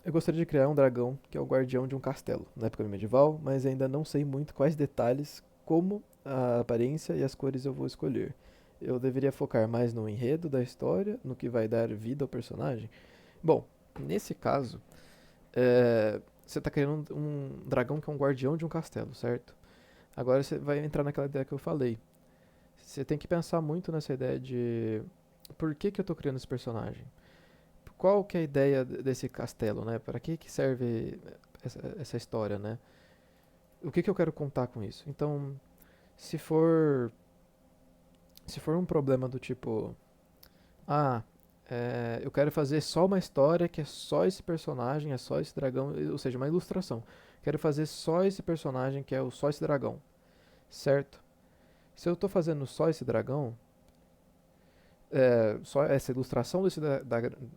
eu gostaria de criar um dragão que é o guardião de um castelo, na época medieval, mas ainda não sei muito quais detalhes, como a aparência e as cores eu vou escolher. Eu deveria focar mais no enredo da história, no que vai dar vida ao personagem? Bom, nesse caso, você está criando um dragão que é um guardião de um castelo, certo? Agora você vai entrar naquela ideia que eu falei. Você tem que pensar muito nessa ideia de por que eu tô criando esse personagem? Qual que é a ideia desse castelo, né? Para que serve essa história, né? O que eu quero contar com isso? Então, se for se for um problema do tipo, ah, eu quero fazer só uma história que é só esse personagem, é só esse dragão, ou seja, uma ilustração. Quero fazer só esse personagem que é só esse dragão, certo? Se eu estou fazendo só esse dragão, só essa ilustração desse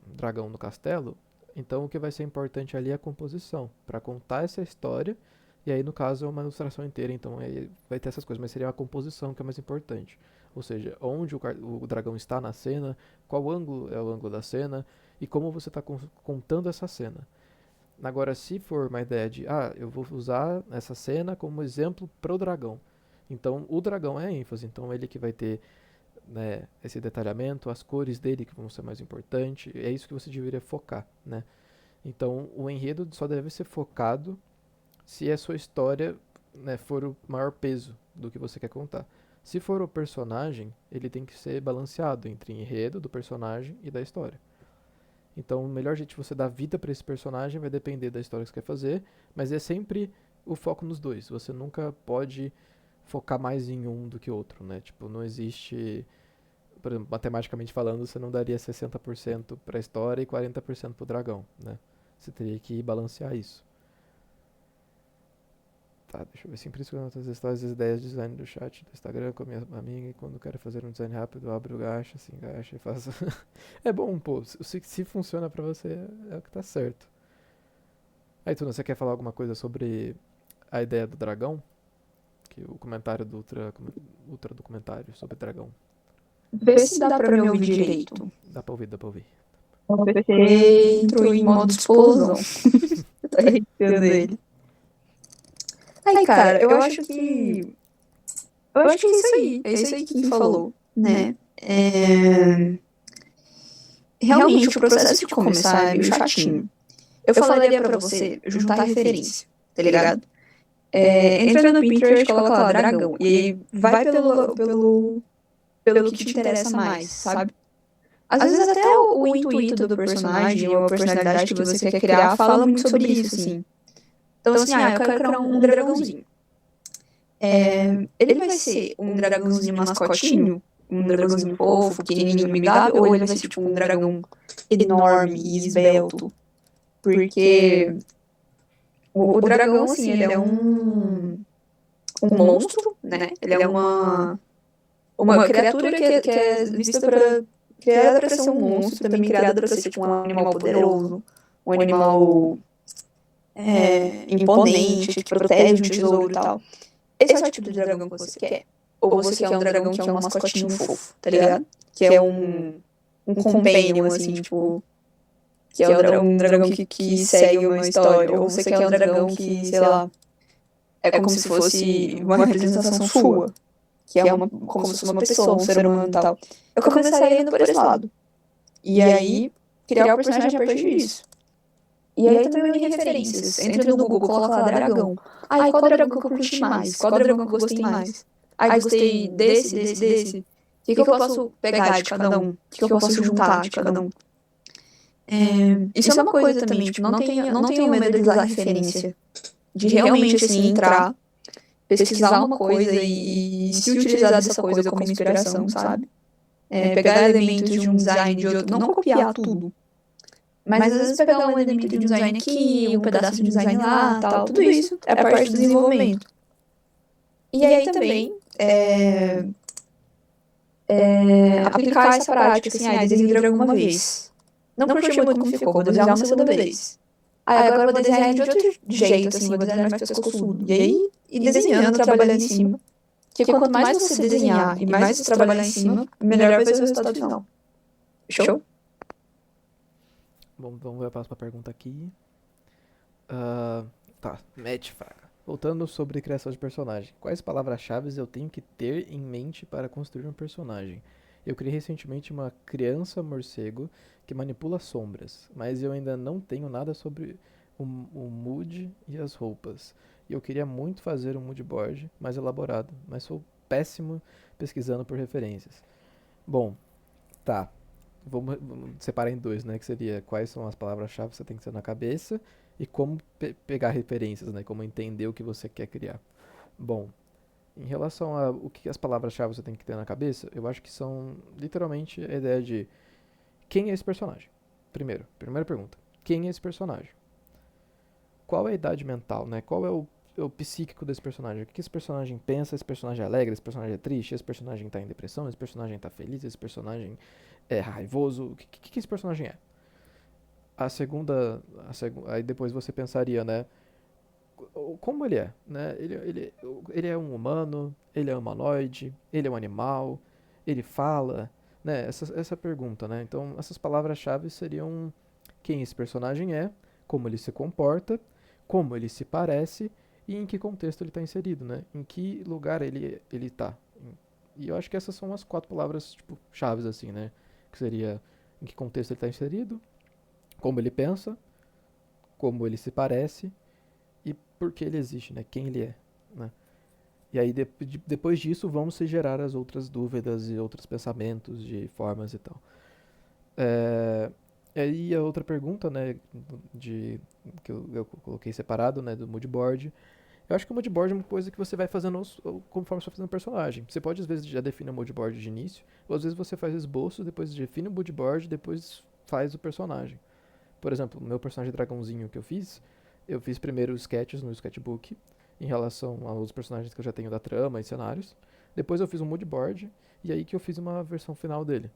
dragão no castelo, então o que vai ser importante ali é a composição, para contar essa história, e aí no caso é uma ilustração inteira, então aí vai ter essas coisas, mas seria a composição que é mais importante. Ou seja, onde o dragão está na cena, qual ângulo é o ângulo da cena, e como você está contando essa cena. Agora, se for uma ideia de, eu vou usar essa cena como exemplo para o dragão. Então, o dragão é a ênfase, então ele que vai ter, né, esse detalhamento, as cores dele que vão ser mais importantes, é isso que você deveria focar, né? Então, o enredo só deve ser focado se a sua história, né, for o maior peso do que você quer contar. Se for o personagem, ele tem que ser balanceado entre enredo do personagem e da história. Então, o melhor jeito de você dar vida para esse personagem vai depender da história que você quer fazer, mas é sempre o foco nos dois. Você nunca pode focar mais em um do que outro, né? Tipo, não existe, por exemplo, matematicamente falando, você não daria 60% para a história e 40% para o dragão, né? Você teria que balancear isso. Tá, deixa eu ver. Sempre escolho outras histórias e ideias de design do chat do Instagram com a minha amiga e quando quero fazer um design rápido, eu abro o gacha, assim, gacha e faço. É bom, pô. Se funciona pra você, é o que tá certo. Aí, Tuna, você quer falar alguma coisa sobre a ideia do dragão? Que o comentário do ultra documentário sobre dragão. Vê se dá pra me ouvir direito. Dá pra ouvir, dá pra ouvir. O PC entrou em modo explosão. Eu tô arrepiando ele. Aí, cara, eu acho que. Eu acho que é isso aí. É isso aí que Kim falou, né? Realmente, o processo de começar é meio chatinho. Eu falaria pra você juntar referência, tá ligado? Entra no Pinterest, coloca lá dragão. E aí vai pelo que te interessa mais, sabe? Às vezes até o intuito do personagem ou a personalidade que você quer criar fala muito sobre isso, assim. Então, assim, eu quero criar um dragãozinho. Ele vai ser um dragãozinho mascotinho, um dragãozinho fofo, pequenininho, amigável, ou ele vai ser, tipo, um dragão enorme e esbelto? Porque o dragão, assim, ele é um monstro, né? Ele é uma criatura que é vista criada pra ser um monstro, também criada pra ser, tipo, um animal poderoso, um animal imponente, que protege um tesouro e tal. Esse é o tipo de dragão que você quer? Ou você quer um dragão que é um mascotinho fofo, tá ligado? Que é um companion, assim, tipo... Que é um dragão que segue uma história. Ou você quer um dragão que, sei lá... É como se fosse uma representação sua. Que é como se fosse uma pessoa, um ser humano e tal. Eu começaria indo por esse lado. E aí, criar o personagem a partir disso. E aí também une referências. Entra no Google, coloca lá dragão. Ai, qual dragão que eu curti mais? Qual dragão que eu gostei mais? Ai, gostei desse. O que eu posso pegar de cada um? O que eu posso juntar de cada um? Isso é uma coisa também, tipo, não tenho medo de usar referência. De realmente, assim, entrar, pesquisar uma coisa e se utilizar dessa coisa como inspiração, sabe? Pegar elementos de um design de outro, não copiar tudo. Mas às vezes pegar um elemento de um design aqui, um pedaço de design lá, tal, tudo isso é parte do desenvolvimento. E aí também, aplicar essa prática, assim, desenho dragão uma vez. Não curti muito como ficou, vou desenhar uma segunda vez. Agora eu vou desenhar de outro jeito, assim, vou desenhar mais pescoçudo. E aí, desenhando, trabalhando em cima. Porque quanto mais você desenhar e mais você trabalhar em cima, melhor vai ser o resultado final. Show? Bom, vamos ver a próxima pergunta aqui. Tá, Matt Fraga. Voltando sobre criação de personagem. Quais palavras-chave eu tenho que ter em mente para construir um personagem? Eu criei recentemente uma criança morcego que manipula sombras, mas eu ainda não tenho nada sobre o mood e as roupas. E eu queria muito fazer um mood board mais elaborado, mas sou péssimo pesquisando por referências. Bom, tá. Vamos separar em dois, né? Que seria quais são as palavras-chave que você tem que ter na cabeça e como pegar referências, né? Como entender o que você quer criar. Bom, em relação a o que as palavras-chave você tem que ter na cabeça, eu acho que são literalmente a ideia de quem é esse personagem. Primeira pergunta. Quem é esse personagem? Qual é a idade mental, né? Qual é o psíquico desse personagem? O que esse personagem pensa? Esse personagem é alegre? Esse personagem é triste? Esse personagem está em depressão? Esse personagem está feliz? Esse personagem é raivoso? O que esse personagem é? Aí depois você pensaria, né? Como ele é, né? Ele é um humano? Ele é humanoide? Ele é um animal? Ele fala? Né? Essa pergunta, né? Então, essas palavras-chave seriam quem esse personagem é, como ele se comporta, como ele se parece e em que contexto ele está inserido, né? Em que lugar ele está. E eu acho que essas são as 4 palavras, tipo, chaves, assim, né? Que seria em que contexto ele está inserido, como ele pensa, como ele se parece e por que ele existe, né? Quem ele é, né? E aí, depois disso, vão se gerar as outras dúvidas e outros pensamentos de formas e tal. E aí, a outra pergunta, né, que eu coloquei separado, né, do mood board. Eu acho que o mood board é uma coisa que você vai fazendo conforme você vai fazendo o personagem. Você pode, às vezes, já definir o mood board de início, ou às vezes você faz esboço, depois define o mood board, depois faz o personagem. Por exemplo, o meu personagem dragãozinho que eu fiz primeiro sketches no sketchbook, em relação aos personagens que eu já tenho da trama e cenários. Depois eu fiz um mood board, e aí que eu fiz uma versão final dele.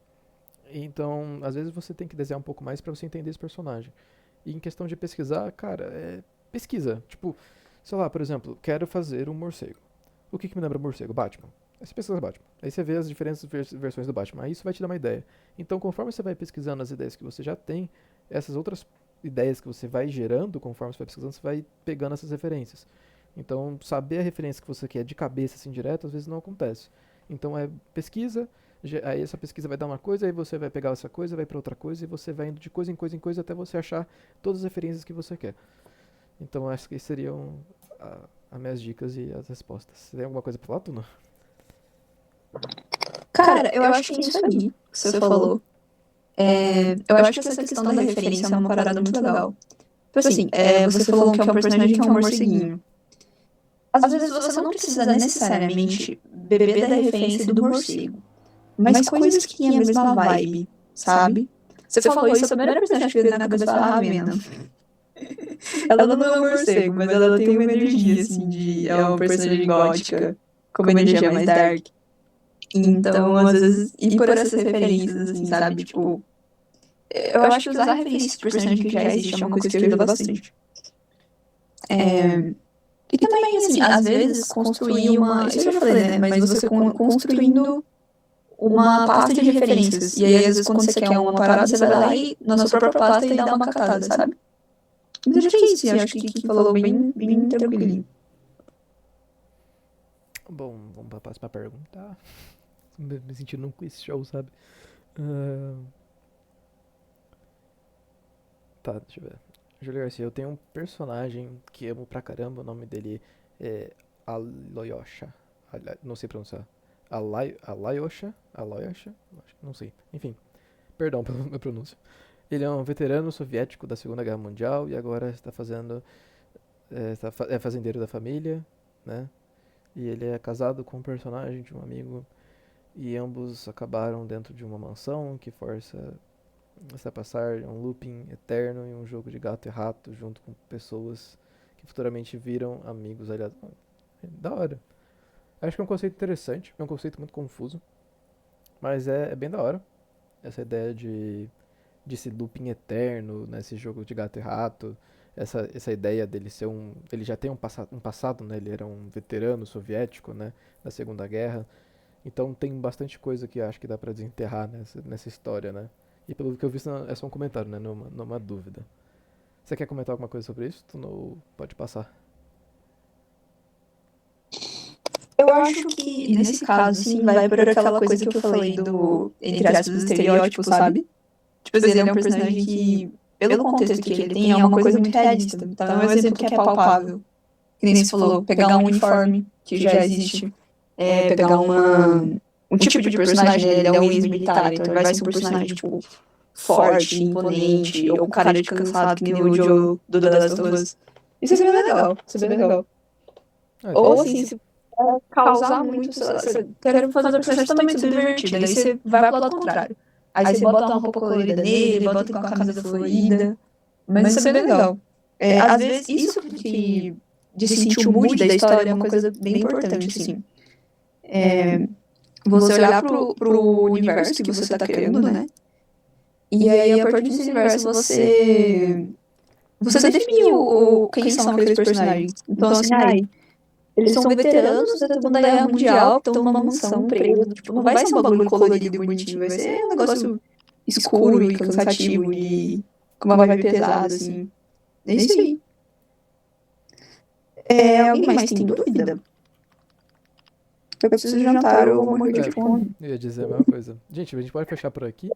Então, às vezes você tem que desenhar um pouco mais pra você entender esse personagem. E em questão de pesquisar, cara, pesquisa. Tipo, sei lá, por exemplo, quero fazer um morcego. O que me lembra morcego? Batman. Aí você pesquisa Batman. Aí você vê as diferentes versões do Batman. Aí isso vai te dar uma ideia. Então, conforme você vai pesquisando as ideias que você já tem, essas outras ideias que você vai gerando, conforme você vai pesquisando, você vai pegando essas referências. Então, saber a referência que você quer de cabeça, assim, direto, às vezes não acontece. Então, pesquisa, aí essa pesquisa vai dar uma coisa, aí você vai pegar essa coisa, vai para outra coisa, e você vai indo de coisa em coisa em coisa até você achar todas as referências que você quer. Então, acho que seriam as minhas dicas e as respostas. Você tem alguma coisa pra falar, Tuna? Cara, eu acho que é isso aí que você falou. Eu acho que essa questão da referência é uma parada muito legal. Tipo assim, você falou que é um personagem que é um morceguinho. Às vezes você não precisa necessariamente beber da referência do morcego, mas coisas que têm a mesma vibe, sabe? Você falou isso, a primeira personagem que veio na cabeça foi a Ravenna. Ela não é um morcego, mas ela tem uma energia, assim, de... É uma personagem gótica, com uma energia mais dark. Então, às vezes, ir por essas referências, assim, sabe? Tipo, eu acho que usar referências de personagem que já existe é uma coisa que ajuda bastante. E também, assim, às vezes, construir uma... Isso eu já falei, né? Mas você construindo uma pasta de referências. E aí, às vezes, quando você quer uma parada, você vai lá e, na sua própria pasta e dá uma catada, sabe? Mas acho que é isso, acho que falou bem tranquilinho. Bom, vamos pra próxima pergunta. Me sentindo num quiz show, sabe? Tá, deixa eu ver. Júlio Garcia, eu tenho um personagem que amo pra caramba, o nome dele é Aloyosha. Não sei pronunciar. Alayosha? Aloyosha? Não sei. Enfim, perdão pela minha pronúncia. Ele é um veterano soviético da Segunda Guerra Mundial e agora está fazendo. É fazendeiro da família, né? E ele é casado com um personagem de um amigo. E ambos acabaram dentro de uma mansão que força a passar um looping eterno em um jogo de gato e rato junto com pessoas que futuramente viram amigos. Aliás, da hora. Acho que é um conceito interessante, é um conceito muito confuso, mas é bem da hora. Essa ideia de esse looping eterno nesse jogo de gato e rato, essa ideia dele ser ele já tem um passado, né? Ele era um veterano soviético, né? Da Segunda Guerra. Então tem bastante coisa que acho que dá pra desenterrar nessa história, né? E pelo que eu vi, é só um comentário, né? Não é uma dúvida. Você quer comentar alguma coisa sobre isso? Tu não pode passar. Eu acho que, nesse caso, sim, vai por aquela coisa que eu falei entre aspas, do estereótipo, sabe? Tipo assim, ele é um personagem que, pelo contexto que ele tem, é uma coisa muito realista. Então é um exemplo que é palpável. Que nem você falou, pegar um uniforme que já existe, pegar um tipo de personagem, ele é um ex-militar, então ele vai ser um personagem, tipo, forte, imponente, ou um cara de cansado, que nem o Joe do The Last of Us. Isso é bem legal, Ou assim, se causar muito, sei lá, você quer fazer um personagem totalmente subvertido, aí você vai pro lado contrário. Aí você bota uma roupa colorida nele, bota com a camisa florida, mas isso é bem legal. Às vezes, isso que de sentir o mood da história é uma coisa bem importante, assim. Você olhar pro universo que você tá criando, né? E aí, a partir desse universo, você definiu quem são aqueles personagens. Então, assim, eles são veteranos da Segunda Guerra Mundial, que estão numa mansão presos. Tipo, não vai ser um bagulho colorido e bonitinho, vai ser um negócio escuro e cansativo e com uma vibe pesada, assim. É isso aí. Alguém mais tem dúvida? Eu preciso jantar, eu vou morrer de fome. Eu ia dizer a mesma coisa. Gente, a gente pode fechar por aqui?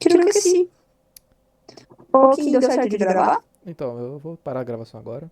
Creio que sim. Ô, Kim, deu certo de gravar? Então, eu vou parar a gravação agora.